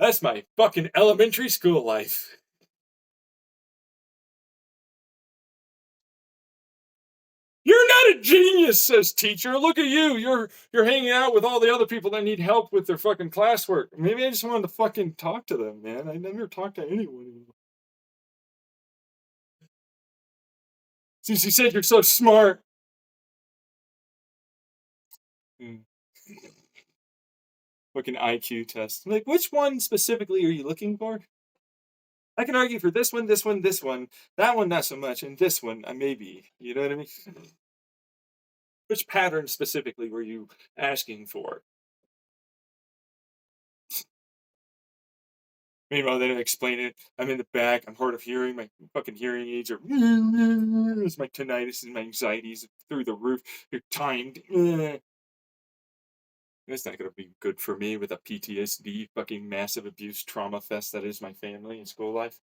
That's my fucking elementary school life. You're not a genius, says teacher. Look at you. You're hanging out with all the other people that need help with their fucking classwork. Maybe I just wanted to fucking talk to them, man. I never talk to anyone. Since you said you're so smart. Mm. Fucking IQ test. Like, which one specifically are you looking for? I can argue for this one, this one, this one. That one, not so much. And this one, maybe. You know what I mean? Which pattern specifically were you asking for? Meanwhile, they didn't explain it. I'm in the back. I'm hard of hearing. My fucking hearing aids are. It's my tinnitus and my anxieties through the roof. You're timed. It's not going to be good for me with a PTSD, fucking massive abuse trauma fest that is my family and school life.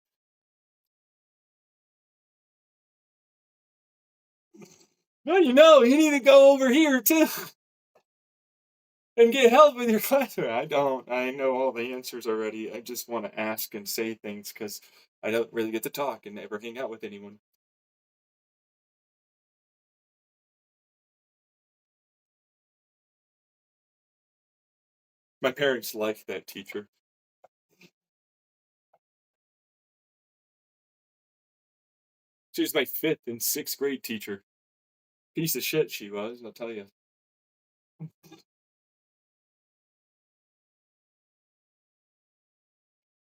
Well, you need to go over here too and get help with your classroom. I don't. I know all the answers already. I just want to ask and say things because I don't really get to talk and ever hang out with anyone. My parents liked that teacher. She was my fifth and sixth grade teacher. Piece of shit she was, I'll tell you.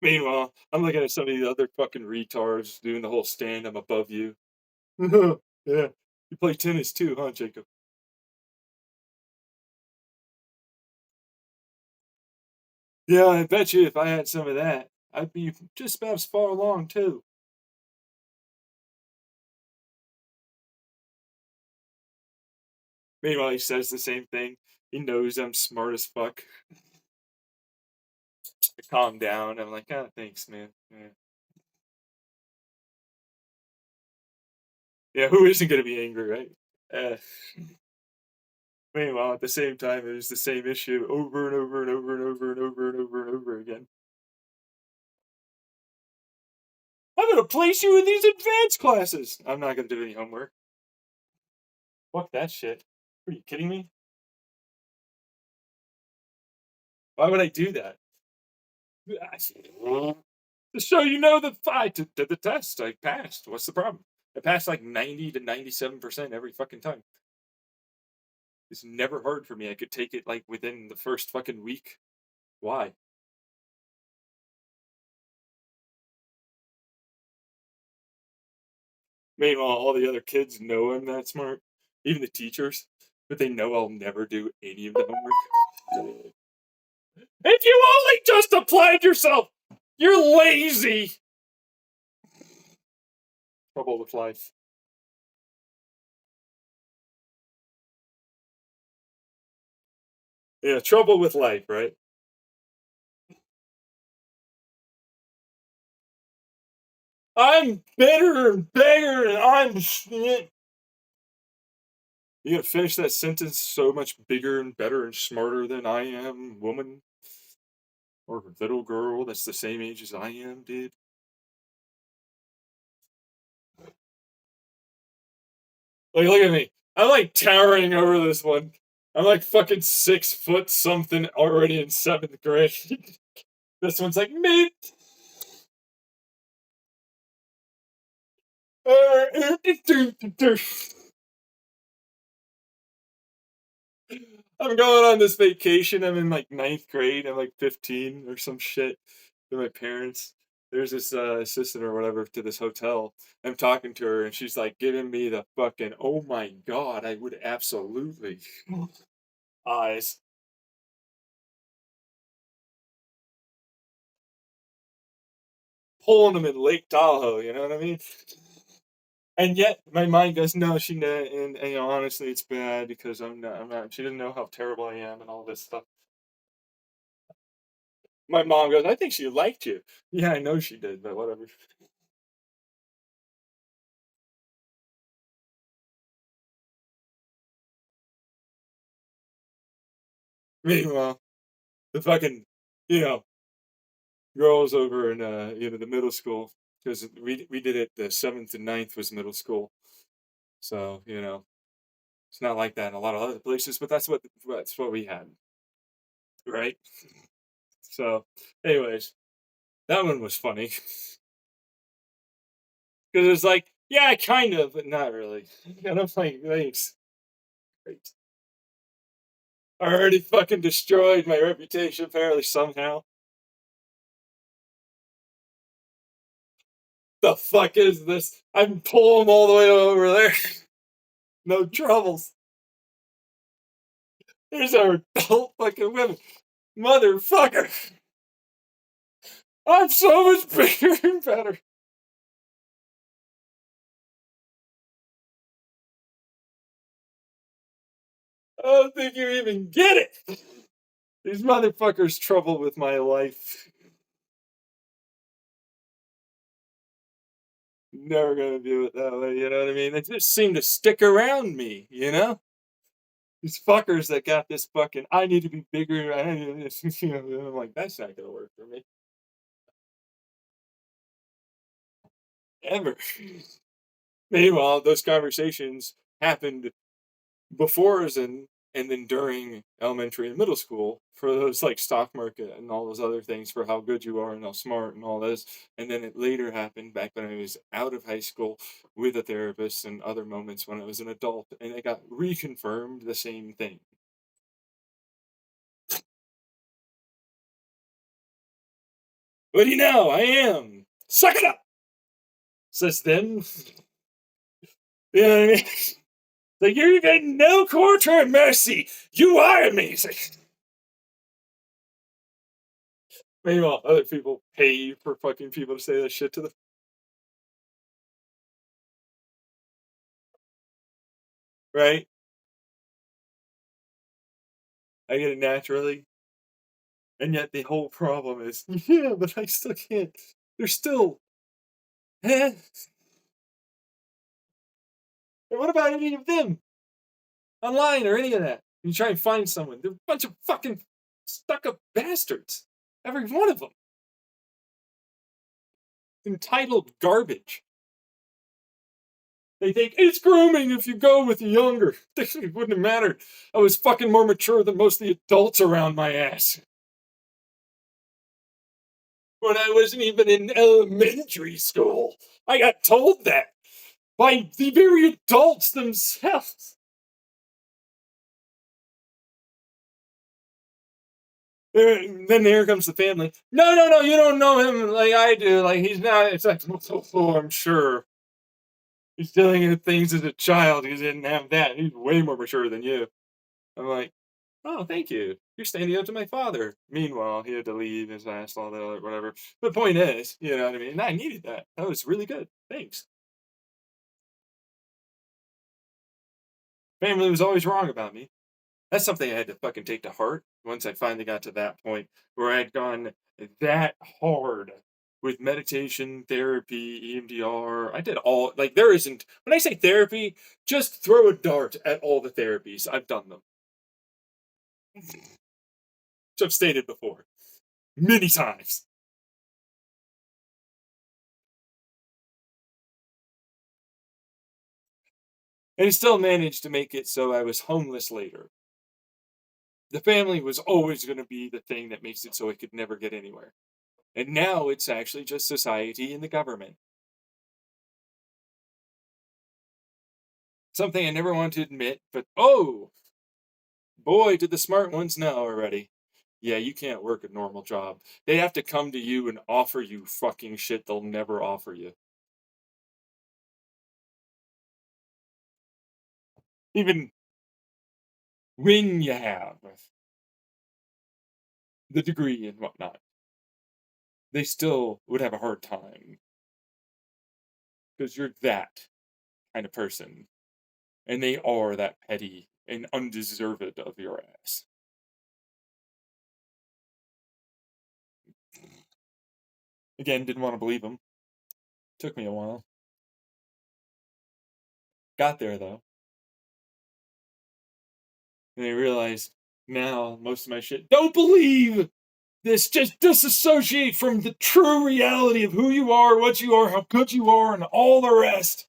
Meanwhile, I'm looking at some of these other fucking retards doing the whole stand, I'm above you. Yeah. You play tennis too, huh, Jacob? Yeah, I bet you if I had some of that, I'd be just about as far along too. Meanwhile, he says the same thing. He knows I'm smart as fuck. I calm down. I'm like, oh, thanks, man. Yeah, yeah, who isn't going to be angry, right? Uh, Meanwhile, at the same time, it was the same issue over and over and over and over and over and over and over again. I'm going to place you in these advanced classes. I'm not going to do any homework. Fuck that shit. Are you kidding me? Why would I do that? To show you know that I did the test. I passed. What's the problem? I passed like 90 to 97% every fucking time. It's never hard for me. I could take it like within the first fucking week. Why? Meanwhile, all the other kids know I'm that smart, even the teachers, but they know I'll never do any of the homework. If you only just applied yourself, you're lazy. Trouble with life. Yeah, trouble with life, right? I'm better and better, and I'm. You gotta finish that sentence so much bigger and better and smarter than I am, woman or little girl that's the same age as I am, dude. Like, look at me. I'm like towering over this one. I'm like fucking 6 foot something already in seventh grade. This one's like me. I'm going on this vacation. I'm in like ninth grade. I'm like 15 or some shit with my parents. There's this assistant or whatever to this hotel. I'm talking to her and she's like giving me the fucking, oh my God, I would absolutely eyes. pulling them in Lake Tahoe, you know what I mean? And yet my mind goes, "No, she kno," and, you know, honestly, it's bad because I'm not she doesn't know how terrible I am and all this stuff. My mom goes, "I think she liked you." Yeah, I know she did, but whatever. Meanwhile, the fucking, you know, girls over in, the middle school, because we did it the 7th and ninth was middle school. So, it's not like that in a lot of other places, but that's what we had, right? So, anyways, that one was funny because it's like, yeah, kind of, but not really. And I'm like, thanks. Great. I already fucking destroyed my reputation apparently somehow. The fuck is this? I'm pulling all the way over there. No troubles. There's our adult fucking women. Motherfucker. I'm so much bigger and better. I don't think you even get it. These motherfuckers trouble with my life. Never gonna do it that way, you know what I mean? They just seem to stick around me, you know? These fuckers that got this fucking, I need to be bigger. I need to, I'm like, that's not gonna work for me. Ever. Meanwhile, those conversations happened before us and then during elementary and middle school for those like stock market and all those other things for how good you are and how smart and all this. And then it later happened back when I was out of high school with a therapist and other moments when I was an adult and it got reconfirmed the same thing. What do you know? I am. Suck it up, says them. You know what I mean? Like you're getting no quarter mercy. You are amazing. Meanwhile, other people pay for fucking people to say that shit to them, right? I get it naturally. And yet the whole problem is, yeah, but I still can't. They're still, eh? And what about any of them online or any of that? You try and find someone. They're a bunch of fucking stuck up bastards. Every one of them. Entitled garbage. They think it's grooming if you go with the younger. It wouldn't have mattered. I was fucking more mature than most of the adults around my ass. When I wasn't even in elementary school. I got told that by the very adults themselves. Then here comes the family. No, no, no, you don't know him like I do. Like he's not. It's like, oh, I'm sure he's dealing with things as a child. He didn't have that. He's way more mature than you. I'm like, oh, thank you. You're standing up to my father. Meanwhile, he had to leave his ass, all that, other, whatever. The point is, you know what I mean. I needed that. That was really good. Thanks. Family was always wrong about me. That's something I had to fucking take to heart once I finally got to that point where I had gone that hard with meditation, therapy, EMDR. I did all, like, there isn't, when I say therapy, just throw a dart at all the therapies. I've done them, which I've stated before many times. And I still managed to make it so I was homeless later. The family was always going to be the thing that makes it so it could never get anywhere. And now it's actually just society and the government. Something I never wanted to admit, but oh, boy, did the smart ones know already. Yeah, you can't work a normal job. They have to come to you and offer you fucking shit they'll never offer you. Even when you have the degree and whatnot. they still would have a hard time because you're that kind of person, and they are that petty and undeserved of your ass. Again, didn't want to believe them. Took me a while. Got there though. And I realized now most of my shit. Don't believe this. Just disassociate from the true reality of who you are, what you are, how good you are, and all the rest.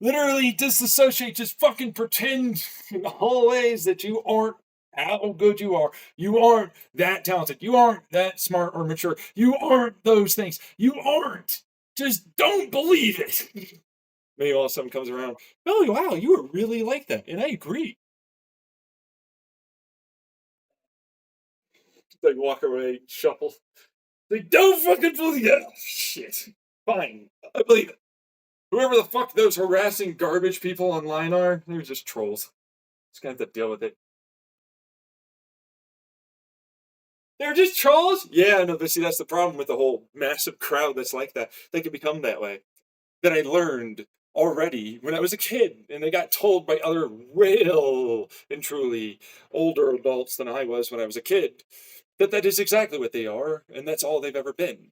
Literally disassociate. Just fucking pretend in all ways that you aren't how good you are. You aren't that talented. You aren't that smart or mature. You aren't those things. You aren't. Just don't believe it. Maybe all of a sudden comes around. Oh, wow, you were really like that. And I agree. Like walk away, shuffle. Like, don't fucking believe it. Oh, shit. Fine. I believe it. Whoever the fuck those harassing garbage people online are, they're just trolls. Just gonna have to deal with it. They're just trolls? Yeah, no, but see, that's the problem with the whole massive crowd that's like that. They can become that way. That I learned already when I was a kid, and they got told by other real and truly older adults than I was when I was a kid that that is exactly what they are, and that's all they've ever been.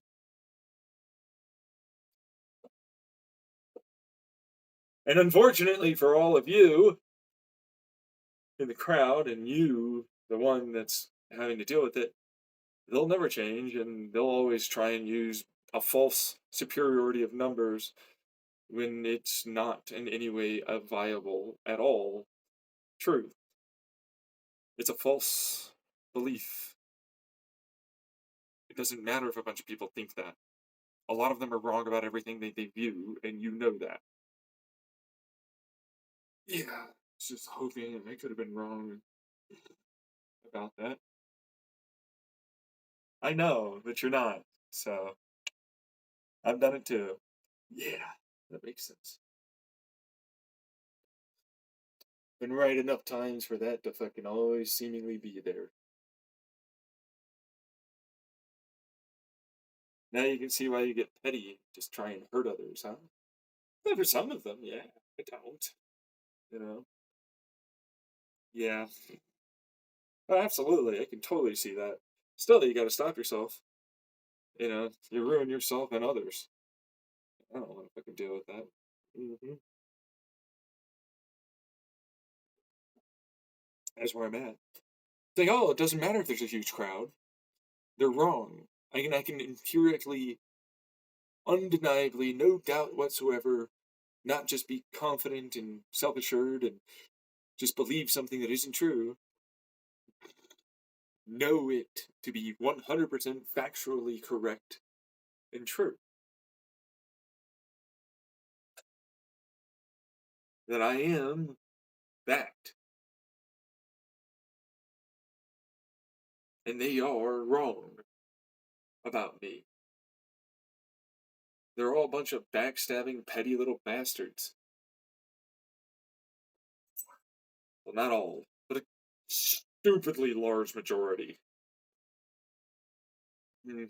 And unfortunately for all of you in the crowd, and you, the one that's having to deal with it, they'll never change, and they'll always try and use a false superiority of numbers when it's not in any way a viable at all truth. It's a false belief. It doesn't matter if a bunch of people think that. A lot of them are wrong about everything they view, and you know that. Yeah, it's just hoping I could have been wrong about that. I know, but you're not. So I've done it too. Yeah, that makes sense. Been right enough times for that to fucking always seemingly be there. Now you can see why you get petty, just try and hurt others, huh? Well, for some of them, yeah. I don't. You know? Yeah. Oh, absolutely. I can totally see that. Still, you gotta stop yourself. You know, you ruin yourself and others. I don't want to fucking deal with that. That's where I'm at. It's like, oh, it doesn't matter if there's a huge crowd. They're wrong. I can empirically, undeniably, no doubt whatsoever, not just be confident and self assured and just believe something that isn't true. Know it to be 100% factually correct and true. That I am that. And they are wrong about me. They're all a bunch of backstabbing, petty little bastards. Well, not all, but a stupidly large majority. Mm.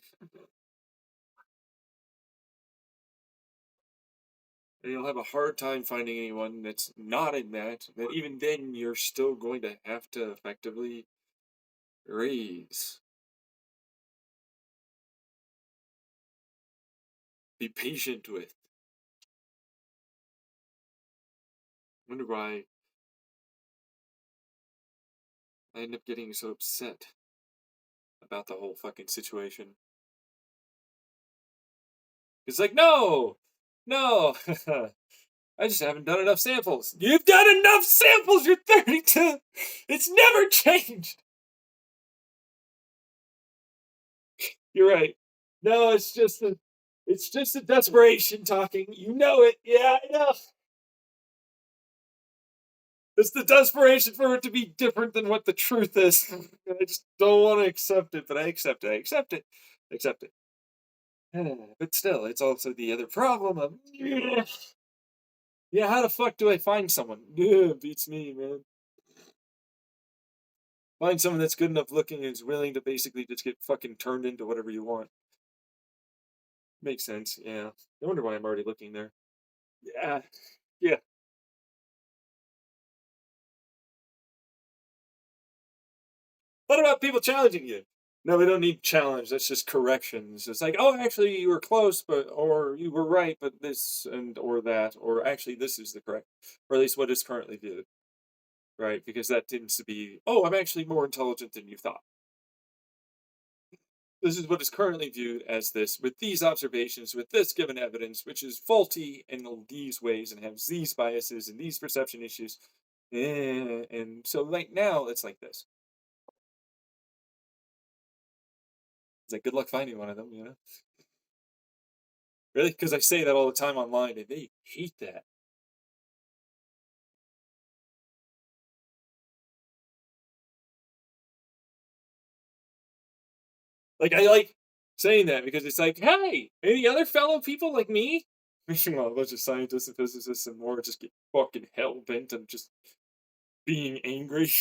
And you'll have a hard time finding anyone that's not in that, that even then you're still going to have to effectively raise. Be patient with. Wonder why I end up getting so upset about the whole fucking situation. It's like, no! No! I just haven't done enough samples. You've done enough samples! You're 32! It's never changed! You're right. No, it's just a desperation talking. You know it. Yeah, I know. It's the desperation for it to be different than what the truth is. I just don't want to accept it, but I accept it. I accept it. I accept it. But still, it's also the other problem of yeah, how the fuck do I find someone? Yeah, beats me, man. Find someone that's good enough looking and is willing to basically just get fucking turned into whatever you want. Makes sense. Yeah. I wonder why I'm already looking there. Yeah. Yeah. What about people challenging you? No, we don't need challenge. That's just corrections. It's like, oh, actually, you were close, but or you were right, but this and or that, or actually, this is the correct, or at least what is currently viewed, right? Because that tends to be, oh, I'm actually more intelligent than you thought. This is what is currently viewed as this, with these observations, with this given evidence, which is faulty in these ways and has these biases and these perception issues. And so, right now, it's like this. It's like, good luck finding one of them, you know? Really? Because I say that all the time online, and they hate that. Like, I like saying that because it's like, hey, any other fellow people like me? Meanwhile, a bunch of scientists and physicists and more just get fucking hell bent on just being angry.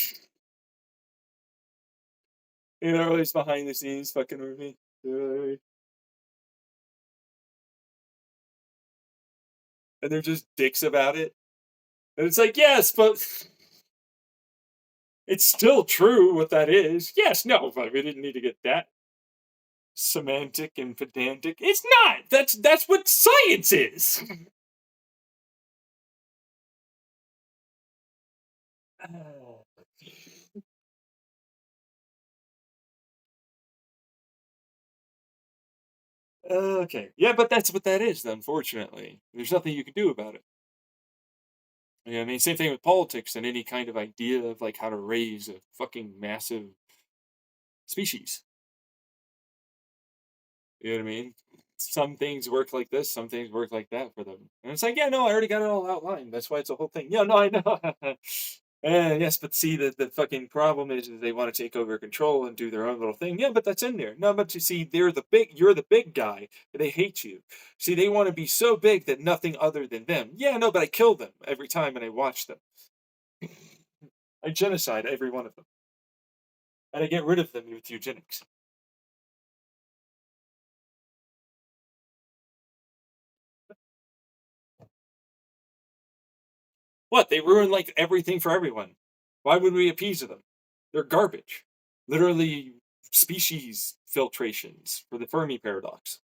You know, always behind the scenes fucking with me. And they're just dicks about it. And it's like, yes, but it's still true what that is. Yes, no, but we didn't need to get that semantic and pedantic. It's not. That's what science is. Okay. Yeah, but that's what that is, unfortunately. There's nothing you can do about it. Yeah, I mean, same thing with politics and any kind of idea of like how to raise a fucking massive species. You know what I mean? Some things work like this, some things work like that for them. And it's like, yeah, no, I already got it all outlined. That's why it's a whole thing. Yeah, no, I know. And yes, but see, the fucking problem is they want to take over control and do their own little thing. Yeah, but that's in there. No, but you see, you're the big guy, and they hate you. See, they want to be so big that nothing other than them. Yeah, no, but I kill them every time and I watch them. I genocide every one of them. And I get rid of them with eugenics. What? They ruin like everything for everyone. Why would we appease them? They're garbage. Literally species filtrations for the Fermi paradox.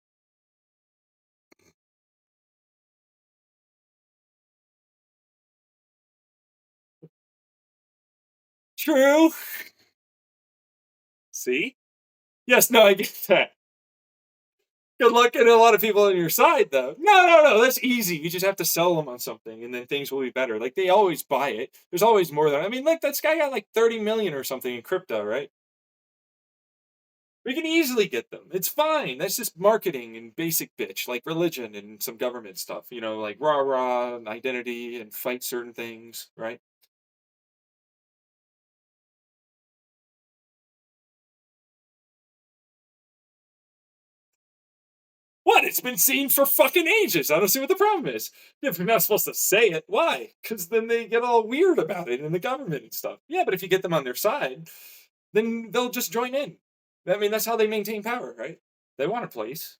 True. See? Yes, no, I get that. Good luck getting a lot of people on your side, though. No, no, no, that's easy. You just have to sell them on something, and then things will be better. Like they always buy it. There's always more than I mean. Like that guy got like 30 million or something in crypto, right? We can easily get them. It's fine. That's just marketing and basic bitch, like religion and some government stuff. You know, like rah rah and identity and fight certain things, right? What? It's been seen for fucking ages. I don't see what the problem is. If you're not supposed to say it, why? Because then they get all weird about it in the government and stuff. Yeah, but if you get them on their side, then they'll just join in. I mean, that's how they maintain power, right? They want a place.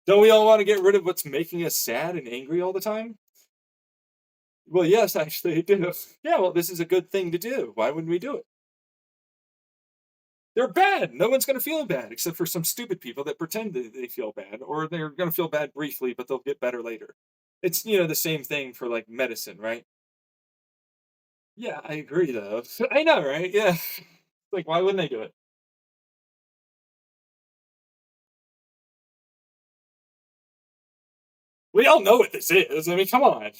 Don't we all want to get rid of what's making us sad and angry all the time? Well, yes, actually, I do. Yeah, well, this is a good thing to do. Why wouldn't we do it? They're bad. No one's going to feel bad except for some stupid people that pretend that they feel bad, or they're going to feel bad briefly, but they'll get better later. It's the same thing for like medicine, right? Yeah, I agree though. I know, right? Yeah. Like, why wouldn't they do it? We all know what this is. I mean, come on.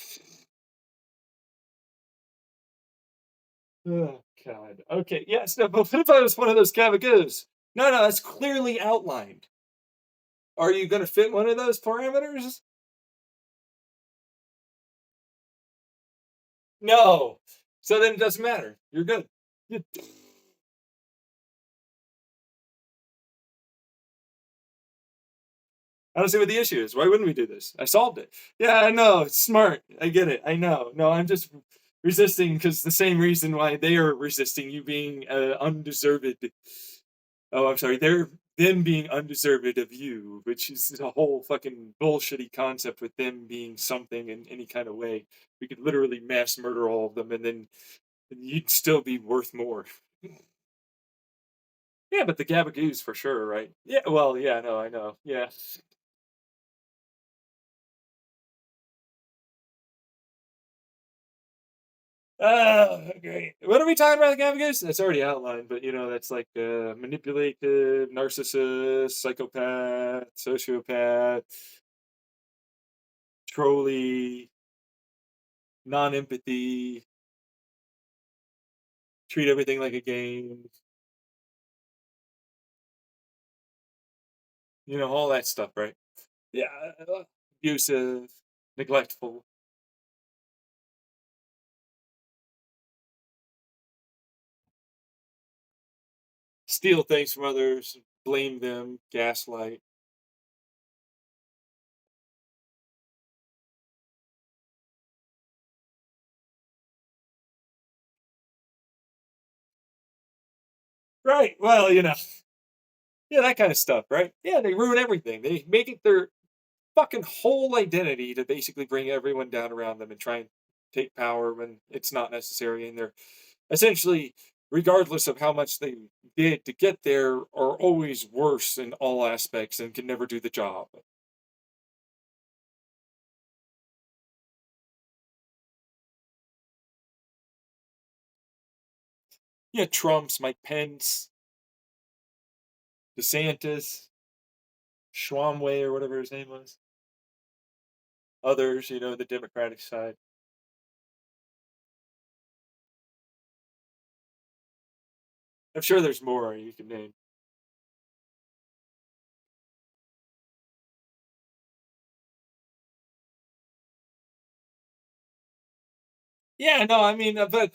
Oh God. Okay. Yes. No. But what if I was one of those gabagoos? No, no. That's clearly outlined. Are you going to fit one of those parameters? No. So then it doesn't matter. You're good. You- I don't see what the issue is. Why wouldn't we do this? I solved it. Yeah, I know. It's smart. I get it. I know. No, I'm just resisting because the same reason why they are resisting you being undeserved. Oh, I'm sorry. They're them being undeserved of you, which is a whole fucking bullshitty concept with them being something in any kind of way. We could literally mass murder all of them and then you'd still be worth more. Yeah, but the gabagoos for sure, right? Yeah, well, yeah, no, I know. Yeah. Oh, great. What are we talking about, the gabagoos? That's already outlined, but that's like manipulative, narcissist, psychopath, sociopath, trolley, non-empathy, treat everything like a game, all that stuff, right? Yeah, abusive, neglectful, steal things from others, blame them, gaslight. Right. Well, yeah, that kind of stuff, right? Yeah, they ruin everything. They make it their fucking whole identity to basically bring everyone down around them and try and take power when it's not necessary. And they're essentially, regardless of how much they did to get there, are always worse in all aspects and can never do the job. Yeah, Trump's, Mike Pence, DeSantis, Schwamway, or whatever his name was. Others, the Democratic side. I'm sure there's more you can name. Yeah, no, I mean, but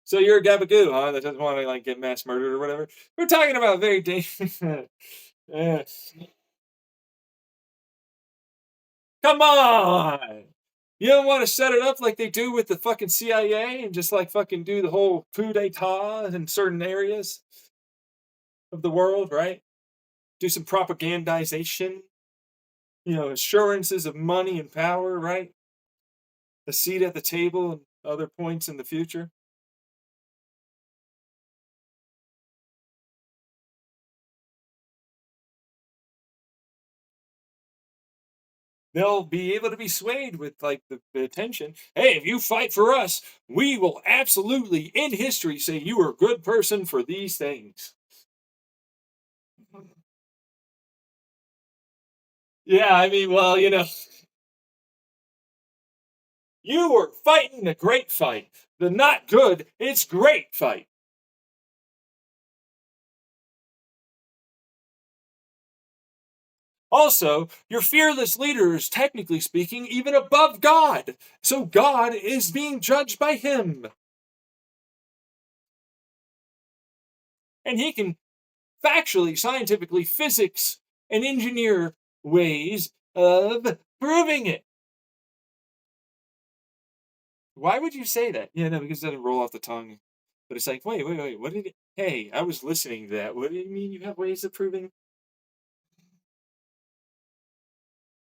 so you're a gabagoo, huh? That doesn't want to like get mass murdered or whatever. We're talking about very dangerous. Yes. Come on! You don't want to set it up like they do with the fucking CIA and just like fucking do the whole coup d'état in certain areas of the world, right? Do some propagandization, assurances of money and power, right? A seat at the table and other points in the future. They'll be able to be swayed with like the attention. Hey, if you fight for us, we will absolutely in history say you were a good person for these things. Yeah, I mean, well, you were fighting the great fight. The not good, it's great fight. Also, your fearless leader is technically speaking even above God. So God is being judged by him. And he can factually, scientifically, physics, and engineer ways of proving it. Why would you say that? Yeah, no, because it doesn't roll off the tongue. But it's like, wait, wait, wait. What did it? Hey, I was listening to that. What do you mean you have ways of proving?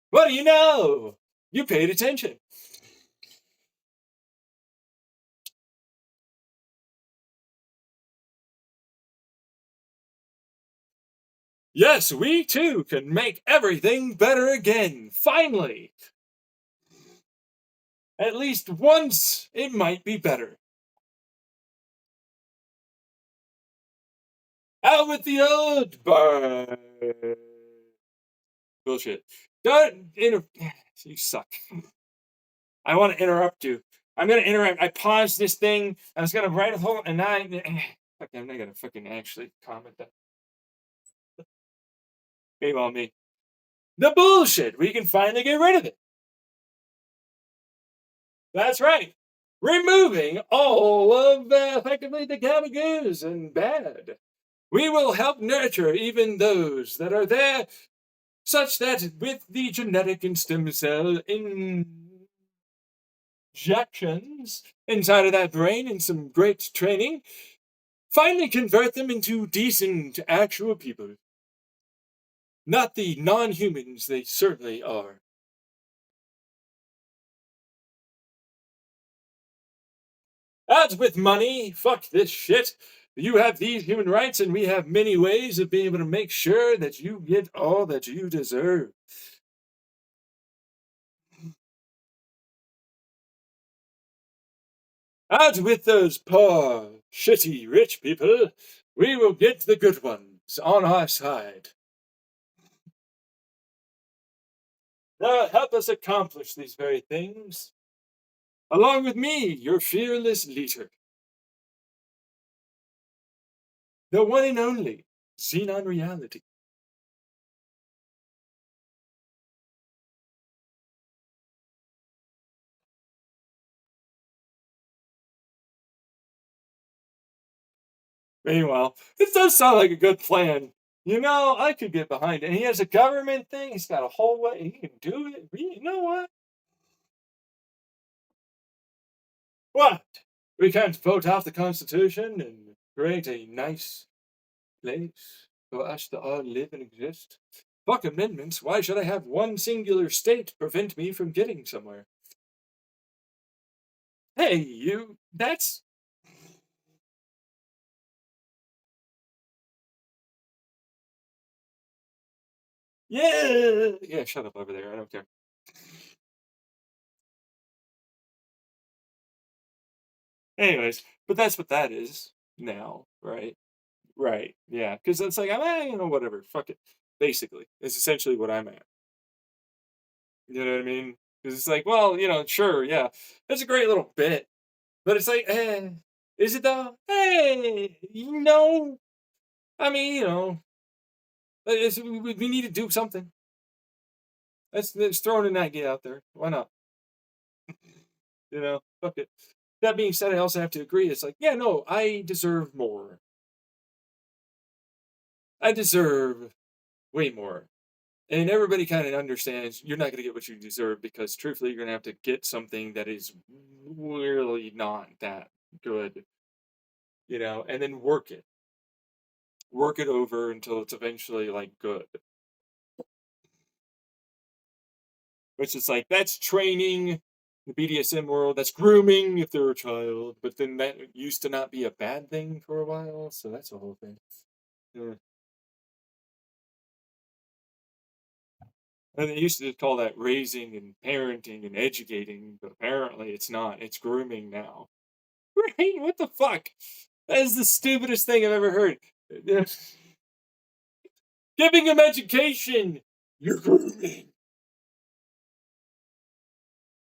What do you know? You paid attention. Yes, we too can make everything better again. Finally. At least once it might be better. Out with the old bar. Bullshit. Don't You suck. I want to interrupt you. I'm gonna interrupt. I paused this thing. I was gonna write a whole, and now I'm not gonna fucking actually comment that. Shame on me. The bullshit. We can finally get rid of it. That's right. Removing all of effectively the gabagoos and bad. We will help nurture even those that are there such that with the genetic and stem cell injections inside of that brain and some great training, finally convert them into decent, actual people. Not the non humans they certainly are. As with money, fuck this shit. You have these human rights, and we have many ways of being able to make sure that you get all that you deserve. As with those poor, shitty rich people, we will get the good ones on our side. Now help us accomplish these very things, along with me, your fearless leader, the one and only xenonreality. Meanwhile, it does sound like a good plan. I could get behind it. And he has a government thing. He's got a whole way. He can do it. You know what? What? We can't vote out the Constitution and create a nice place for us to all live and exist? Fuck amendments. Why should I have one singular state prevent me from getting somewhere? Hey, you. That's. Yeah. Yeah, shut up over there. I don't care. Anyways, but that's what that is now, right? Right. Yeah. Because it's like, whatever. Fuck it. Basically, it's essentially what I'm at. You know what I mean? Because it's like, well, sure, yeah, that's a great little bit, but it's like, is it though? Hey, I mean, we need to do something. Let's throw an idea out there. Why not? Fuck it. That being said, I also have to agree. It's like, yeah, no, I deserve more. I deserve way more. And everybody kind of understands you're not going to get what you deserve because truthfully, you're going to have to get something that is really not that good, and then work it over until it's eventually like good. Which is like, that's training, the BDSM world, that's grooming if they're a child, but then that used to not be a bad thing for a while, so that's a whole thing. Yeah. And they used to call that raising and parenting and educating, but apparently it's not. It's grooming now. Right? What the fuck? That is the stupidest thing I've ever heard. Giving them education. You're grooming.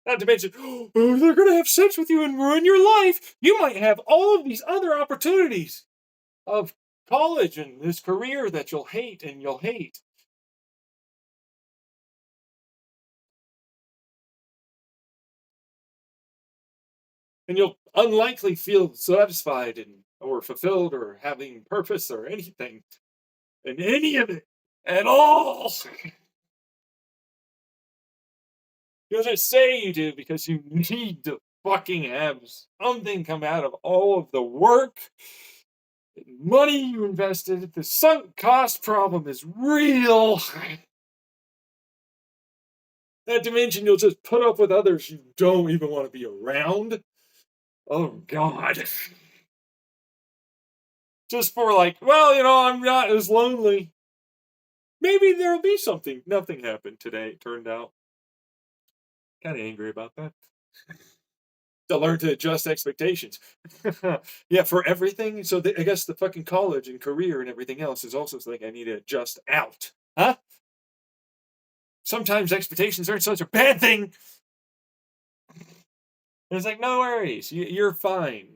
Not to mention, oh, they're going to have sex with you and ruin your life. You might have all of these other opportunities of college and this career that you'll hate and you'll hate. And you'll unlikely feel satisfied or fulfilled or having purpose or anything in any of it at all. You'll just say you do because you need to fucking have something come out of all of the work and money you invested. The sunk cost problem is real. Not to mention, you'll just put up with others you don't even want to be around. Oh, God. Just for like, well, I'm not as lonely. Maybe there'll be something. Nothing happened today, it turned out. Kind of angry about that. To learn to adjust expectations. Yeah, for everything. So I guess the fucking college and career and everything else is also something I need to adjust out. Huh? Sometimes expectations aren't such a bad thing. And it's like, no worries. You're fine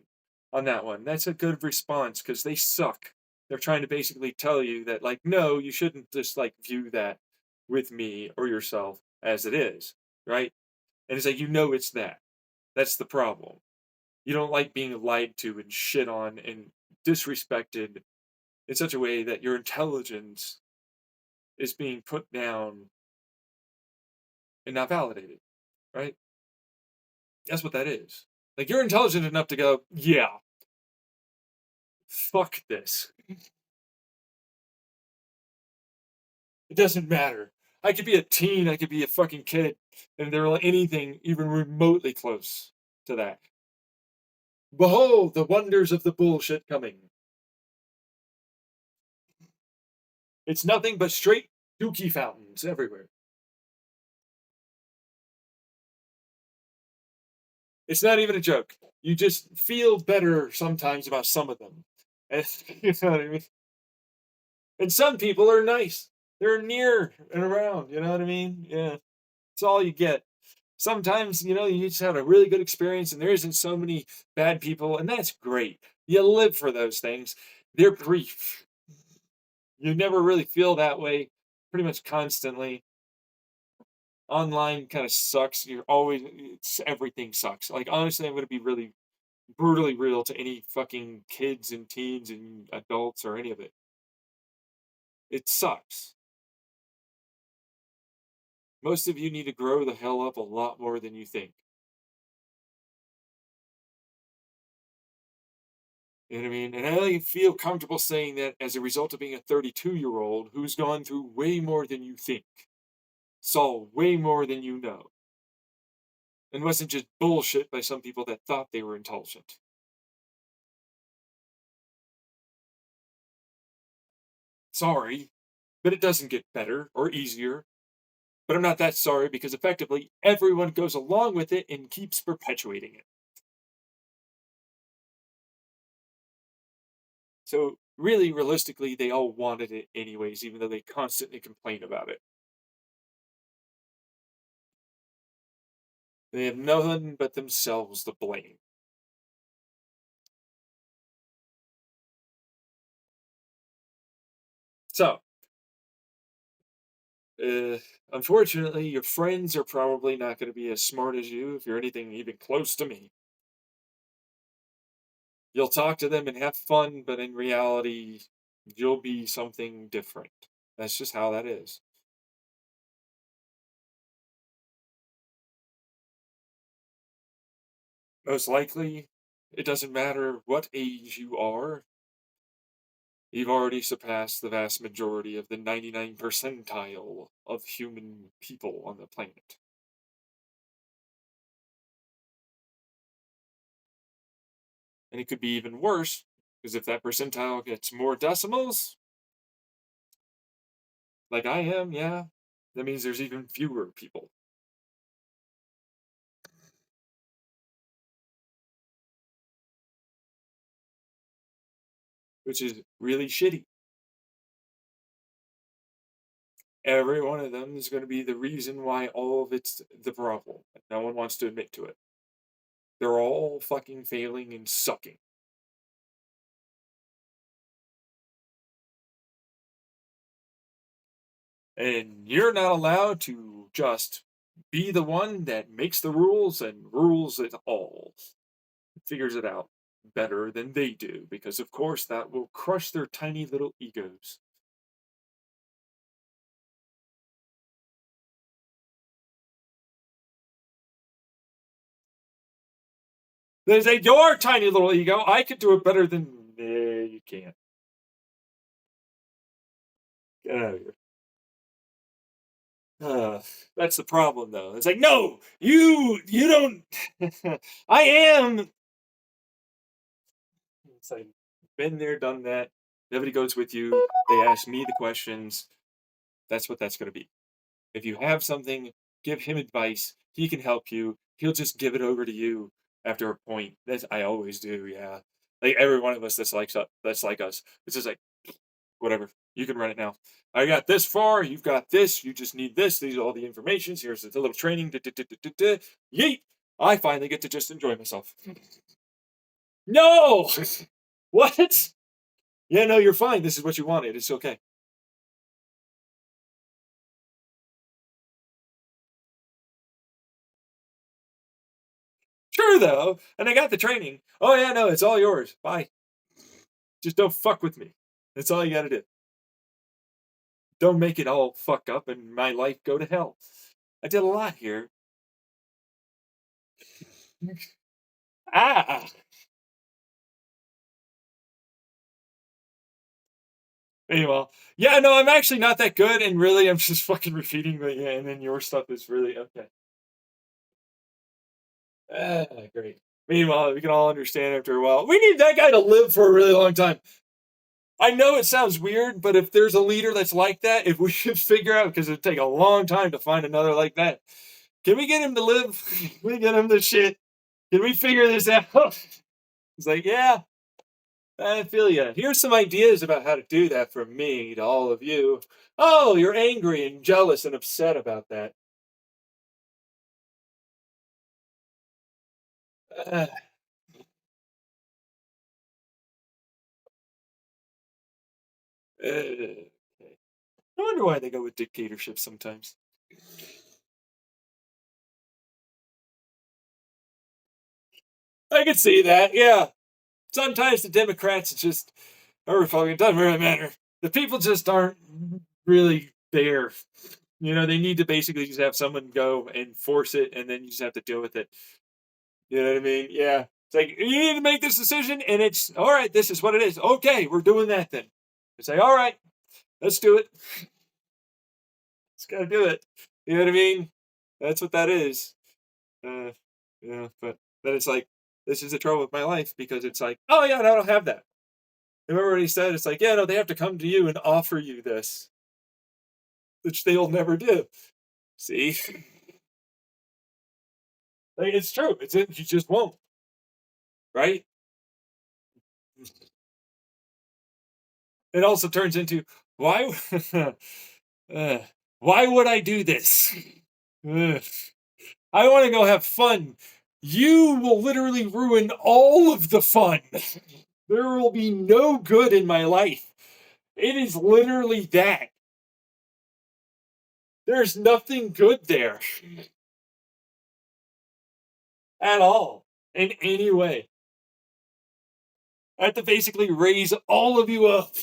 on that one. That's a good response because they suck. They're trying to basically tell you that, like, no, you shouldn't just like view that with me or yourself as it is, right? And it's like, it's that. That's the problem. You don't like being lied to and shit on and disrespected in such a way that your intelligence is being put down and not validated, right? That's what that is. Like you're intelligent enough to go, yeah, fuck this. It doesn't matter. I could be a teen, I could be a fucking kid, and they're like anything even remotely close to that. Behold the wonders of the bullshit coming. It's nothing but straight dookie fountains everywhere. It's not even a joke. You just feel better sometimes about some of them. And, you know what I mean? And some people are nice. They're near and around. You know what I mean? Yeah. It's all you get. Sometimes, you just had a really good experience and there isn't so many bad people, and that's great. You live for those things. They're brief. You never really feel that way pretty much constantly. Online kind of sucks. Everything sucks. Like, honestly, I'm going to be really brutally real to any fucking kids and teens and adults or any of it. It sucks. Most of you need to grow the hell up a lot more than you think. You know what I mean? And I only feel comfortable saying that as a result of being a 32-year-old who's gone through way more than you think, saw way more than you know, and wasn't just bullshit by some people that thought they were intelligent. Sorry, but it doesn't get better or easier. But I'm not that sorry because effectively everyone goes along with it and keeps perpetuating it. So, really, realistically, they all wanted it anyways, even though they constantly complain about it. They have nothing but themselves to blame. So, uh, unfortunately, your friends are probably not going to be as smart as you if you're anything even close to me. You'll talk to them and have fun, but in reality, you'll be something different. That's just how that is. Most likely, it doesn't matter what age you are, you've already surpassed the vast majority of the 99 percentile of human people on the planet. And it could be even worse, because if that percentile gets more decimals, like I am, yeah, that means there's even fewer people, which is really shitty. Every one of them is going to be the reason why all of it's the problem. No one wants to admit to it. They're all fucking failing and sucking. And you're not allowed to just be the one that makes the rules and rules it all. Figures it out better than they do, because of course that will crush their tiny little egos. They say, your tiny little ego, I could do it better than. Nah, you can't. Get out of here. That's the problem, though. It's like, no, you don't. I am. It's like, been there, done that. Nobody goes with you. They ask me the questions. That's what that's going to be. If you have something, give him advice. He can help you. He'll just give it over to you after a point. That's I always do. Yeah, like every one of us that's like us. It's just like whatever. You can run it now. I got this far. You've got this. You just need this. These are all the informations. Here's a little training. Yeet! I finally get to just enjoy myself. No, what? Yeah, no, you're fine. This is what you wanted. It's okay. Sure though, and I got the training. Oh yeah, no, it's all yours. Bye. Just don't fuck with me. That's all you got to do. don't make it all fuck up and my life go to hell. I did a lot here. Ah, Meanwhile, yeah, no, I'm actually not that good, and really, I'm just fucking repeating the yeah, and then your stuff is really okay. Ah, great. Meanwhile, we can all understand after a while. We need that guy to live for a really long time. I know it sounds weird, but if there's a leader that's like that, if we should figure out, because it'd take a long time to find another like that. Can we get him to live? Can we get him the shit? Can we figure this out? It's like, yeah, I feel you. Here's some ideas about how to do that from me to all of you. Oh, you're angry and jealous and upset about that. Uh, okay. I wonder why they go with dictatorship sometimes. I could see that, yeah. Sometimes the Democrats just, or Republicans, doesn't really matter. The people just aren't really there. You know, they need to basically just have someone go and force it, and then you just have to deal with it. You know what I mean? Yeah. It's like, you need to make this decision, and it's, all right, this is what it is. Okay, we're doing that then. It's like, all right, let's do it. It's got to do it. You know what I mean? That's what that is. Uh, yeah, but then it's like, this is the trouble with my life because it's like, oh, yeah, no, I don't have that. Remember what he said? It's like, yeah, no, they have to come to you and offer you this, which they'll never do. See? Like, it's true. You just won't, right? It also turns into, why, uh, why would I do this? Ugh. I want to go have fun. You will literally ruin all of the fun. There will be no good in my life. It is literally that. There's nothing good there at all in any way. I have to basically raise all of you up.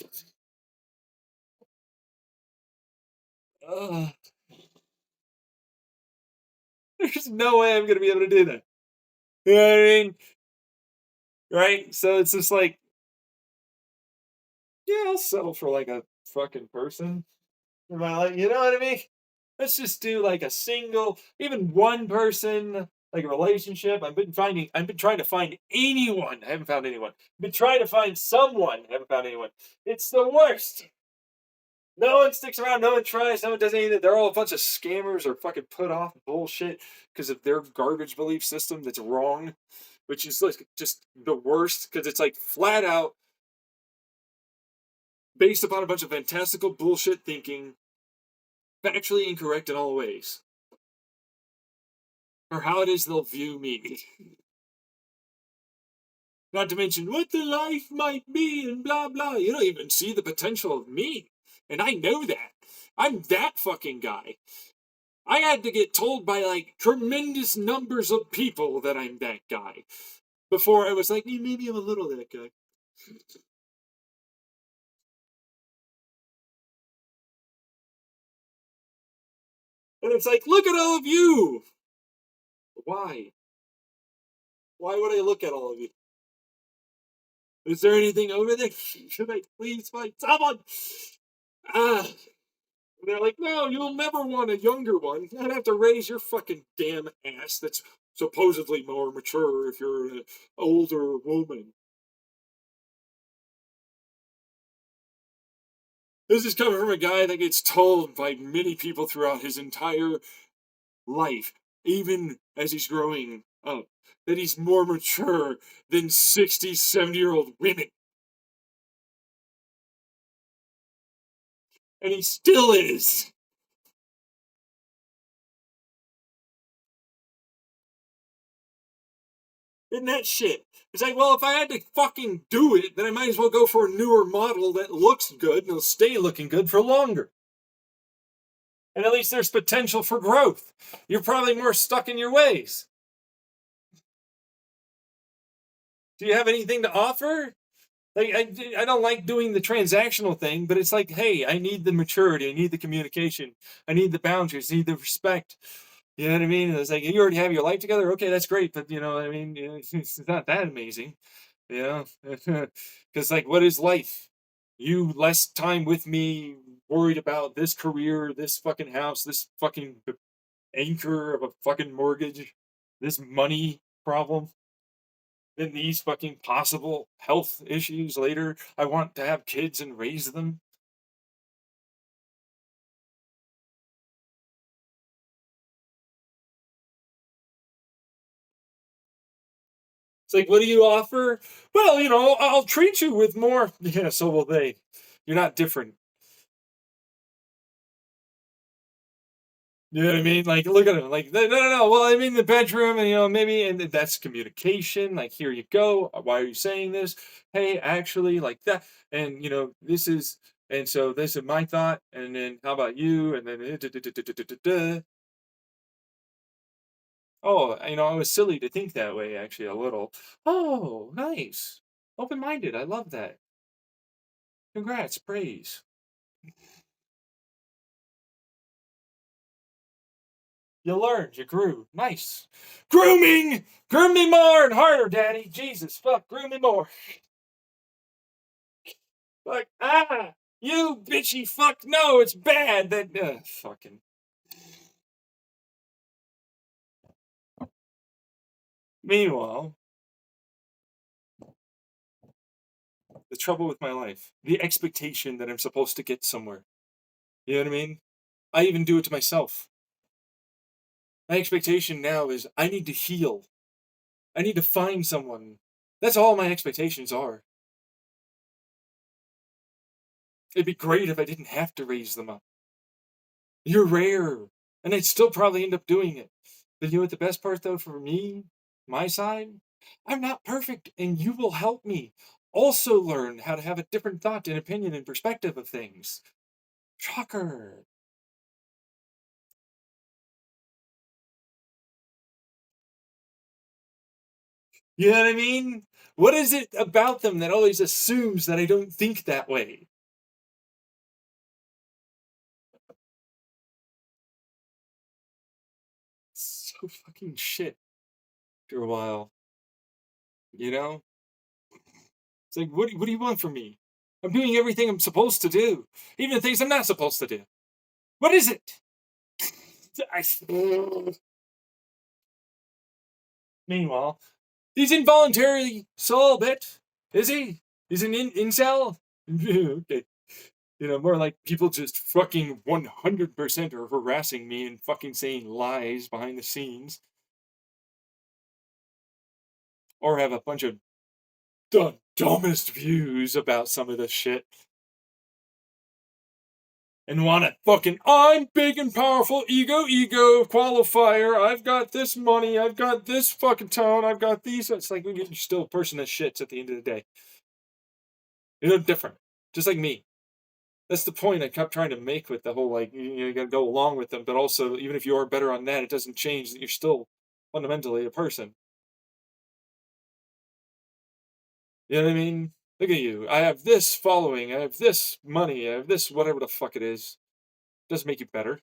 Ugh. There's no way I'm going to be able to do that. You know what I mean? Right? So it's just like, yeah, I'll settle for like a fucking person in my life. You know what I mean? Let's just do like a single, even one person, like a relationship. I've been trying to find anyone. I haven't found anyone. I've been trying to find someone. I haven't found anyone. It's the worst. No one sticks around. No one tries. No one does anything. They're all a bunch of scammers or fucking put off bullshit because of their garbage belief system that's wrong, which is like just the worst because it's like flat out based upon a bunch of fantastical bullshit thinking, factually incorrect in all ways, or how it is they'll view me. Not to mention what the life might be and blah blah. You don't even see the potential of me. And I know that. I'm that fucking guy. I had to get told by like tremendous numbers of people that I'm that guy before I was like, maybe I'm a little that guy. And it's like, look at all of you. Why? Why would I look at all of you? Is there anything over there? Should I please find someone? Ah. They're like, no, you'll never want a younger one. I'd have to raise your fucking damn ass that's supposedly more mature if you're an older woman. This is coming from a guy that gets told by many people throughout his entire life, even as he's growing up, that he's more mature than 60, 70-year-old women. And he still is. Isn't that shit? It's like, well, if I had to fucking do it, then I might as well go for a newer model that looks good and will stay looking good for longer. And at least there's potential for growth. You're probably more stuck in your ways. Do you have anything to offer? Like I don't like doing the transactional thing, but it's like, hey, I need the maturity, I need the communication, I need the boundaries, I need the respect. You know what I mean? It's like you already have your life together. Okay, that's great, but you know what I mean? It's not that amazing, you know? Because like, what is life? You less time with me, worried about this career, this fucking house, this fucking anchor of a fucking mortgage, this money problem, than these fucking possible health issues later. I want to have kids and raise them. It's like, what do you offer? Well, you know, I'll treat you with more. Yeah, so will they. You're not different. You know what I mean? Like, look at him. Like, no, no, no. Well, I'm in the bedroom, and you know, maybe, and that's communication. Like, here you go. Why are you saying this? Hey, actually, like that, and you know, this is, and so this is my thought, and then how about you? And then, oh, you know, I was silly to think that way. Actually, a little. Oh, nice. Open-minded. I love that. Congrats, praise. You learned, you grew. Nice. Grooming! Groom me more and harder, Daddy. Jesus, fuck, groom me more. Like, you bitchy fuck. No, it's bad. That, fucking. Meanwhile, the trouble with my life, the expectation that I'm supposed to get somewhere. You know what I mean? I even do it to myself. My expectation now is I need to heal. I need to find someone. That's all my expectations are. It'd be great if I didn't have to raise them up. You're rare. And I'd still probably end up doing it. But you know what the best part though for me, my side? I'm not perfect and you will help me also learn how to have a different thought and opinion and perspective of things. Shocker. You know what I mean? What is it about them that always assumes that I don't think that way? So fucking shit after a while, you know? It's like, what do you want from me? I'm doing everything I'm supposed to do, even the things I'm not supposed to do. What is it? I, meanwhile, he's involuntarily celibate. Is he? He's an incel? Okay. You know, more like people just fucking 100% are harassing me and fucking saying lies behind the scenes. Or have a bunch of the dumbest views about some of this shit. And want to fucking, I'm big and powerful, ego, qualifier. I've got this money. I've got this fucking tone. I've got these. It's like you're still a person that shits at the end of the day. You're different, just like me. That's the point I kept trying to make with the whole like you got to go along with them, but also even if you are better on that, it doesn't change that you're still fundamentally a person. You know what I mean? Look at you. I have this following. I have this money. I have this whatever the fuck it is. Doesn't make you better.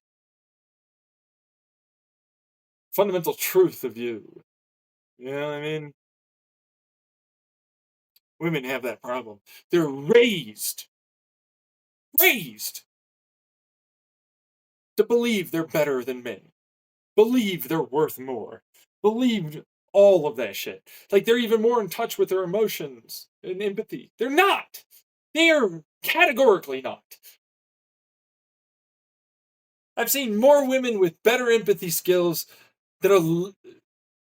Fundamental truth of you. You know what I mean? Women have that problem. They're raised to believe they're better than men, believe they're worth more, believe all of that shit. Like they're even more in touch with their emotions and empathy. They're not. They are categorically not. I've seen more women with better empathy skills that are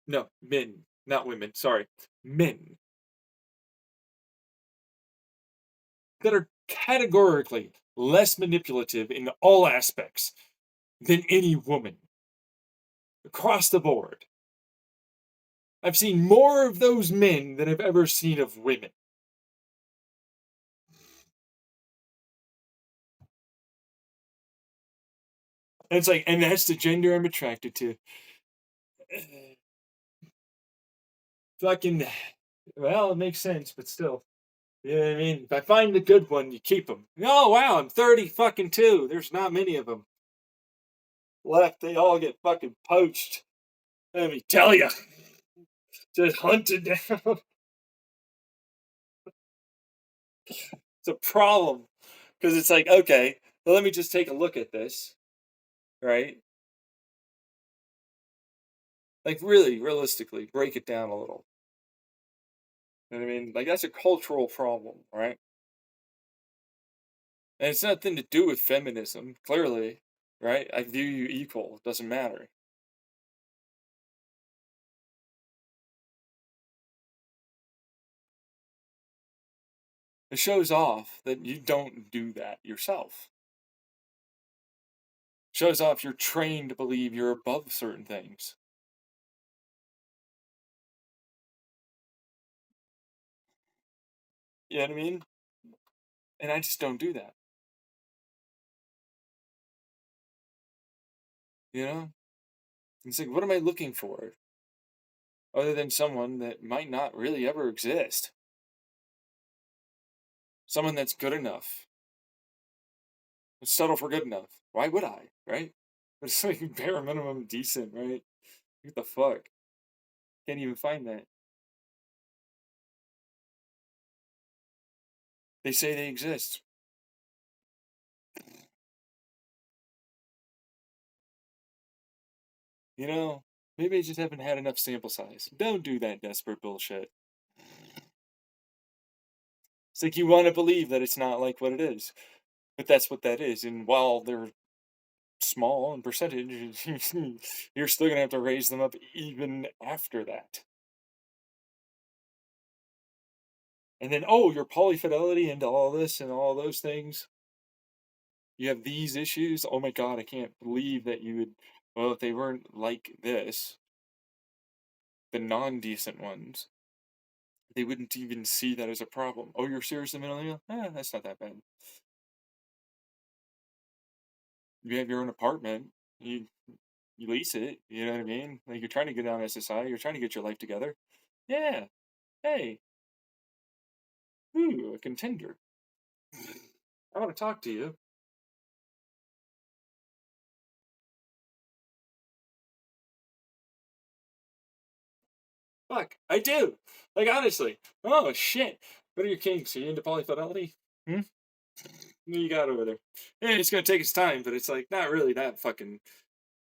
no men, not women. Sorry, men that are categorically less manipulative in all aspects than any woman across the board. I've seen more of those men than I've ever seen of women. And it's like, and that's the gender I'm attracted to. Fucking, well, it makes sense, but still. You know what I mean? If I find the good one, you keep them. Oh wow, I'm 30 fucking two. There's not many of them left. They all get fucking poached. Let me tell you, just hunted down. It's a problem because it's like, okay, well, let me just take a look at this, right? Like, really, realistically, break it down a little. You know what I mean? Like, that's a cultural problem, right? And it's nothing to do with feminism, clearly, right? I view you equal. It doesn't matter. It shows off that you don't do that yourself. Shows off you're trained to believe you're above certain things. You know what I mean? And I just don't do that. You know? It's like, what am I looking for other than someone that might not really ever exist? Someone that's good enough. Settle for good enough. Why would I? Right? It's like bare minimum decent, right? What the fuck? Can't even find that. They say they exist. You know, maybe I just haven't had enough sample size. Don't do that desperate bullshit. It's like you want to believe that it's not like what it is, but that's what that is. And while they're small in percentage, you're still gonna have to raise them up even after that. And then, oh, your polyfidelity into all this and all those things. You have these issues. Oh my god, I can't believe that you would. Well, if they weren't like this, the non-decent ones, they wouldn't even see that as a problem. Oh, you're seriously mentally ill? That's not that bad. You have your own apartment. You lease it. You know what I mean? Like you're trying to get on SSI. You're trying to get your life together. Yeah. Hey. Ooh, a contender. I want to talk to you. Fuck, I do. Like honestly. Oh shit. What are your kinks? Are you into polyfidelity? Hmm? What do you got over there? Yeah, it's gonna take its time, but it's like not really that fucking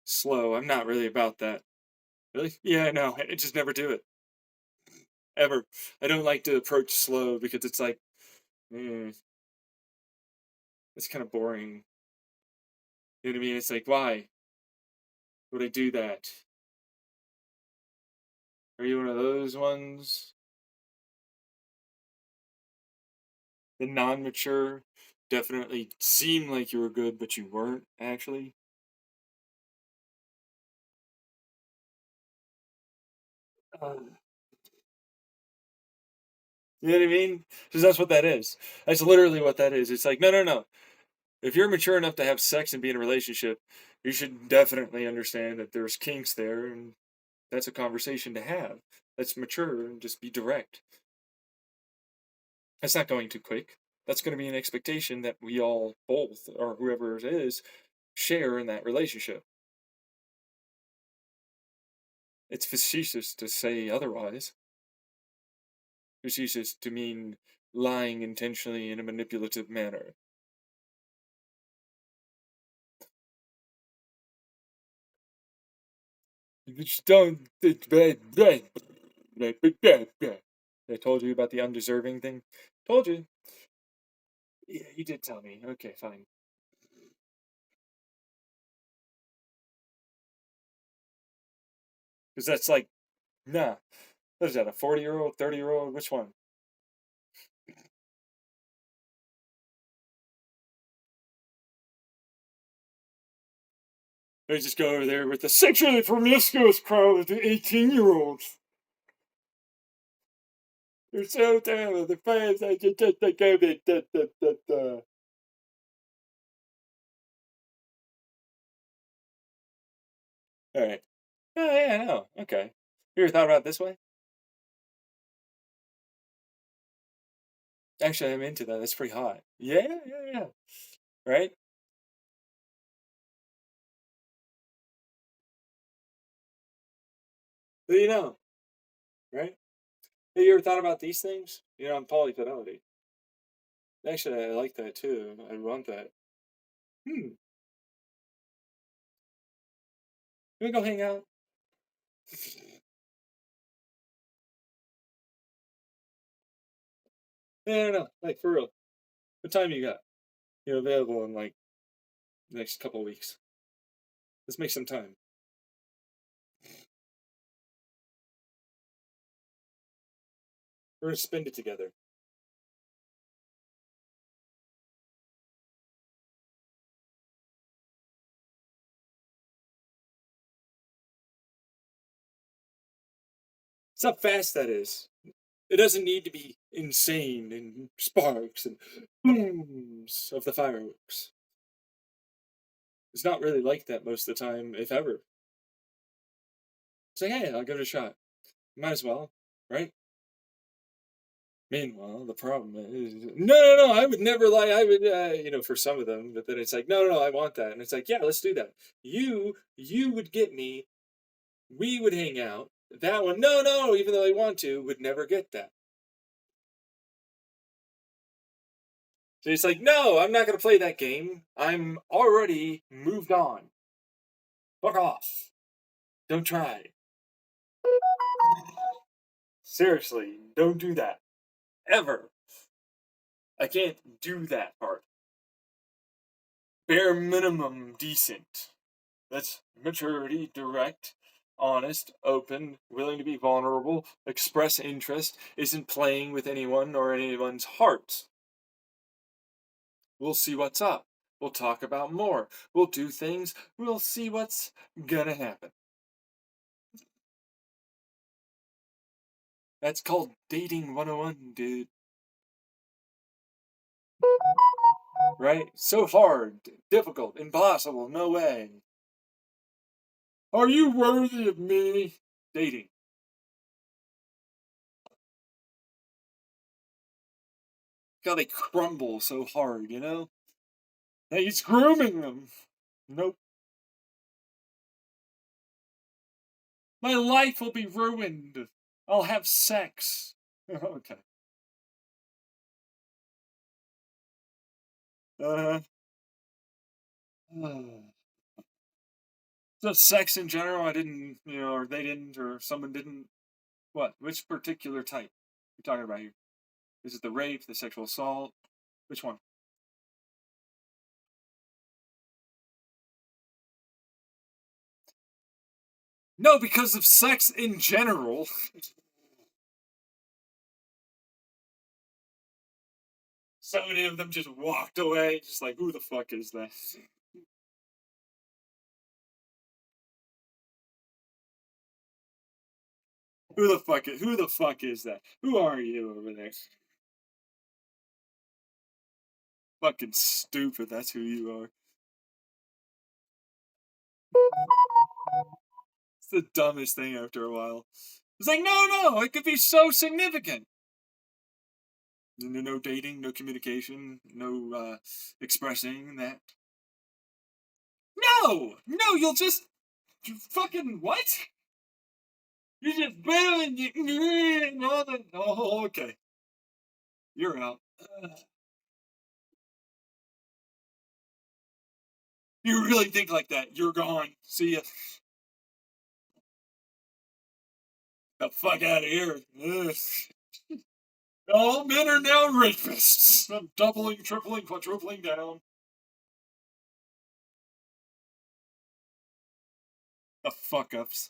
slow. I'm not really about that. Really? Yeah, no, I just never do it. Ever. I don't like to approach slow because it's like, mm, it's kind of boring. You know what I mean? It's like, why would I do that? Are you one of those ones? The non-mature, definitely seem like you were good, but you weren't actually. Uh, you know what I mean? Because that's what that is. That's literally what that is. It's like, no, no, no. If you're mature enough to have sex and be in a relationship, you should definitely understand that there's kinks there, and that's a conversation to have. Let's mature and just be direct. That's not going too quick. That's going to be an expectation that we all both, or whoever it is, share in that relationship. It's facetious to say otherwise. Facetious to mean lying intentionally in a manipulative manner. You just don't. I told you about the undeserving thing. Told you. Yeah, you did tell me. Okay, fine. Because that's like, nah. What is that? A 40-year-old, 30-year-old? Which one? They just go over there with the sexually promiscuous crowd of the 18-year-olds. They're so terrible. The fans, I just think of it. All right. Oh, yeah, I know. Okay. You ever thought about it this way? Actually, I'm into that. That's pretty hot. Yeah, yeah, yeah. Right? Who you know, right? Have you ever thought about these things? You know, on polyfidelity. Actually, I like that too. I want that. Hmm. Can we go hang out? No, no, no. Like for real. What time you got? You're available in like the next couple weeks. Let's make some time. We're gonna spend it together. It's how fast that is. It doesn't need to be insane and sparks and booms of the fireworks. It's not really like that most of the time, if ever. It's like, hey, I'll give it a shot. Might as well, right? Meanwhile, the problem is, no, no, no, I would never lie. I would, for some of them, but then it's like, no, no, no, I want that. And it's like, yeah, let's do that. You would get me. We would hang out. That one, no, no, even though I want to, would never get that. So it's like, no, I'm not going to play that game. I'm already moved on. Fuck off. Don't try. Seriously, don't do that. Ever. I can't do that part. Bare minimum decent. That's maturity, direct, honest, open, willing to be vulnerable, express interest, isn't playing with anyone or anyone's heart. We'll see what's up. We'll talk about more. We'll do things. We'll see what's gonna happen. That's called dating 101, dude. Right? So hard, difficult, impossible, no way. Are you worthy of me? Dating. God, they crumble so hard, you know? Hey, he's grooming them. Nope. My life will be ruined. I'll have sex. Okay. Uh, so sex in general, I didn't, or they didn't, or someone didn't. What? Which particular type you talking about here? Is it the rape, the sexual assault? Which one? No, because of sex in general. So many of them just walked away, just like, who the fuck is that? Who the fuck is that? Who are you over there? Fucking stupid, that's who you are. It's the dumbest thing after a while. It's like, no, no, it could be so significant. No, no dating, no communication, no expressing that. No, no, you'll just fucking what? You just barely and all the. Oh, okay, you're out. You really think like that? You're gone. See ya. The fuck out of here. Ugh. All men are now rapists. I'm doubling, tripling, quadrupling down. The fuck ups.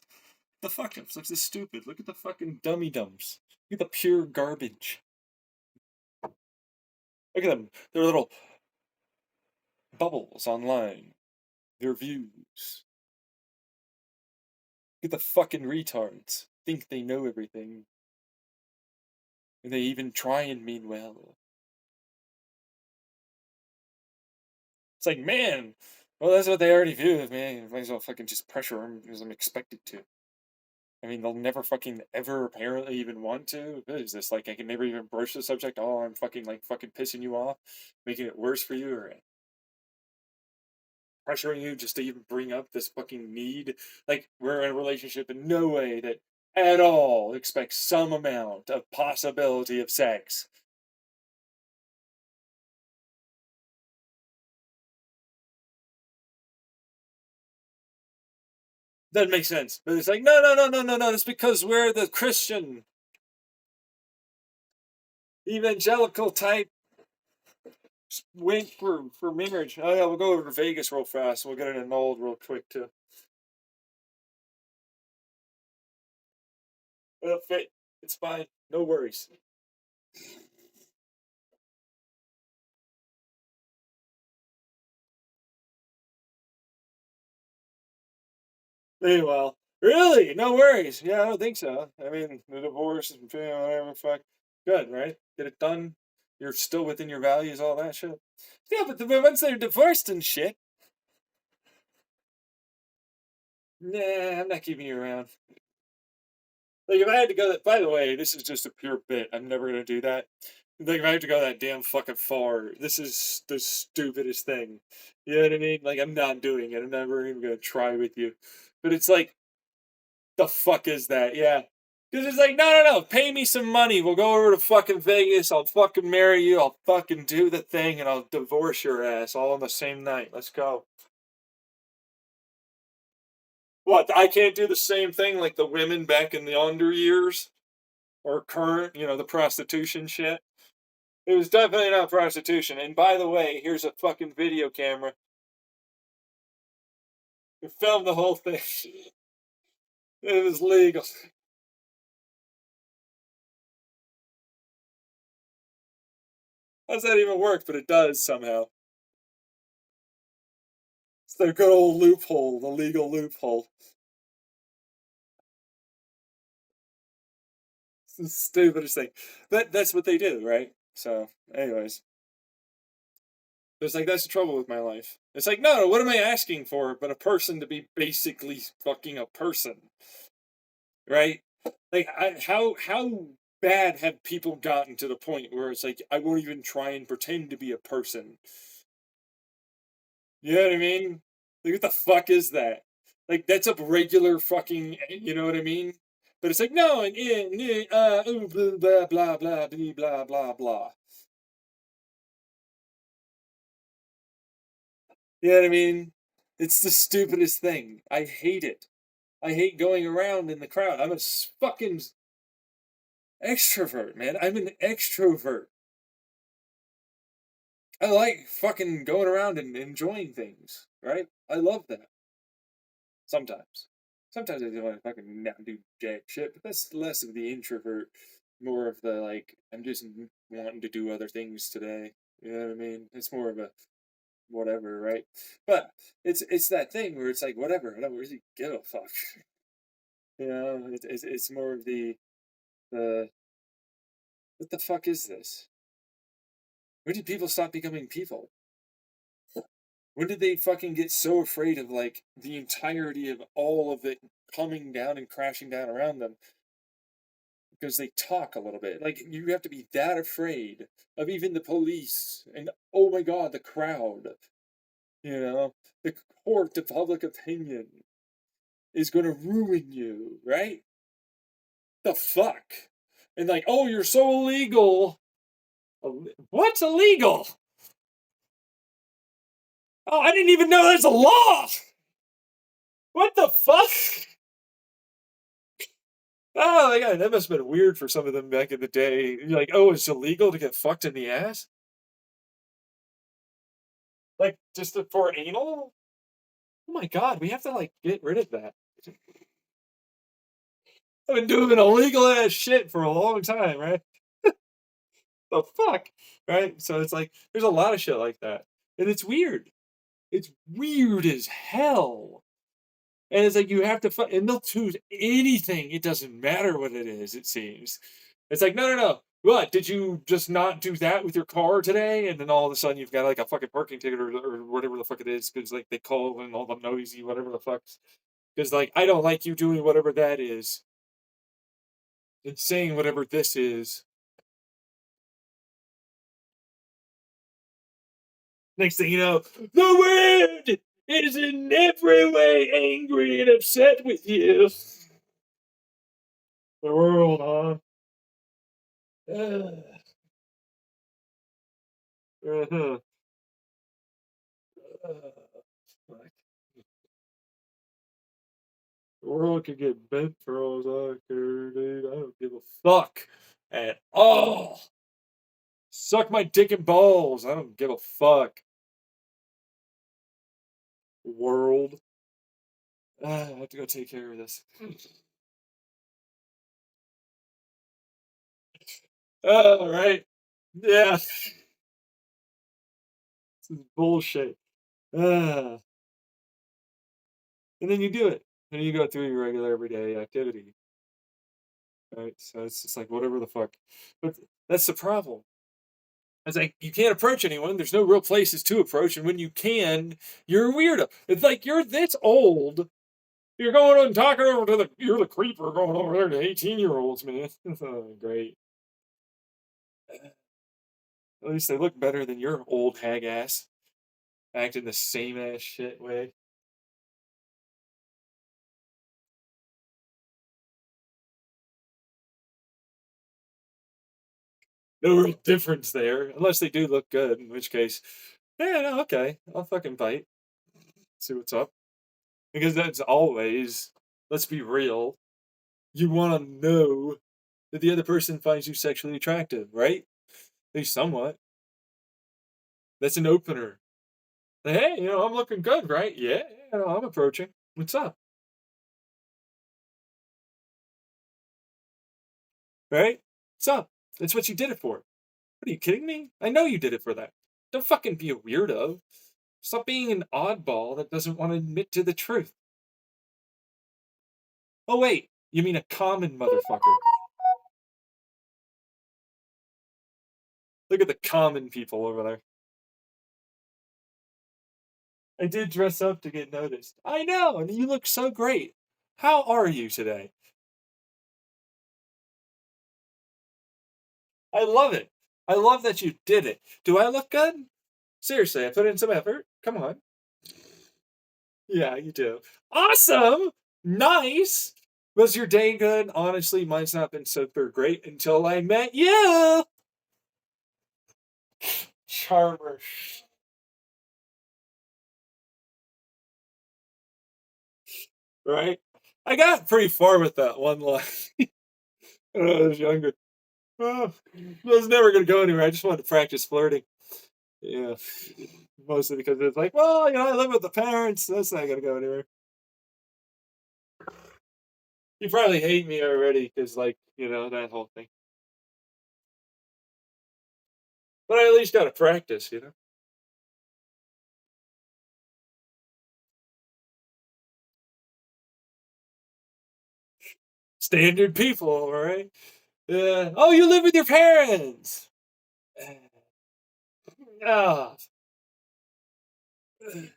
The fuck ups. Look this stupid. Look at the fucking dummy dumbs. Look at the pure garbage. Look at them. Their little bubbles online. Their views. Look at the fucking retards. Think they know everything. And they even try and mean well. It's like, man, well, that's what they already view of me. I might as well fucking just pressure them because I'm expected to. I mean, they'll never fucking ever apparently even want to. What is this? Like, I can never even broach the subject. Oh, I'm fucking like fucking pissing you off, making it worse for you, or pressuring you just to even bring up this fucking need. Like, we're in a relationship in no way that at all expects some amount of possibility of sex. Doesn't make sense. But it's like, no, no, no, no, no, no. It's because we're the Christian evangelical type wait for marriage. Oh yeah, we'll go over to Vegas real fast. We'll get it annulled real quick too. It'll fit. It's fine. No worries. Meanwhile, really, no worries. Yeah, I don't think so. I mean, the divorce and whatever. Fuck, good, right? Get it done. You're still within your values, all that shit. Yeah, but once they're divorced and shit, nah, I'm not keeping you around. Like if I had to go that, by the way, this is just a pure bit. I'm never gonna do that. Like if I have to go that damn fucking far, this is the stupidest thing. You know what I mean? Like I'm not doing it. I'm never even gonna try with you. But it's like, the fuck is that? Yeah. Because it's like, no, no, no. Pay me some money. We'll go over to fucking Vegas. I'll fucking marry you. I'll fucking do the thing, and I'll divorce your ass all on the same night. Let's go. What? I can't do the same thing like the women back in the under years or current, the prostitution shit. It was definitely not prostitution. And by the way, here's a fucking video camera. We filmed the whole thing. It was legal. How does that even work? But it does somehow. It's the good old loophole, the legal loophole. It's the stupidest thing. But that's what they do, right? So, anyways. It's like, that's the trouble with my life. It's like, no, what am I asking for but a person to be basically fucking a person? Right? Like, how bad have people gotten to the point where it's like, I won't even try and pretend to be a person? You know what I mean? Like, what the fuck is that? Like, that's a regular fucking, you know what I mean? But it's like, no, and blah, blah, blah, blah, blah, blah, blah. You know what I mean? It's the stupidest thing. I hate it. I hate going around in the crowd. I'm a fucking extrovert, man. I'm an extrovert. I like fucking going around and enjoying things, right? I love that. Sometimes. Sometimes I do want to fucking not do jack shit, but that's less of the introvert, more of the like, I'm just wanting to do other things today. You know what I mean? It's more of a whatever, right? But it's that thing where it's like, whatever, I don't really give a fuck. It's more of the what the fuck is this? When did people stop becoming people? When did they fucking get so afraid of like the entirety of all of it coming down and crashing down around them because they talk a little bit? Like you have to be that afraid of even the police and oh my god, the crowd. You know, the court of public opinion is going to ruin you, right? The fuck? And like, oh, you're so illegal. What's illegal? Oh, I didn't even know there's a law. What the fuck? Oh my god, that must have been weird for some of them back in the day. You're like, oh, it's illegal to get fucked in the ass? Like, just for anal? Oh my god, we have to like get rid of that. I've been doing illegal ass shit for a long time, right? The fuck? Right? So it's like, there's a lot of shit like that. And it's weird. It's weird as hell. And it's like you have to, and they'll choose anything. It doesn't matter what it is. It seems. It's like, no, no, no. What? Did you just not do that with your car today? And then all of a sudden you've got like a fucking parking ticket or whatever the fuck it is because like they call and all the noisy whatever the fuck. Because like I don't like you doing whatever that is. and saying whatever this is. Next thing you know, the world is in every way angry and upset with you. The world, huh? Uh-huh. Like, the world could get bent for all I care, dude. I don't give a fuck at all. Suck my dick and balls. I don't give a fuck. World. I have to go take care of this. Oh, right. Yeah. This is bullshit. Ah. And then you do it. And you go through your regular everyday activity. Right. So it's just like whatever the fuck. But that's the problem. It's like you can't approach anyone. There's no real places to approach. And when you can, you're a weirdo. It's like you're this old. You're going and talking over to you're the creeper going over there to 18-year-olds, man. Oh, great. At least they look better than your old hag ass acting the same ass shit way. No real difference there, unless they do look good, in which case, yeah, no, okay, I'll fucking bite, see what's up. Because that's always, let's be real, you want to know that the other person finds you sexually attractive, right? At least somewhat. That's an opener. Like, hey, I'm looking good, right? Yeah, I'm approaching. What's up? Right? What's up? That's what you did it for. What are you kidding me? I know you did it for that. Don't fucking be a weirdo. Stop being an oddball that doesn't want to admit to the truth. Oh, wait. You mean a common motherfucker. Look at the common people over there. I did dress up to get noticed. I know, and you look so great. How are you today? I love it. I love that you did it. Do I look good? Seriously, I put in some effort. Come on. Yeah, you do. Awesome. Nice. Was your day good? Honestly, mine's not been super great until I met you. Charmer. Right? I got pretty far with that one line when I was younger. Oh, I was never going to go anywhere. I just wanted to practice flirting. Yeah. Mostly because it's like, well, I live with the parents. That's not going to go anywhere. You probably hate me already because, like, that whole thing. But I at least got to practice. Standard people, all right? Yeah. Oh, you live with your parents. Oh, it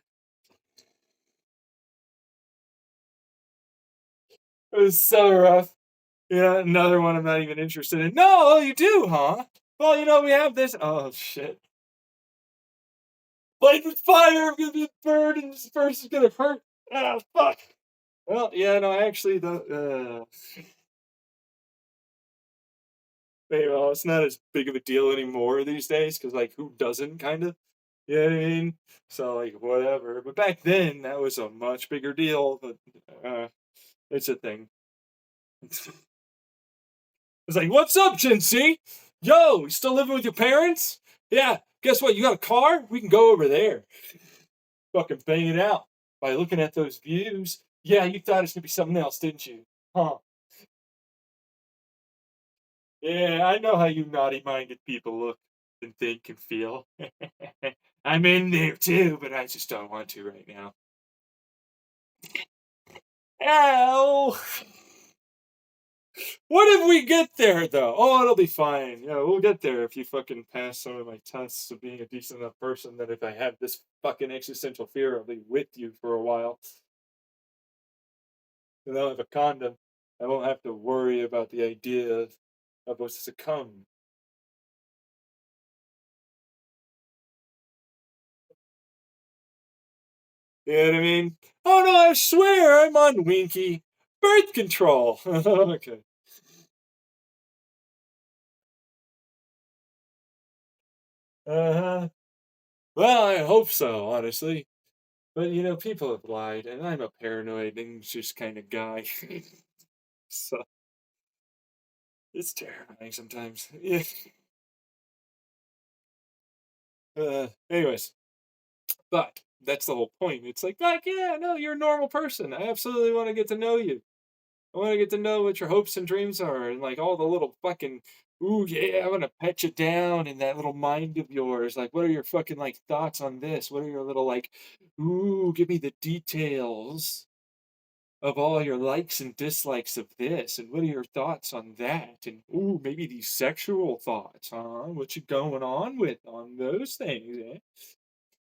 was so rough. Yeah, another one I'm not even interested in. No, you do, huh? Well, we have this. Oh, shit. Light with fire. I'm gonna be a bird, and this person's gonna hurt. Ah, fuck. Well, yeah, no, actually, well, it's not as big of a deal anymore these days because, like, who doesn't, kind of? You know what I mean? So, like, whatever. But back then, that was a much bigger deal. But it's a thing. It's like, what's up, Gen C? Yo, you still living with your parents? Yeah. Guess what? You got a car? We can go over there. Fucking bang it out by looking at those views. Yeah, you thought it was gonna be something else, didn't you? Huh? Yeah, I know how you naughty-minded people look and think and feel. I'm in there too, but I just don't want to right now. Ow! What if we get there though? Oh, it'll be fine. Yeah, we'll get there if you fucking pass some of my tests of being a decent enough person that if I have this fucking existential fear, I'll be with you for a while. And I'll have a condom. I won't have to worry about the idea of what's to come. You know what I mean? Oh no, I swear I'm on Winky birth control. Okay. Uh-huh. Well, I hope so, honestly. But people have lied, and I'm a paranoid, anxious kind of guy. So it's terrifying sometimes. Yeah. Anyways, but that's the whole point. It's like, yeah, no, you're a normal person. I absolutely want to get to know you. I want to get to know what your hopes and dreams are, and like all the little fucking, ooh, yeah, I want to pet you down in that little mind of yours. Like, what are your fucking like thoughts on this? What are your little like, ooh, give me the details of all your likes and dislikes of this, and what are your thoughts on that? And ooh, maybe these sexual thoughts, huh? What you going on with on those things, eh?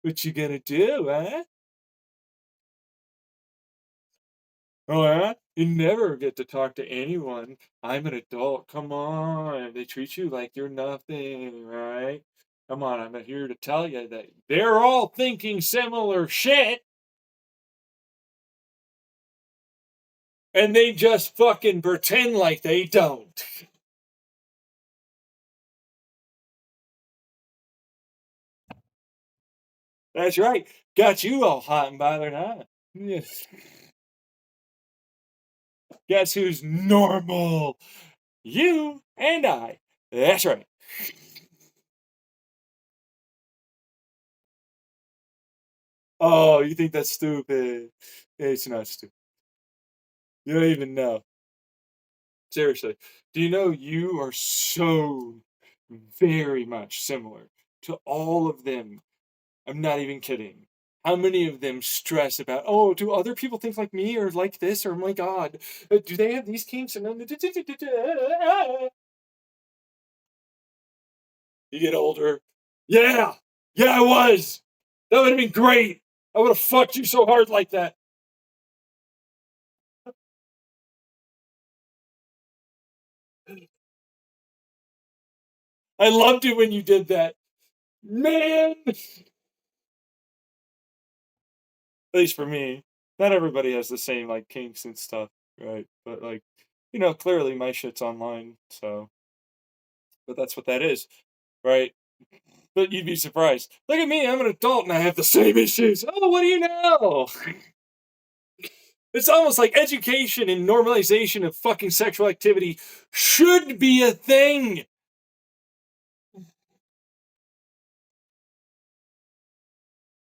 What you gonna do, huh? Oh, yeah? You never get to talk to anyone. I'm an adult. Come on. They treat you like you're nothing, right? Come on, I'm here to tell you that they're all thinking similar shit, and they just fucking pretend like they don't. That's right. Got you all hot and bothered, huh? Yes. Guess who's normal? You and I. That's right. Oh, you think that's stupid? It's not stupid. You don't even know. Seriously. Do you know you are so very much similar to all of them? I'm not even kidding. How many of them stress about, oh, do other people think like me or like this? Or oh my God, do they have these kinks? And then you get older. Yeah, yeah, I was. That would have been great. I would have fucked you so hard like that. I loved it when you did that. Man, at least for me. Not everybody has the same like kinks and stuff, right? But like, clearly my shit's online, so but that's what that is, right? But you'd be surprised. Look at me, I'm an adult and I have the same issues. Oh, what do you know? It's almost like education and normalization of fucking sexual activity should be a thing.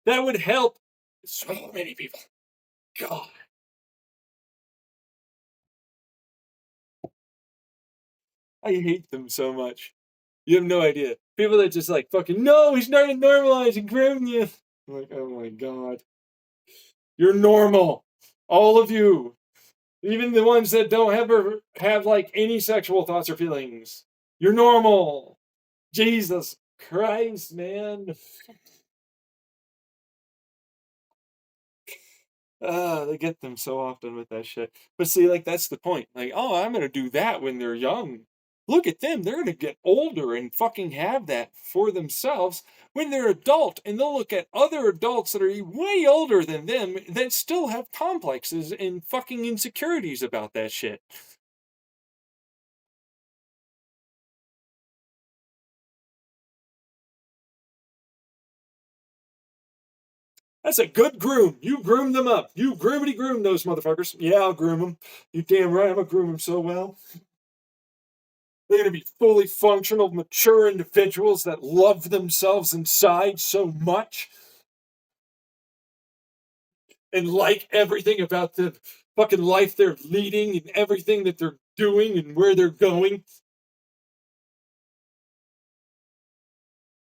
That would help so many people. God, I hate them so much. You have no idea. People that just like fucking no, he's not normalizing grooming you. I'm like, oh my God. You're normal. All of you. Even the ones that don't ever have like any sexual thoughts or feelings. You're normal. Jesus Christ, man. They get them so often with that shit. But see, like that's the point. Like, oh, I'm gonna do that when they're young. Look at them. They're gonna get older and fucking have that for themselves when they're adult, and they'll look at other adults that are way older than them that still have complexes and fucking insecurities about that shit. That's a good groom. You groom them up. You groomity groom those motherfuckers. Yeah, I'll groom them. You damn right, I'm gonna groom them so well. They're going to be fully functional, mature individuals that love themselves inside so much and like everything about the fucking life they're leading and everything that they're doing and where they're going.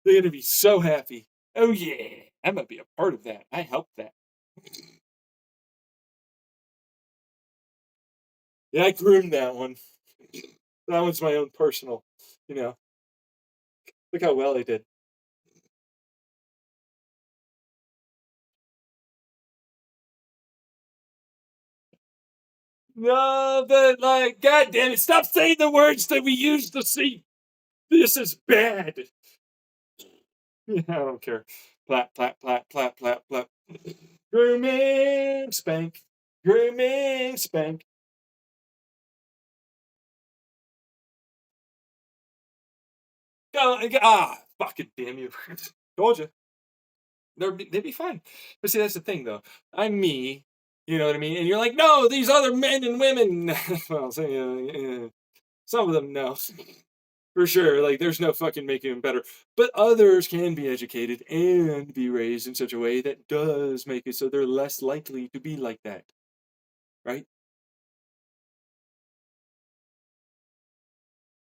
They're going to be so happy. Oh, yeah, I'm going to be a part of that. I help that. Yeah, I groomed that one. That one's my own personal, you know. Look how well I did. No, but like, God damn it, stop saying the words that we used to see. This is bad. I don't care. Plap, plap, plap, plap, plap, plap. Grooming spank. Grooming spank. Fucking damn you. Told you. They'd be fine. But see, that's the thing, though. I'm me. You know what I mean? And you're like, no, these other men and women. Well, so, some of them, no. For sure. Like, there's no fucking making them better. But others can be educated and be raised in such a way that does make it so they're less likely to be like that. Right?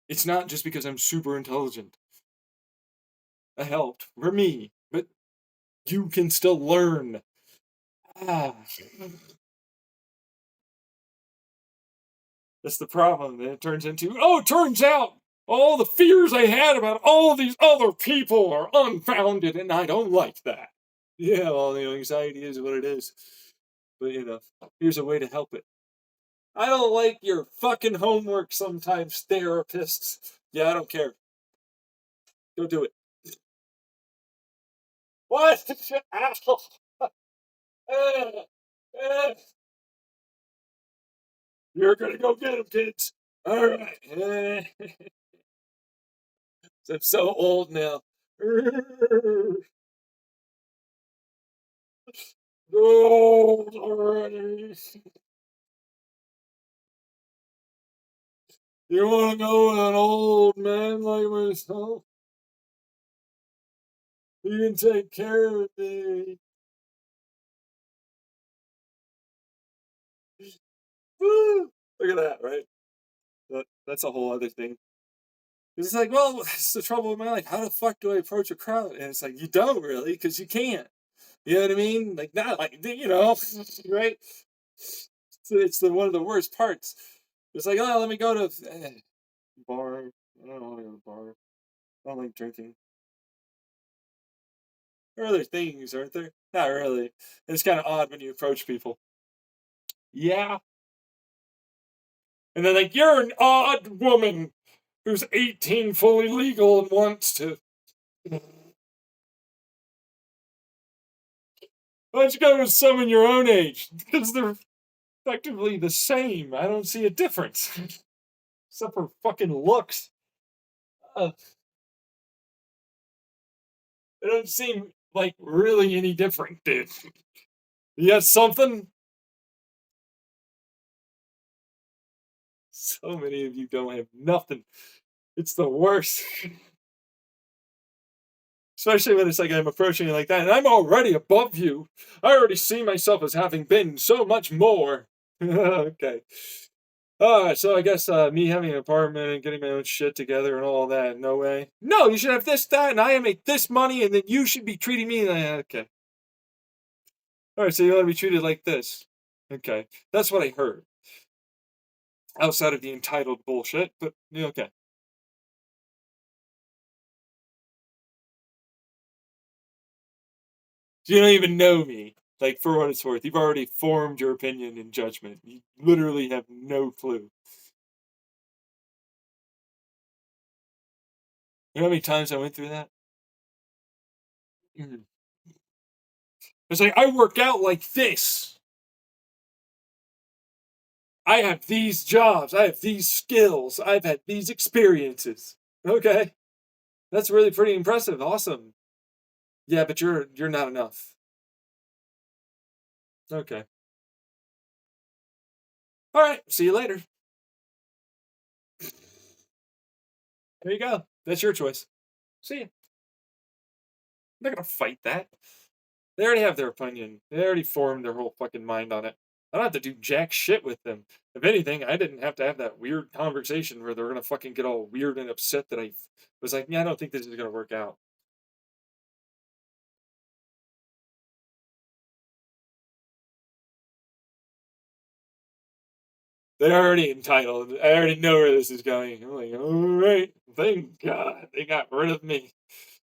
It's not just because I'm super intelligent. That helped for me. But you can still learn. Ah. That's the problem. Then it turns into, oh, it turns out all the fears I had about all these other people are unfounded, and I don't like that. Yeah, well, anxiety is what it is. But, here's a way to help it. I don't like your fucking homework sometimes, therapists. Yeah, I don't care. Go do it. What? Ow. Ah, ah. You're gonna go get them, kids. All right. I'm so old now. Old already. You want to go with an old man like myself? You can take care of me. Woo! Look at that, right? That's a whole other thing. It's like, well, it's the trouble with my life. How the fuck do I approach a crowd? And it's like, you don't really, because you can't. You know what I mean? Like, not like, right? So it's one of the worst parts. It's like, oh, let me go to bar. I don't want to go to bar. I don't like drinking. There are other things, aren't there? Not really. It's kind of odd when you approach people. Yeah. And they're like, you're an odd woman who's 18, fully legal, and wants to. Why don't you go with someone your own age? Because they're effectively the same. I don't see a difference. Except for fucking looks. Uh, they don't seem like really any different, dude. You got something? So many of you don't have nothing. It's the worst. Especially when it's like I'm approaching you like that, and I'm already above you. I already see myself as having been so much more. Okay. So I guess me having an apartment and getting my own shit together and all that, no way. No, you should have this, that, and I make this money, and then you should be treating me like, okay. All right, so you want to be treated like this. Okay. That's what I heard. Outside of the entitled bullshit, but yeah, okay. So you don't even know me. Like, for what it's worth, you've already formed your opinion and judgment. You literally have no clue. You know how many times I went through that? Mhm. It's like, I work out like this. I have these jobs. I have these skills. I've had these experiences. Okay. That's really pretty impressive. Awesome. Yeah, but you're not enough. Okay. All right. See you later. There you go. That's your choice. See ya. I'm not gonna fight that. They already have their opinion. They already formed their whole fucking mind on it. I don't have to do jack shit with them. If anything, I didn't have to have that weird conversation where they're gonna fucking get all weird and upset that I was like, yeah, I don't think this is gonna work out. They're already entitled. I already know where this is going. I'm like, all right, thank God they got rid of me.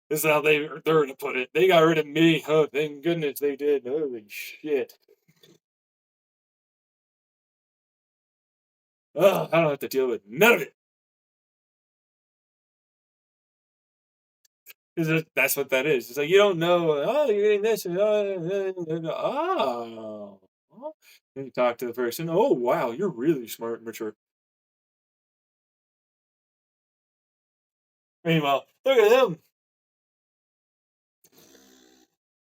This is how they're gonna put it. They got rid of me. Oh, thank goodness they did. Holy shit. Ugh, I don't have to deal with none of it. Because that's what that is. It's like you don't know. Oh, you're getting this. Oh. Oh. And you talk to the person. Oh, wow, you're really smart and mature. Meanwhile, look at them.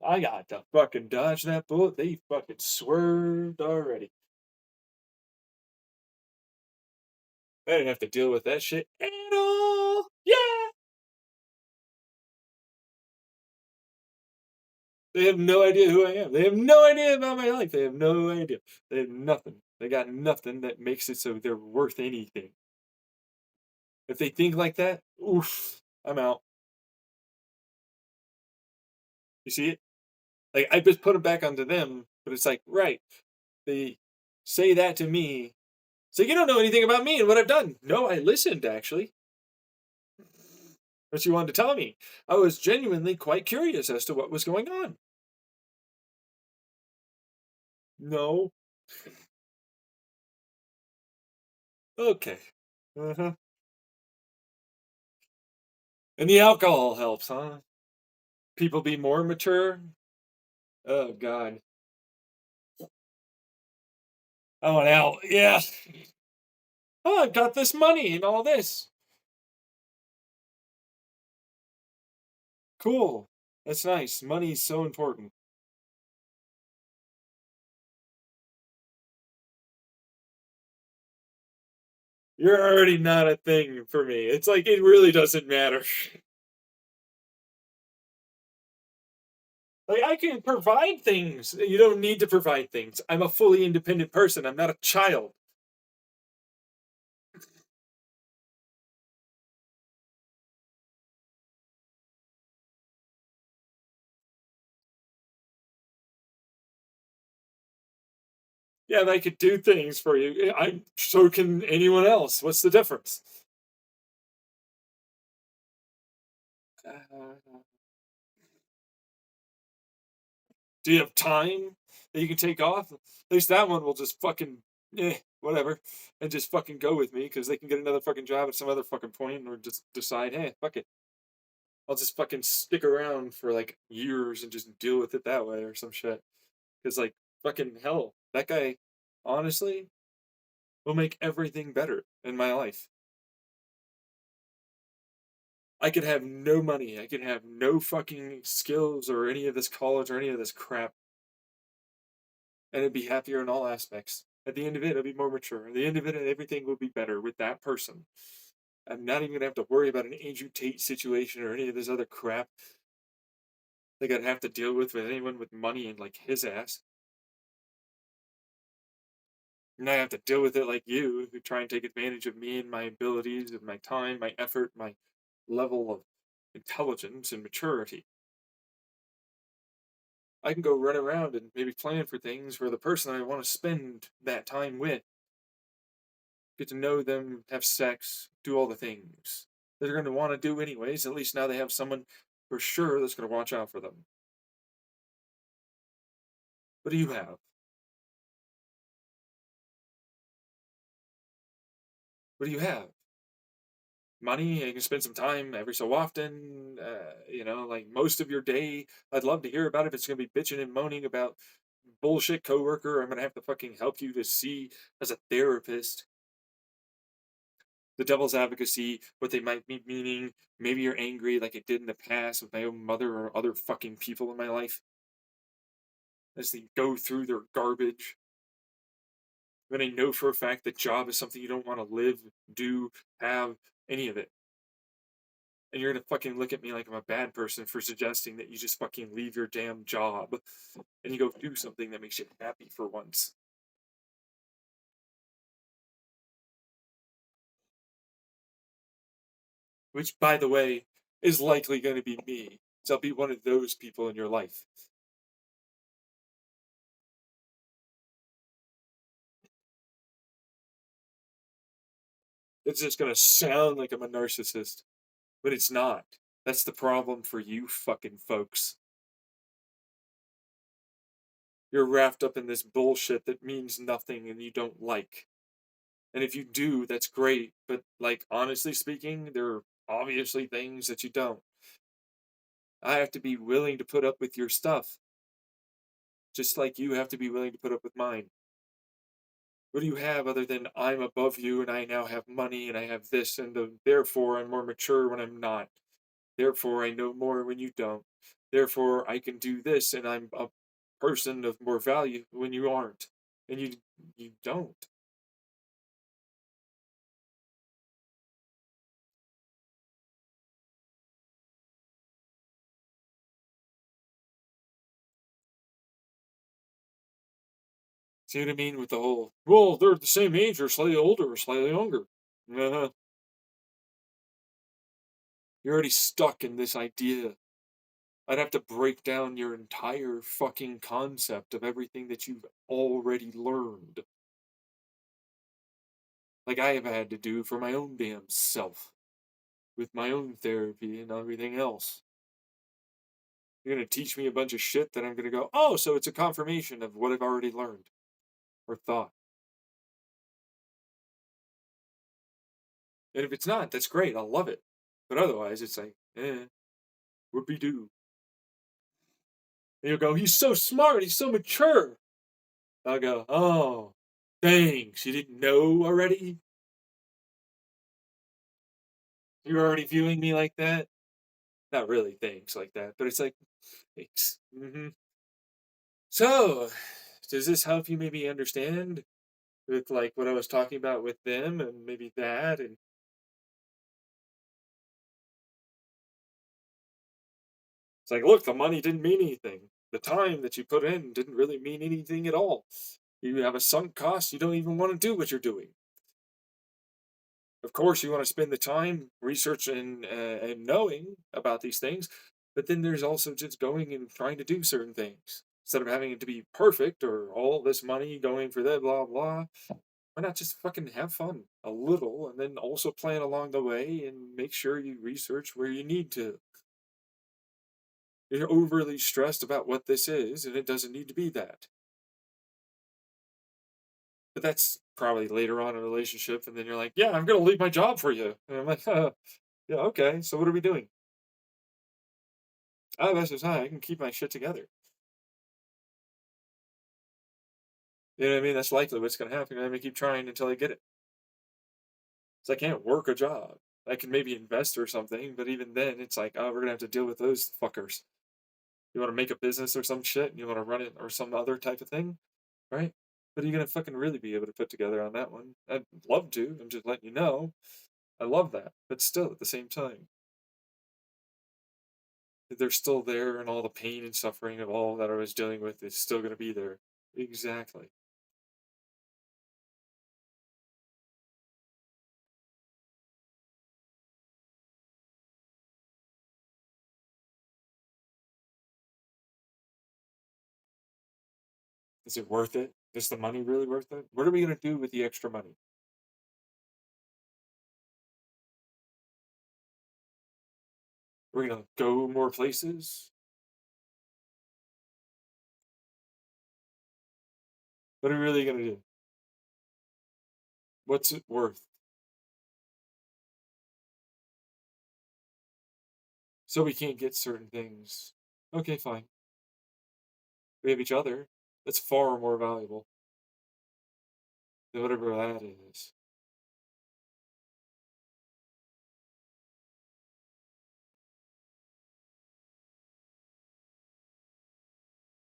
I got to fucking dodge that bullet. They fucking swerved already. I didn't have to deal with that shit at all. Yeah. They have no idea who I am. They have no idea about my life. They have no idea. They have nothing. They got nothing that makes it so they're worth anything. If they think like that, oof, I'm out. You see it? Like I just put it back onto them, but it's like, right. They say that to me. So you don't know anything about me and what I've done. No, I listened actually. What you wanted to tell me. I was genuinely quite curious as to what was going on. No. Okay. Uh-huh. And the alcohol helps, huh? People be more mature. Oh God. I want out. Yeah. Oh, I've got this money and all this. Cool. That's nice. Money's so important. You're already not a thing for me. It's like it really doesn't matter. Like I can provide things. You don't need to provide things. I'm a fully independent person. I'm not a child. Yeah, and I could do things for you. I so can anyone else. What's the difference? Uh, do you have time that you can take off? At least that one will just fucking whatever, and just fucking go with me because they can get another fucking job at some other fucking point, or just decide, hey, fuck it, I'll just fucking stick around for like years and just deal with it that way or some shit. Because like fucking hell, that guy, honestly, will make everything better in my life. I could have no money. I could have no fucking skills or any of this college or any of this crap, and I'd be happier in all aspects. At the end of it, I'd be more mature. At the end of it, everything will be better with that person. I'm not even gonna have to worry about an Andrew Tate situation or any of this other crap like I'd have to deal with anyone with money and like his ass. And I have to deal with it like you, who try and take advantage of me and my abilities and my time, my effort, my level of intelligence and maturity. I can go run around and maybe plan for things for the person I want to spend that time with, get to know them, have sex, do all the things they're going to want to do anyways. At least now they have someone for sure that's going to watch out for them. What do you have? What do you have? Money? You can spend some time every so often. Like most of your day. I'd love to hear about it if it's going to be bitching and moaning about bullshit coworker. I'm going to have to fucking help you to see as a therapist the devil's advocacy, what they might be meaning. Maybe you're angry like I did in the past with my own mother or other fucking people in my life as they go through their garbage. When I know for a fact that job is something you don't want to live, do, have, any of it. And you're gonna fucking look at me like I'm a bad person for suggesting that you just fucking leave your damn job and you go do something that makes you happy for once. Which, by the way, is likely going to be me. So I'll be one of those people in your life. It's just going to sound like I'm a narcissist, but it's not. That's the problem for you fucking folks. You're wrapped up in this bullshit that means nothing and you don't like. And if you do, that's great. But like honestly speaking, there are obviously things that you don't. I have to be willing to put up with your stuff, just like you have to be willing to put up with mine. What do you have other than I'm above you and I now have money and I have this and therefore I'm more mature when I'm not. Therefore I know more when you don't. Therefore I can do this and I'm a person of more value when you aren't. And you don't. See what I mean with the whole, well, they're the same age or slightly older or slightly younger. Uh, you're already stuck in this idea. I'd have to break down your entire fucking concept of everything that you've already learned. Like I have had to do for my own damn self with my own therapy and everything else. You're going to teach me a bunch of shit that I'm going to go, oh, so it's a confirmation of what I've already learned or thought. And if it's not, that's great. I'll love it. But otherwise, it's like, whoopee doo. And you'll go, he's so smart. He's so mature. I'll go, oh, thanks. You didn't know already? You're already viewing me like that? Not really thanks like that, but it's like, thanks. So, does this help you maybe understand with like what I was talking about with them and maybe that? And it's like, look, the money didn't mean anything. The time that you put in didn't really mean anything at all. You have a sunk cost. You don't even want to do what you're doing. Of course, you want to spend the time researching and knowing about these things, but then there's also just going and trying to do certain things instead of having it to be perfect or all this money going for that blah blah. Why not just fucking have fun a little and then also plan along the way and make sure you research where you need to? You're overly stressed about what this is, and it doesn't need to be that. But that's probably later on in a relationship, and then you're like, yeah, I'm gonna leave my job for you. And I'm like, yeah, okay, so what are we doing? Oh, that's just fine. I can keep my shit together. You know what I mean? That's likely what's gonna happen. I'm gonna keep trying until I get it. So I can't work a job. I can maybe invest or something, but even then, it's like, oh, we're gonna have to deal with those fuckers. You want to make a business or some shit, and you want to run it or some other type of thing, right? But are you gonna fucking really be able to put together on that one? I'd love to. I'm just letting you know. I love that, but still, at the same time, they're still there, and all the pain and suffering of all that I was dealing with is still gonna be there. Exactly. Is it worth it? Is the money really worth it? What are we gonna do with the extra money? We're gonna go more places. What are we really gonna do? What's it worth? So we can't get certain things. Okay, fine. We have each other. That's far more valuable than whatever that is.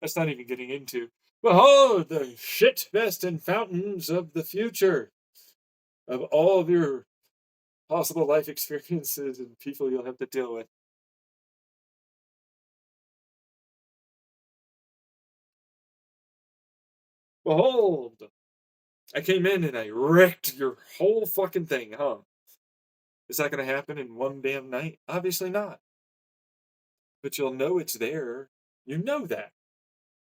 That's not even getting into, behold, the shit fest and fountains of the future of all of your possible life experiences and people you'll have to deal with. Behold, I came in and I wrecked your whole fucking thing, huh? Is that going to happen in one damn night? Obviously not. But you'll know it's there. You know that.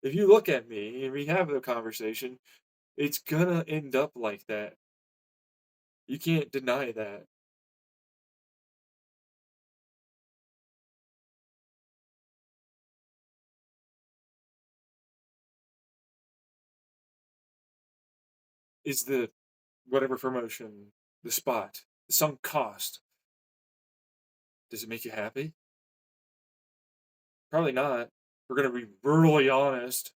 If you look at me and we have the conversation, it's gonna end up like that. You can't deny that. Is the whatever promotion, the spot, the sunk cost. Does it make you happy? Probably not. We're going to be brutally honest.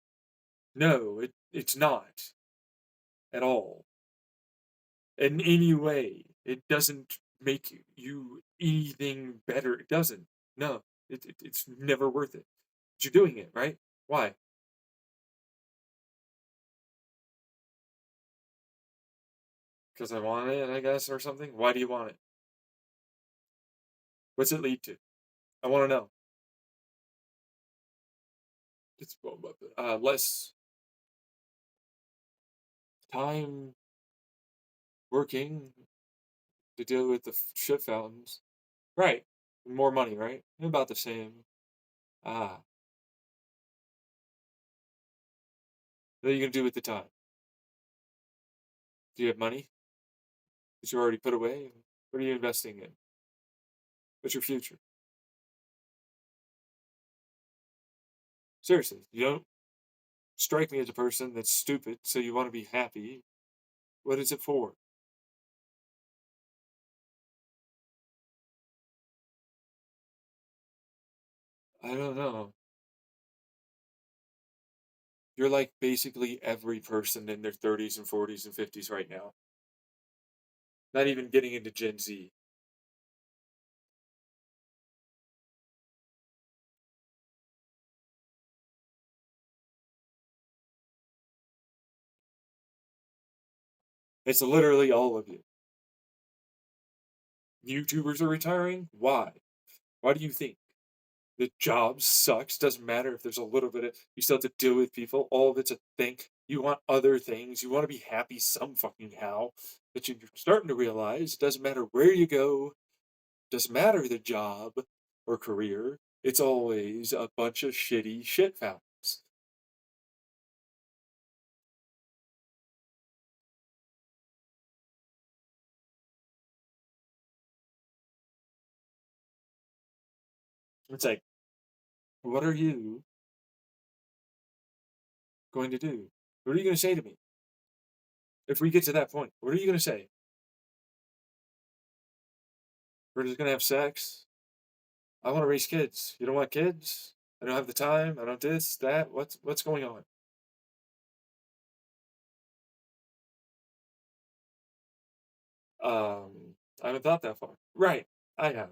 No, it's not at all. In any way. It doesn't make you anything better. It doesn't. No, it's never worth it. But you're doing it, right? Why? Because I want it, I guess, or something? Why do you want it? What's it lead to? I want to know. It's less time working to deal with the shit fountains. Right. More money, right? About the same. Ah. What are you going to do with the time? Do you have money that you already put away? What are you investing in? What's your future? Seriously, you don't strike me as a person that's stupid, so you want to be happy. What is it for? I don't know. You're like basically every person in their 30s and 40s and 50s right now. Not even getting into Gen Z. It's literally all of you. YouTubers are retiring? Why? Why do you think? The job sucks. Doesn't matter if there's a little bit of, you still have to deal with people. All of it's a thing. You want other things. You want to be happy some fucking how. But you're starting to realize it doesn't matter where you go, doesn't matter the job or career. It's always a bunch of shitty shit fountains. It's like, what are you going to do? What are you going to say to me? If we get to that point, what are you going to say? We're just going to have sex? I want to raise kids. You don't want kids? I don't have the time. I don't this, that. What's going on? I haven't thought that far. Right, I have.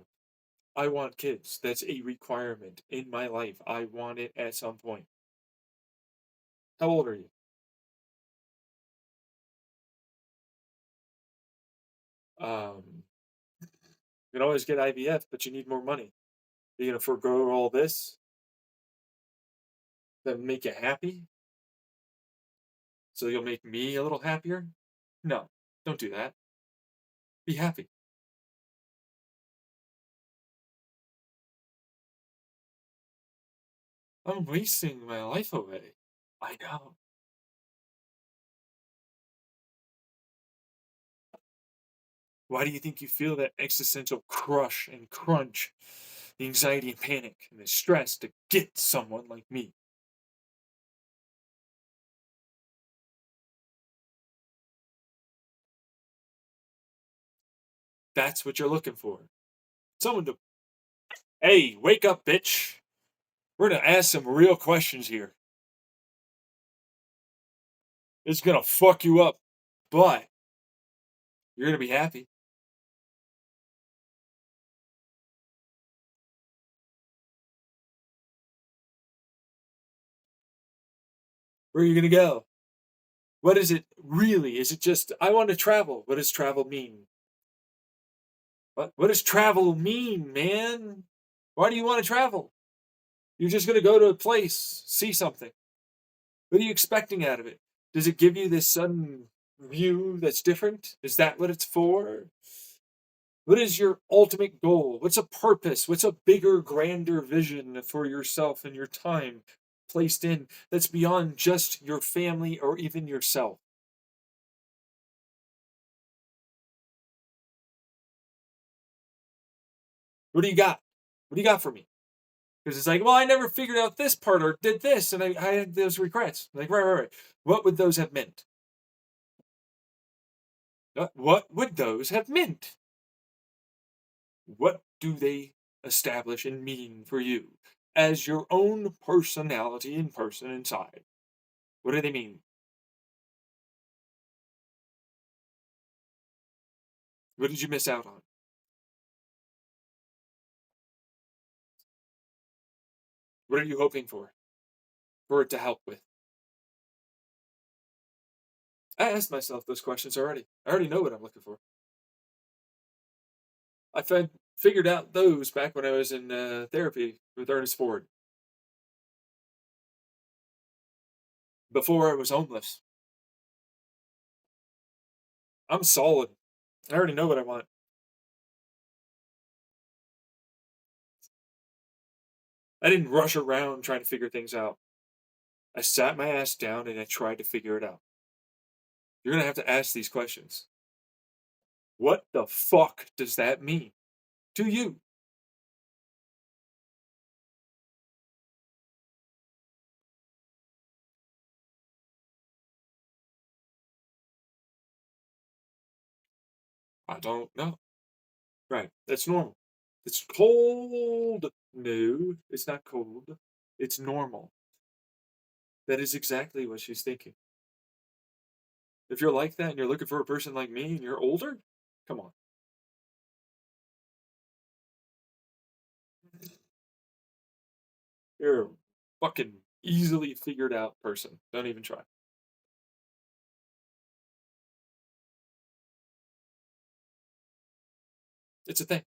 I want kids. That's a requirement in my life. I want it at some point. How old are you? Um, you can always get IVF, but you need more money. You're gonna forego all this that make you happy, so you'll make me a little happier? No, don't do that. Be happy. I'm wasting my life away. I know. Why do you think you feel that existential crush and crunch, the anxiety and panic, and the stress to get someone like me? That's what you're looking for. Someone to, hey, wake up, bitch. We're gonna ask some real questions here. It's gonna fuck you up, but you're gonna be happy. Where are you gonna go? What is it really? Is it just I want to travel? What does travel mean? What does travel mean, man? Why do you want to travel? You're just gonna go to a place, see something. What are you expecting out of it? Does it give you this sudden view that's different? Is that what it's for? What is your ultimate goal? What's a purpose? What's a bigger, grander vision for yourself and your time placed in that's beyond just your family or even yourself? What do you got? What do you got for me? Because it's like, well, I never figured out this part or did this, and I had those regrets. Like, right. What would those have meant? What would those have meant? What do they establish and mean for you as your own personality and person inside? What do they mean? What did you miss out on? What are you hoping for it to help with? I asked myself those questions already. I already know what I'm looking for. Figured out those back when I was in therapy with Ernest Ford. Before I was homeless. I'm solid. I already know what I want. I didn't rush around trying to figure things out. I sat my ass down and I tried to figure it out. You're gonna have to ask these questions. What the fuck does that mean to you? I don't know. Right. That's normal. It's cold. No, it's not cold. It's normal. That is exactly what she's thinking. If you're like that and you're looking for a person like me and you're older, come on. You're a fucking easily figured out person. Don't even try. It's a thing.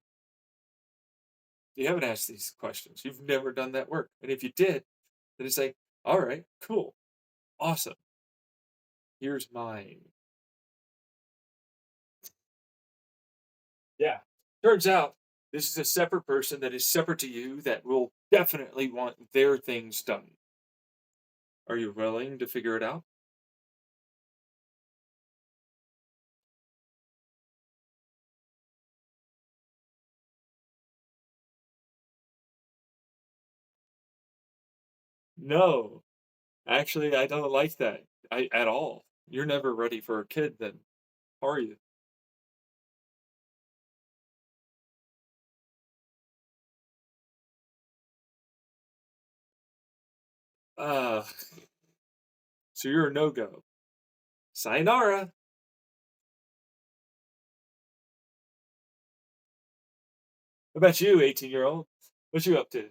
You haven't asked these questions. You've never done that work. And if you did, then it's like, all right, cool, awesome. Here's mine. Yeah. Turns out this is a separate person that is separate to you that will definitely want their things done. Are you willing to figure it out? No. Actually, I don't like that. At all. You're never ready for a kid then, are you? Uh, so you're a no-go. Sayonara. What about you, 18-year-old? What you up to?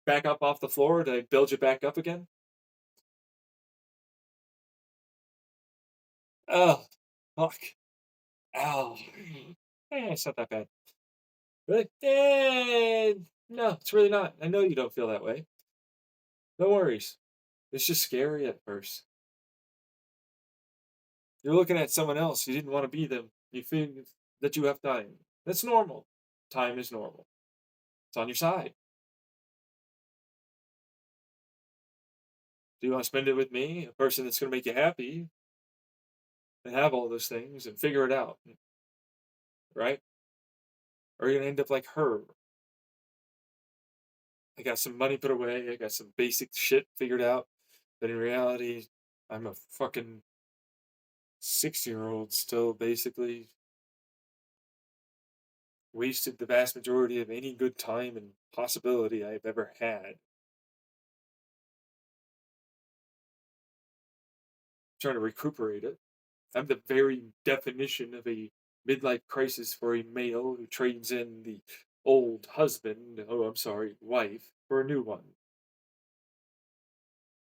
Back up off the floor to build you back up again? Oh, fuck. Ow. It's not that bad. Really? No, it's really not. I know you don't feel that way. No worries. It's just scary at first. You're looking at someone else. You didn't want to be them. You feel that you have time. That's normal. Time is normal. It's on your side. Do you want to spend it with me, a person that's going to make you happy and have all those things and figure it out, right? Or you're going to end up like her. I got some money put away. I got some basic shit figured out. But in reality, I'm a fucking 6-year-old still, basically. Wasted the vast majority of any good time and possibility I've ever had. Trying to recuperate it. I'm the very definition of a midlife crisis for a male who trades in the old husband, oh, I'm sorry, wife, for a new one.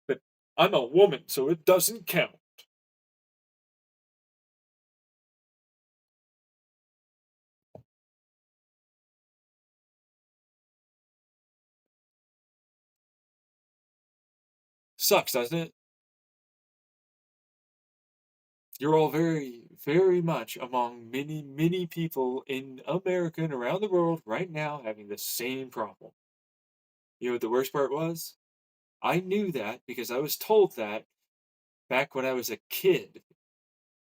But I'm a woman, so it doesn't count. Sucks, doesn't it? You're all very, very much among many, many people in America and around the world right now having the same problem. You know what the worst part was? I knew that because I was told that back when I was a kid,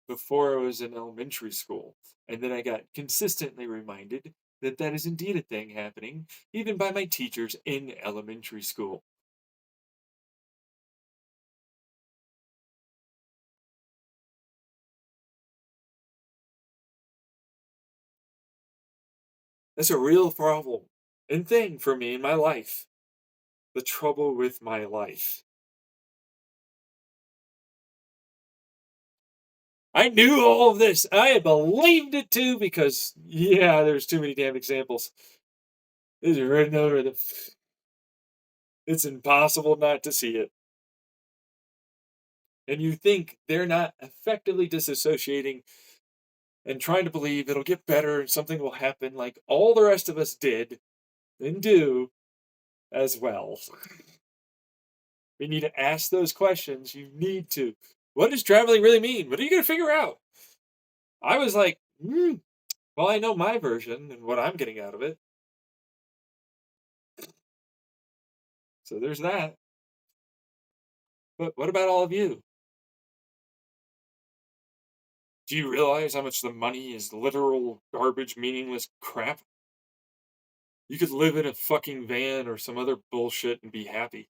before I was in elementary school. And then I got consistently reminded that that is indeed a thing happening, even by my teachers in elementary school. That's a real problem and thing for me in my life. The trouble with my life. I knew all of this. I believed it too because, yeah, there's too many damn examples. It's written over the. It's impossible not to see it. And you think they're not effectively disassociating and trying to believe it'll get better and something will happen like all the rest of us did and do as well. We need to ask those questions. You need to. What does traveling really mean? What are you going to figure out? I was like, well, I know my version and what I'm getting out of it. So there's that. But what about all of you? Do you realize how much the money is literal garbage, meaningless crap? You could live in a fucking van or some other bullshit and be happy.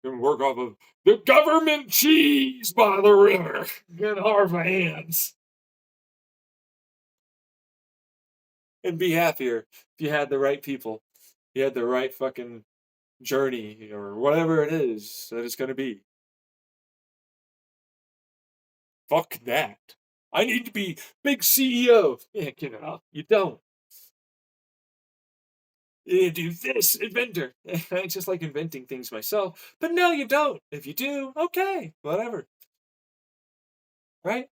And work off of the government cheese by the river in our vans and be happier if you had the right people. You had the right fucking journey or whatever it is that it's going to be. Fuck that. I need to be big CEO. Yeah, you don't. You do this, inventor. I just like inventing things myself. But no, you don't. If you do, okay, whatever. Right?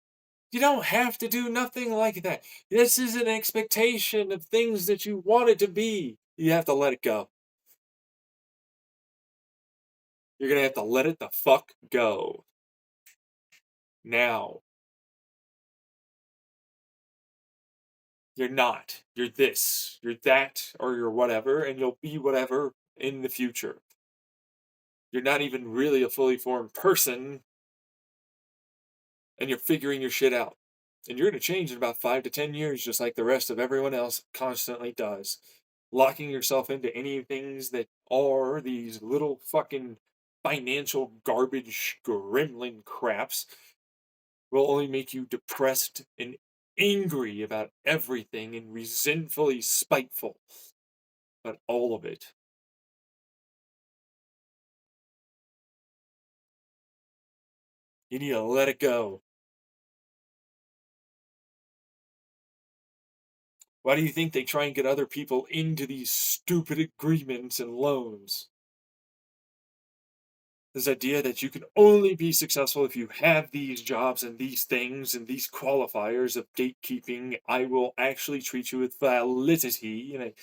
You don't have to do nothing like that. This is an expectation of things that you want it to be. You have to let it go. You're going to have to let it the fuck go. Now. You're not. You're this. You're that, or you're whatever, and you'll be whatever in the future. You're not even really a fully formed person, and you're figuring your shit out. And you're going to change in about 5 to 10 years, just like the rest of everyone else constantly does. Locking yourself into any things that are these little fucking financial garbage gremlin craps will only make you depressed and angry about everything and resentfully spiteful about all of it. You need to let it go. Why do you think they try and get other people into these stupid agreements and loans? This idea that you can only be successful if you have these jobs and these things and these qualifiers of gatekeeping. I will actually treat you with validity in a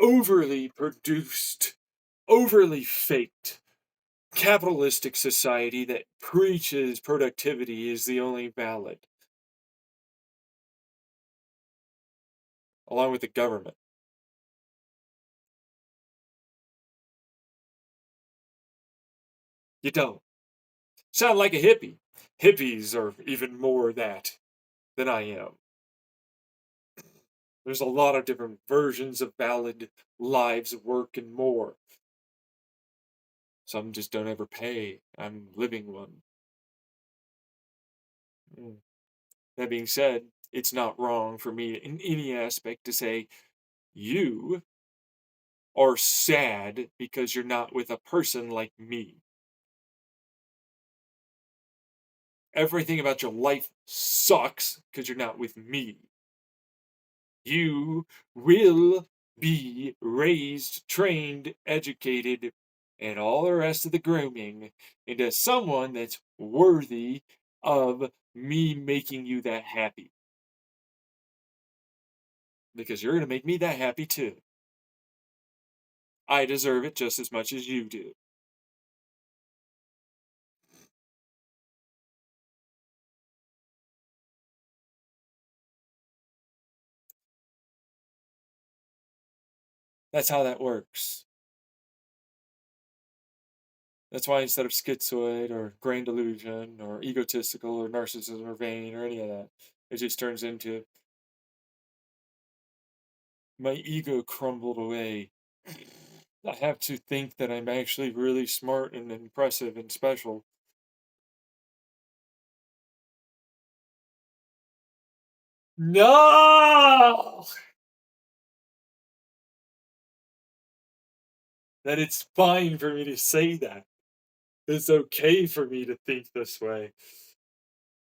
overly produced, overly faked, capitalistic society that preaches productivity is the only valid, along with the government. You don't. Sound like a hippie. Hippies are even more that than I am. There's a lot of different versions of valid lives, work, and more. Some just don't ever pay. I'm living one. Mm. That being said, it's not wrong for me in any aspect to say, you are sad because you're not with a person like me. Everything about your life sucks because you're not with me. You will be raised, trained, educated, and all the rest of the grooming into someone that's worthy of me making you that happy. Because you're going to make me that happy too. I deserve it just as much as you do. That's how that works. That's why instead of schizoid or grand delusion or egotistical or narcissism or vain or any of that, it just turns into my ego crumbled away. I have to think that I'm actually really smart and impressive and special. No! that it's fine for me to say that. It's okay for me to think this way.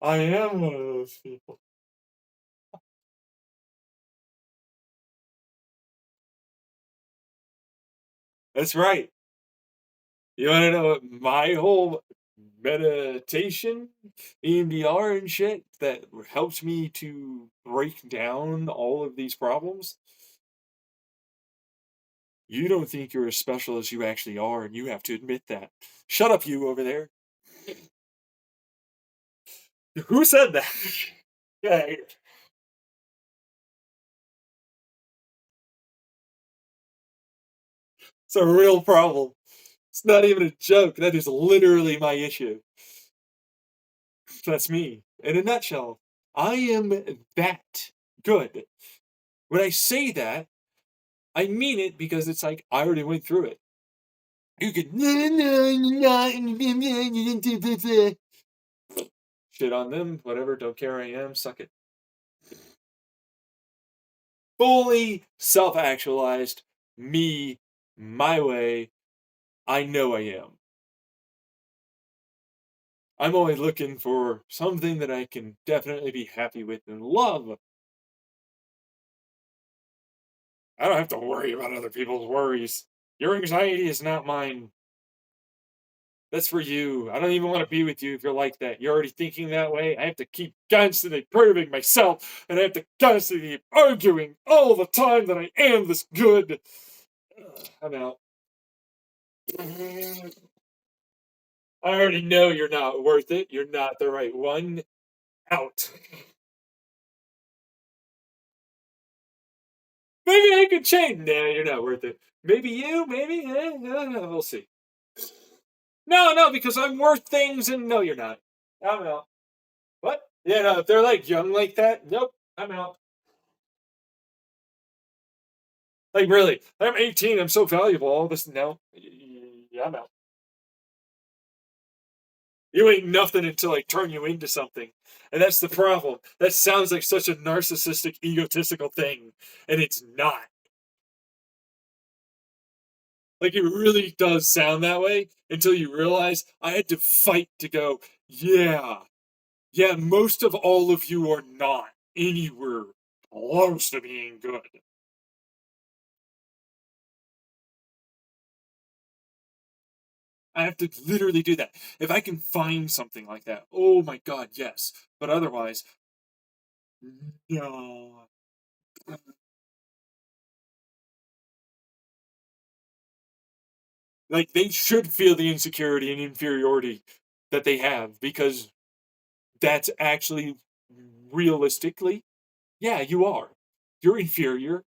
I am one of those people. That's right. You want to know what my whole meditation, EMDR and shit that helps me to break down all of these problems? You don't think you're as special as you actually are, and you have to admit that. Shut up, you over there. Who said that? Yeah, it's a real problem. It's not even a joke. That is literally my issue. That's me. In a nutshell, I am that good. When I say that, I mean it because it's like I already went through it. You could no, you're not, you didn't do this. Shit on them, whatever, don't care I am, suck it. Fully self actualized, me, my way, I know I am. I'm only looking for something that I can definitely be happy with and love. I don't have to worry about other people's worries. Your anxiety is not mine. That's for you. I don't even want to be with you if you're like that. You're already thinking that way. I have to keep constantly proving myself, and I have to constantly keep arguing all the time that I am this good. I'm out. I already know you're not worth it. You're not the right one. Out. Maybe I could change. Nah, you're not worth it. Maybe you, maybe, we'll see. No, no, because I'm worth things, and no, you're not. I'm out. What? Yeah, no, if they're like young like that, nope, I'm out. Like, really, I'm 18, I'm so valuable, all this, no. Yeah, I'm out. You ain't nothing until I turn you into something. And that's the problem. That sounds like such a narcissistic, egotistical thing, and it's not. Like, it really does sound that way until you realize I had to fight to go, yeah, yeah, most of all of you are not anywhere close to being good. I have to literally do that. If I can find something like that, oh my god, yes. But otherwise, no. Like, they should feel the insecurity and inferiority that they have because that's actually realistically, yeah, you are. You're inferior.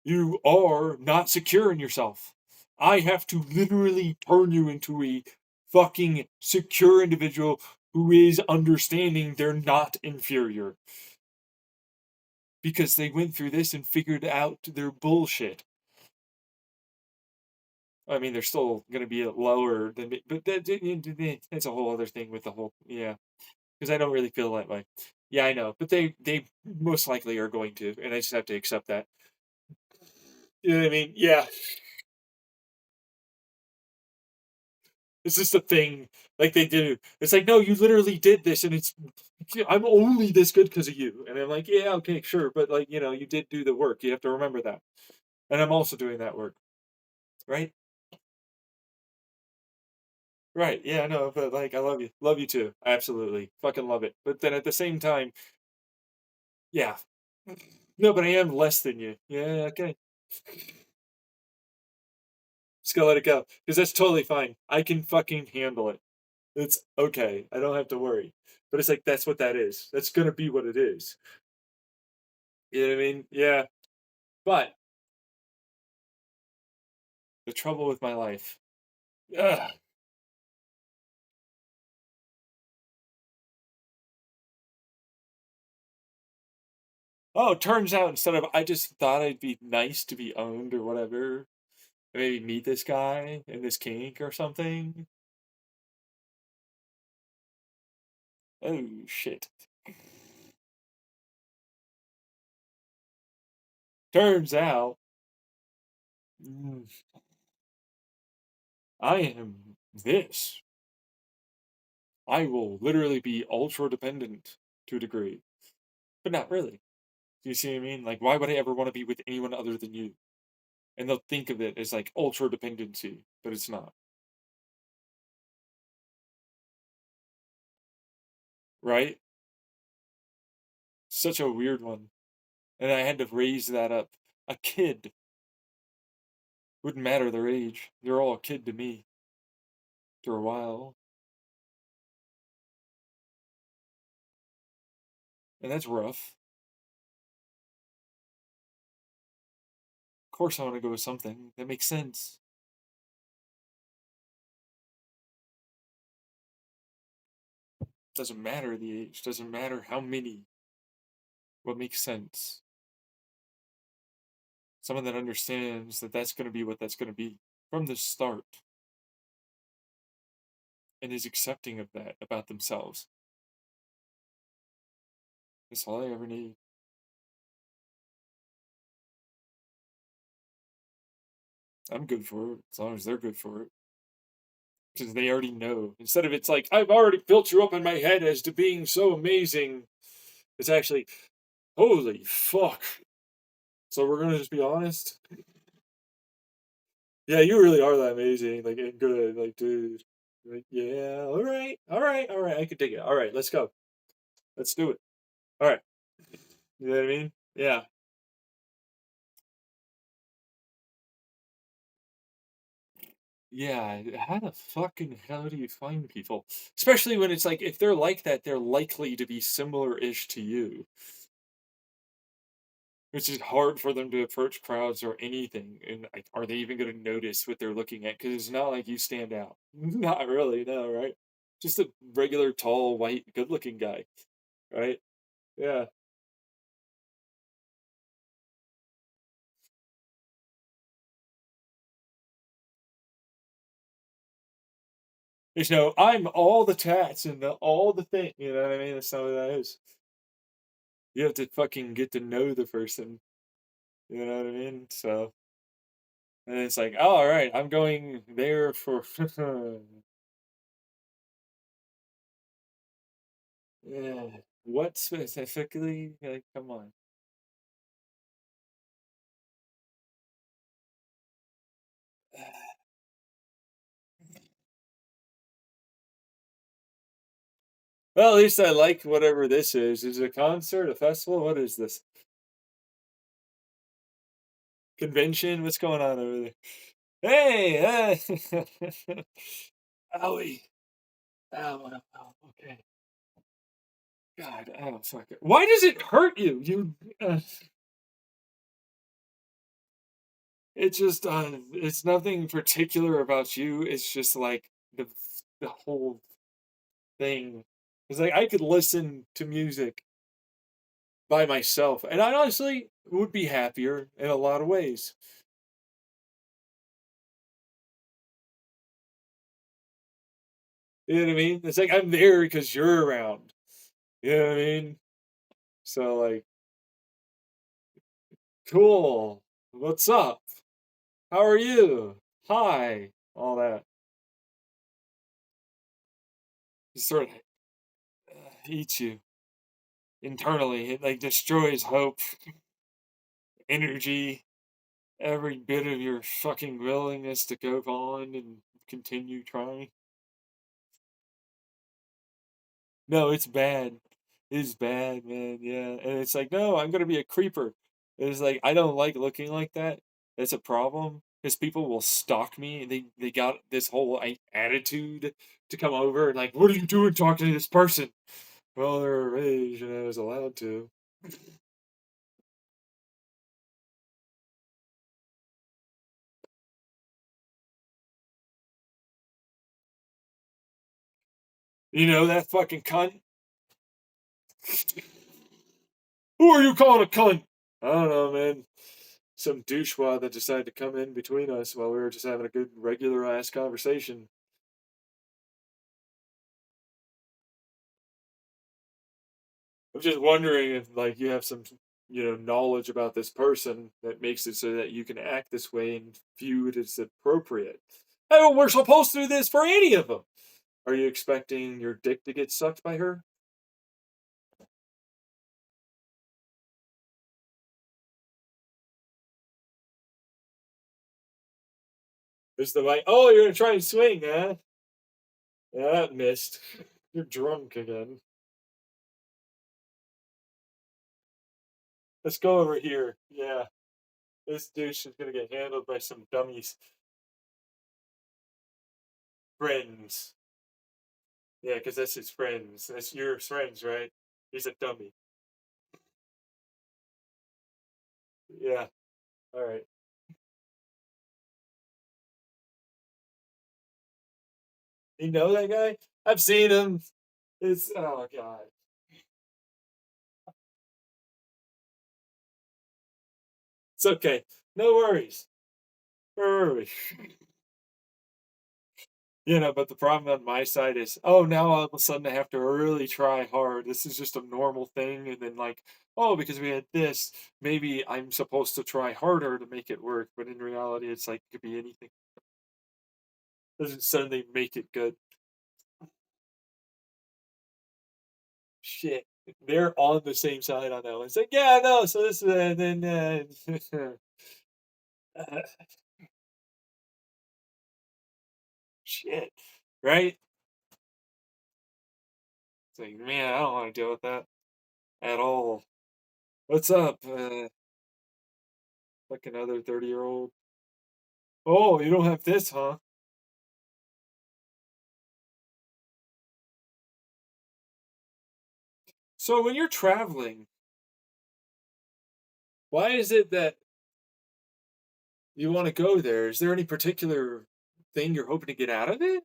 You are not secure in yourself. I have to literally turn you into a fucking secure individual who is understanding they're not inferior because they went through this and figured out their bullshit. I mean, they're still going to be lower than me, but that's a whole other thing with the whole, yeah, because I don't really feel that way. Yeah, I know, but they most likely are going to, and I just have to accept that. You know what I mean? Yeah, it's just a thing like they do. It's like, no, you literally did this, and it's I'm only this good because of you. And I'm like, yeah, okay, sure, but like you did do the work. You have to remember that, and I'm also doing that work, right? Right. Yeah, no, but like I love you. Love you too. Absolutely. Fucking love it. But then at the same time, yeah. No, but I am less than you. Yeah, okay. Just gotta let it go. Because that's totally fine. I can fucking handle it. It's okay. I don't have to worry. But it's like that's what that is. That's gonna be what it is. You know what I mean? Yeah. But the trouble with my life. Ugh. Oh, it turns out instead of I just thought I'd be nice to be owned or whatever. Maybe meet this guy and this kink or something. Oh shit. Turns out. Mm. I am this. I will literally be ultra dependent to a degree, but not really. Do you see what I mean? Like, why would I ever want to be with anyone other than you? And they'll think of it as like ultra dependency, but it's not, right? Such a weird one. And I had to raise that up. A kid. Wouldn't matter their age. They're all a kid to me for a while. And that's rough. Of course I want to go with something. That makes sense. Doesn't matter the age. Doesn't matter how many. What makes sense. Someone that understands that that's going to be what that's going to be from the start and is accepting of that about themselves. That's all I ever need. I'm good for it as long as they're good for it. Because they already know. Instead of it's like, I've already built you up in my head as to being so amazing, it's actually, holy fuck. So we're gonna just be honest? Yeah, you really are that amazing, like, and good, like, dude. Like, yeah, all right, I can take it. All right, let's go. Let's do it. All right. You know what I mean? Yeah. Yeah, how the fucking hell do you find people? Especially when it's like, if they're like that, they're likely to be similar-ish to you. Which is hard for them to approach crowds or anything, and, like, are they even gonna notice what they're looking at? Because it's not like you stand out. Not really, no, right? Just a regular, tall, white, good-looking guy, right? Yeah. I'm all the tats and all the thing, you know what I mean? That's not what that is. You have to fucking get to know the person, you know what I mean? So, and it's like, oh, all right, I'm going there for, yeah. What specifically? Like, come on. Well, at least I like whatever this is. Is it a concert, a festival? What is this? Convention? What's going on over there? Hey, hey. Owie. Ow, ow, ow. Okay. God, oh, fuck it. Why does it hurt you? It's just, it's nothing particular about you. It's just like the whole thing. It's like I could listen to music by myself, and I honestly would be happier in a lot of ways. You know what I mean? It's like I'm there because you're around. You know what I mean? So like, cool. What's up? How are you? Hi. All that. Just sort of eats you internally. It like destroys hope, energy, every bit of your fucking willingness to go on and continue trying. No, it's bad. It's bad, man. Yeah. And it's like, no, I'm gonna be a creeper. It's like I don't like looking like that. That's a problem. Because people will stalk me. They got this whole attitude to come over and like, what are you doing talking to this person? Well, they're of age and I was allowed to. You know that fucking cunt? Who are you calling a cunt? I don't know, man. Some douchewad that decided to come in between us while we were just having a good regular ass conversation. I'm just wondering if like you have some knowledge about this person that makes it so that you can act this way and view it as appropriate. Oh, we're supposed to do this for any of them. Are you expecting your dick to get sucked by her? Is the like, oh, you're gonna try and swing, huh? Yeah, that missed. You're drunk again. Let's go over here. Yeah, this douche is gonna get handled by some dummies. Friends. Yeah, because that's his friends. That's your friends, right? He's a dummy. Yeah. All right. You know that guy? I've seen him. It's oh god. It's okay. No worries. Where were we? But the problem on my side is, oh, now all of a sudden I have to really try hard. This is just a normal thing, and then like, oh, because we had this, maybe I'm supposed to try harder to make it work. But in reality, it's like it could be anything. Doesn't suddenly make it good. Shit. They're on the same side on that one. It's like, yeah, no, so this and then shit. Right? It's like, man, I don't want to deal with that at all. What's up? Like another 30-year-old. Oh, you don't have this, huh? So when you're traveling, why is it that you want to go there? Is there any particular thing you're hoping to get out of it?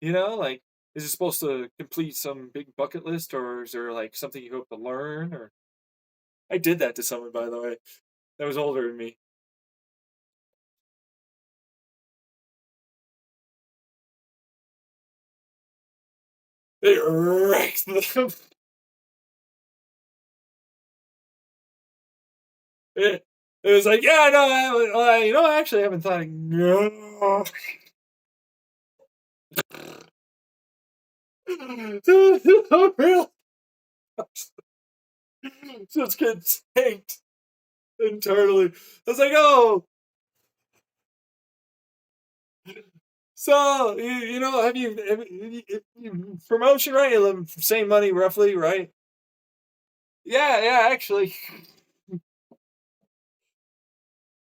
Like, is it supposed to complete some big bucket list, or is there like something you hope to learn? Or I did that to someone, by the way, that was older than me. It wrecked them. It, it was like, yeah, no, I actually haven't thought. No. Really? Just get tanked internally. I was like, oh, so have promotion, right? Same money roughly, right? Yeah, yeah, actually.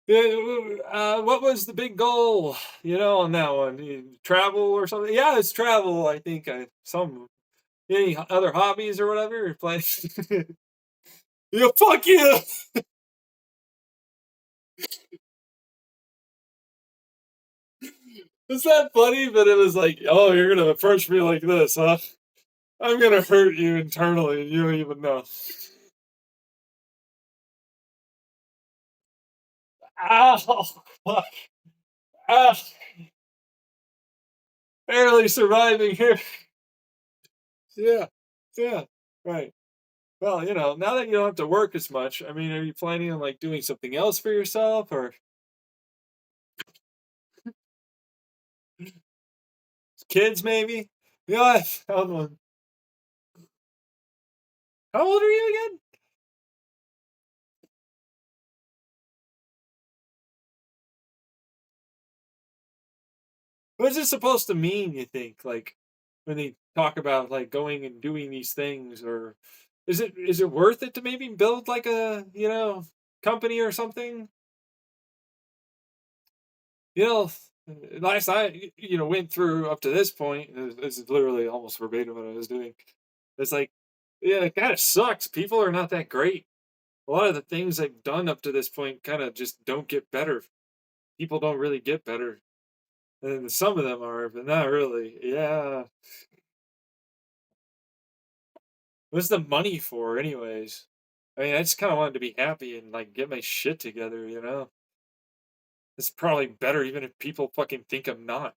Yeah, what was the big goal? On that one, travel or something? Yeah, it's travel. I think some any other hobbies or whatever. You're playing. Yeah, fuck you. It's that funny, but it was like, oh, you're gonna approach me like this, huh? I'm gonna hurt you internally, and you don't even know. Ow! Fuck! Ah, barely surviving here. Yeah, yeah, right. Well, now that you don't have to work as much, I mean, are you planning on like doing something else for yourself or kids maybe? Yeah, I found one. How old are you again? What is it supposed to mean, you think? Like when they talk about like going and doing these things, or is it worth it to maybe build like a, company or something? You know, last I went through up to this point, this is literally almost verbatim what I was doing. It's like, yeah, it kind of sucks. People are not that great. A lot of the things I've done up to this point kind of just don't get better. People don't really get better. And some of them are, but not really. Yeah. What's the money for, anyways? I mean, I just kind of wanted to be happy and like get my shit together. It's probably better even if people fucking think I'm not.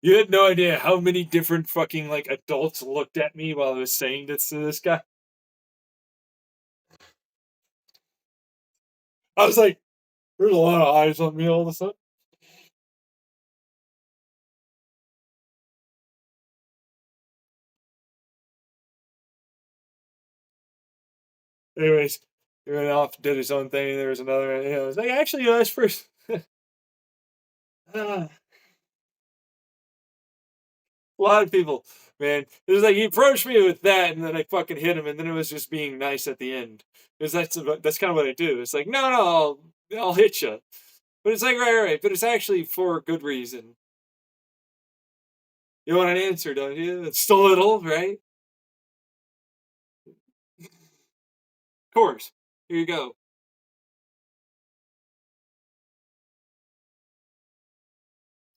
You had no idea how many different fucking like adults looked at me while I was saying this to this guy. I was like, there's a lot of eyes on me all of a sudden. Anyways, he went off, did his own thing. There was another, it was like, actually, that's first. A lot of people, man. It was like he approached me with that, and then I fucking hit him, and then it was just being nice at the end. Because that's kind of what I do. It's like, no, no, I'll hit you, but it's like, right, but it's actually for a good reason. You want an answer, don't you? It's still little, right? Of course. Here you go.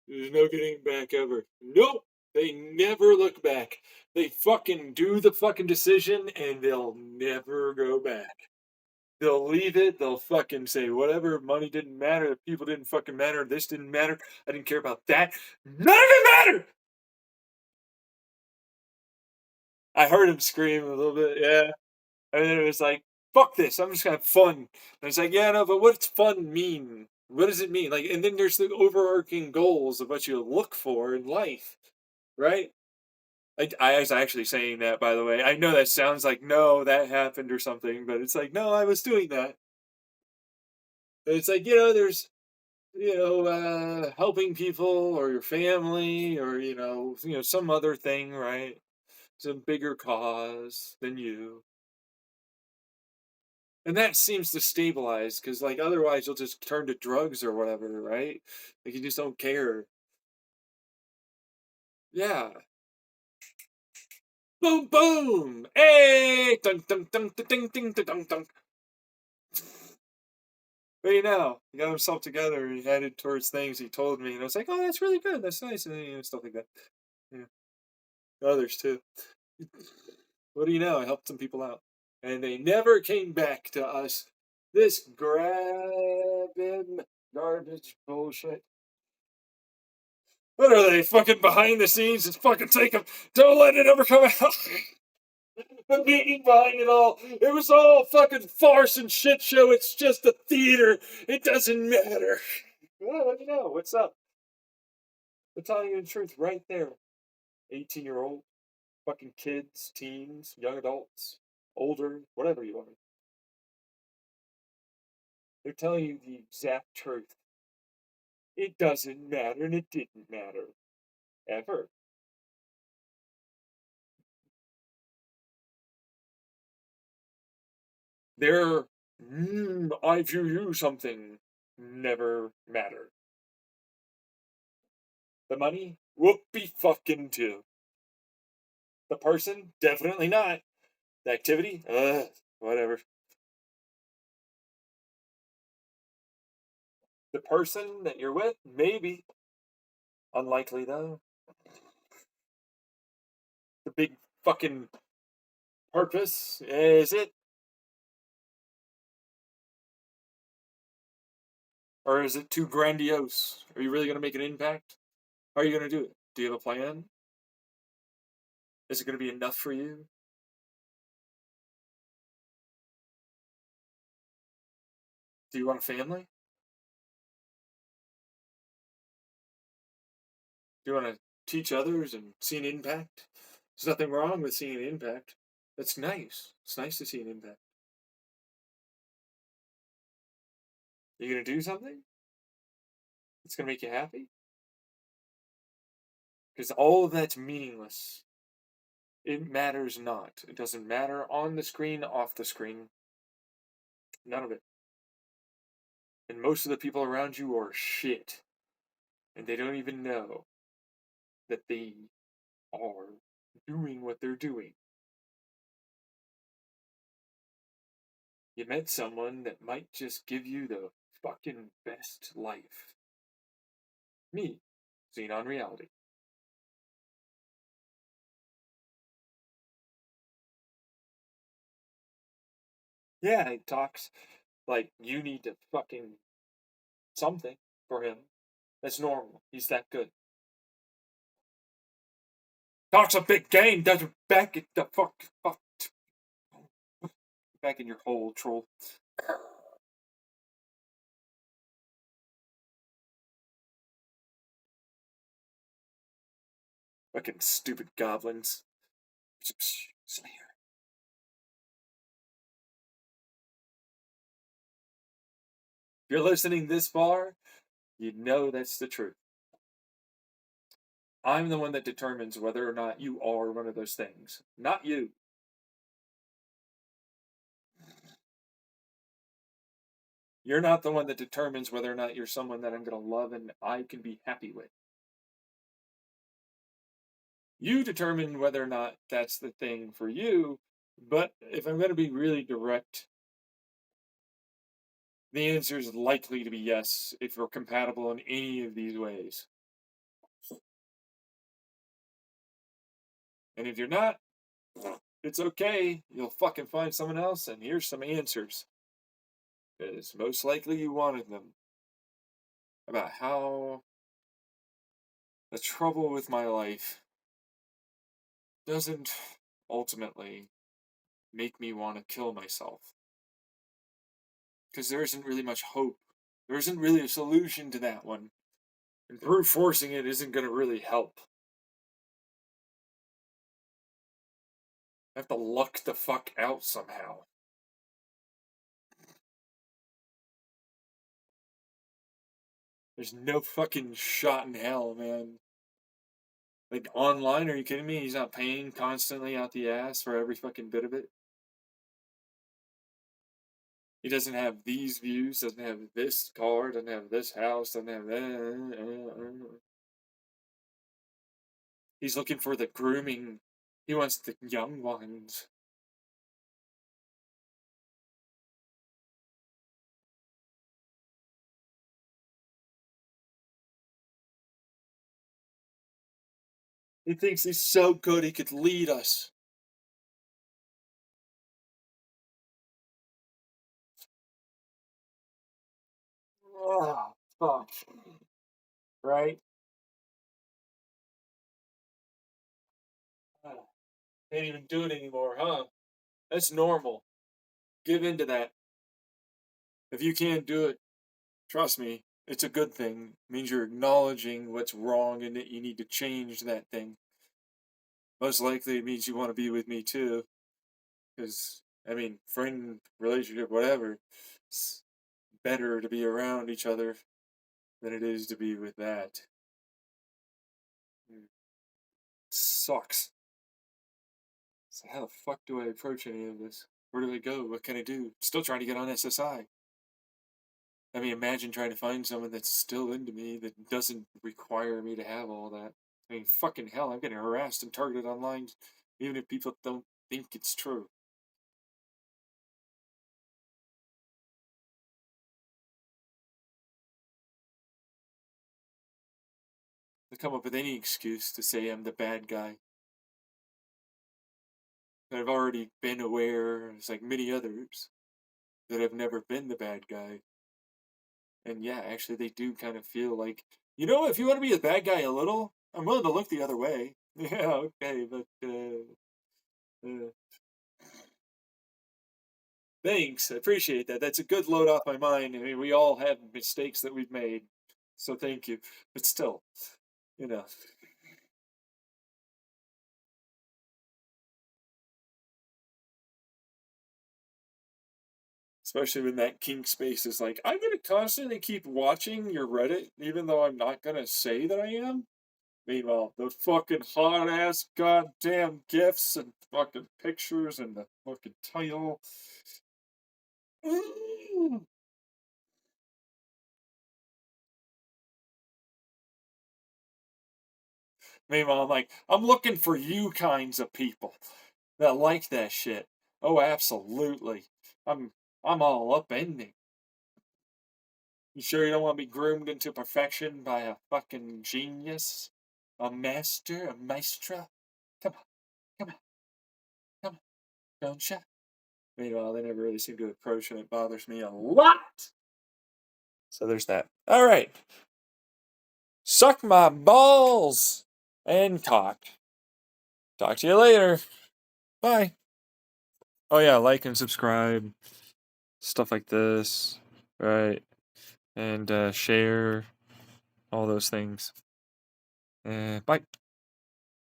There's no getting back ever. Nope. They never look back. They fucking do the fucking decision and they'll never go back. They'll leave it. They'll fucking say whatever. Money didn't matter. The people didn't fucking matter. This didn't matter. I didn't care about that. None of it mattered. I heard him scream a little bit. Yeah. And then it was like, fuck this. I'm just gonna have fun. And it's like, yeah, no, but what's fun mean? What does it mean? Like, and then there's the overarching goals of what you look for in life, right? I was actually saying that, by the way. I know that sounds like no, that happened or something, but it's like no, I was doing that. It's like there's helping people or your family or some other thing, right? Some bigger cause than you, and that seems to stabilize because like otherwise you'll just turn to drugs or whatever, right? Like you just don't care. Yeah. Boom, boom. Hey, dun dun dun dun dun dun dun dun. Dun. But he got himself together. He headed towards things. He told me, and I was like, "Oh, that's really good. That's nice," and stuff like that. Yeah, others too. What do you know? I helped some people out, and they never came back to us. This grab him garbage bullshit. What are they fucking behind the scenes? Just fucking take them. Don't let it ever come out. The meaning behind it all. It was all fucking farce and shit show. It's just a theater. It doesn't matter. Well, let me know. What's up? I'm telling you the truth right there. 18-year-old, fucking kids, teens, young adults, older, whatever you are. They're telling you the exact truth. It doesn't matter and it didn't matter. Ever. Their I view you something never mattered. The money? Whoopie fucking do. The person? Definitely not. The activity? Whatever. The person that you're with? Maybe. Unlikely though. The big fucking purpose? Is it? Or is it too grandiose? Are you really going to make an impact? How are you going to do it? Do you have a plan? Is it going to be enough for you? Do you want a family? Do you want to teach others and see an impact? There's nothing wrong with seeing an impact. That's nice. It's nice to see an impact. You going to do something that's going to make you happy? Because all of that's meaningless. It matters not. It doesn't matter on the screen, off the screen. None of it. And most of the people around you are shit. And they don't even know that they are doing what they're doing. You met someone that might just give you the fucking best life. Me, xenonreality. Yeah, he talks like you need to fucking something for him. That's normal. He's that good. Talks a big game, doesn't back it the fuck back in your hole, troll. Fucking stupid goblins. Slayer. If you're listening this far, you know that's the truth. I'm the one that determines whether or not you are one of those things, not you. You're not the one that determines whether or not you're someone that I'm going to love and I can be happy with. You determine whether or not that's the thing for you, but if I'm going to be really direct, the answer is likely to be yes if we're compatible in any of these ways. And if you're not, it's okay. You'll fucking find someone else, and here's some answers. Because most likely you wanted them. About how the trouble with my life doesn't ultimately make me want to kill myself. Because there isn't really much hope. There isn't really a solution to that one. And brute forcing it isn't going to really help. I have to luck the fuck out somehow. There's no fucking shot in hell, man. Like, online, are you kidding me? He's not paying constantly out the ass for every fucking bit of it. He doesn't have these views, doesn't have this car, doesn't have this house, doesn't have that. He's looking for the grooming. He wants the young ones. He thinks he's so good he could lead us. Oh, fuck. Right? Can't even do it anymore, huh? That's normal. Give in to that. If you can't do it, trust me, it's a good thing. It means you're acknowledging what's wrong and that you need to change that thing. Most likely it means you want to be with me too. Because, I mean, friend, relationship, whatever, it's better to be around each other than it is to be with that. Sucks. So how the fuck do I approach any of this? Where do I go? What can I do? Still trying to get on SSI. I mean, imagine trying to find someone that's still into me that doesn't require me to have all that. I mean, fucking hell, I'm getting harassed and targeted online, even if people don't think it's true. They come up with any excuse to say I'm the bad guy. But I've already been aware, it's like many others, that I've never been the bad guy. And yeah, actually, they do kind of feel like, you know, if you want to be a bad guy a little, I'm willing to look the other way. Yeah, okay, but uh, thanks. I appreciate that. That's a good load off my mind. I mean, we all have mistakes that we've made, so thank you. But still, you know, especially when that kink space is like, I'm gonna constantly keep watching your Reddit, even though I'm not gonna say that I am. Meanwhile, the fucking hot ass goddamn gifs and fucking pictures and the fucking title. Mm. Meanwhile, I'm like, I'm looking for you kinds of people that like that shit. Oh, absolutely. I'm I'm all up in it. You sure you don't want to be groomed into perfection by a fucking genius? A master? A maestra? Come on, come on, come on, don't ya? Meanwhile, they never really seem to approach, and it bothers me a lot. So there's that. All right. Suck my balls and cock. Talk to you later. Bye. Oh, yeah, like and subscribe. Stuff like this. Right. And share. All those things. Bye.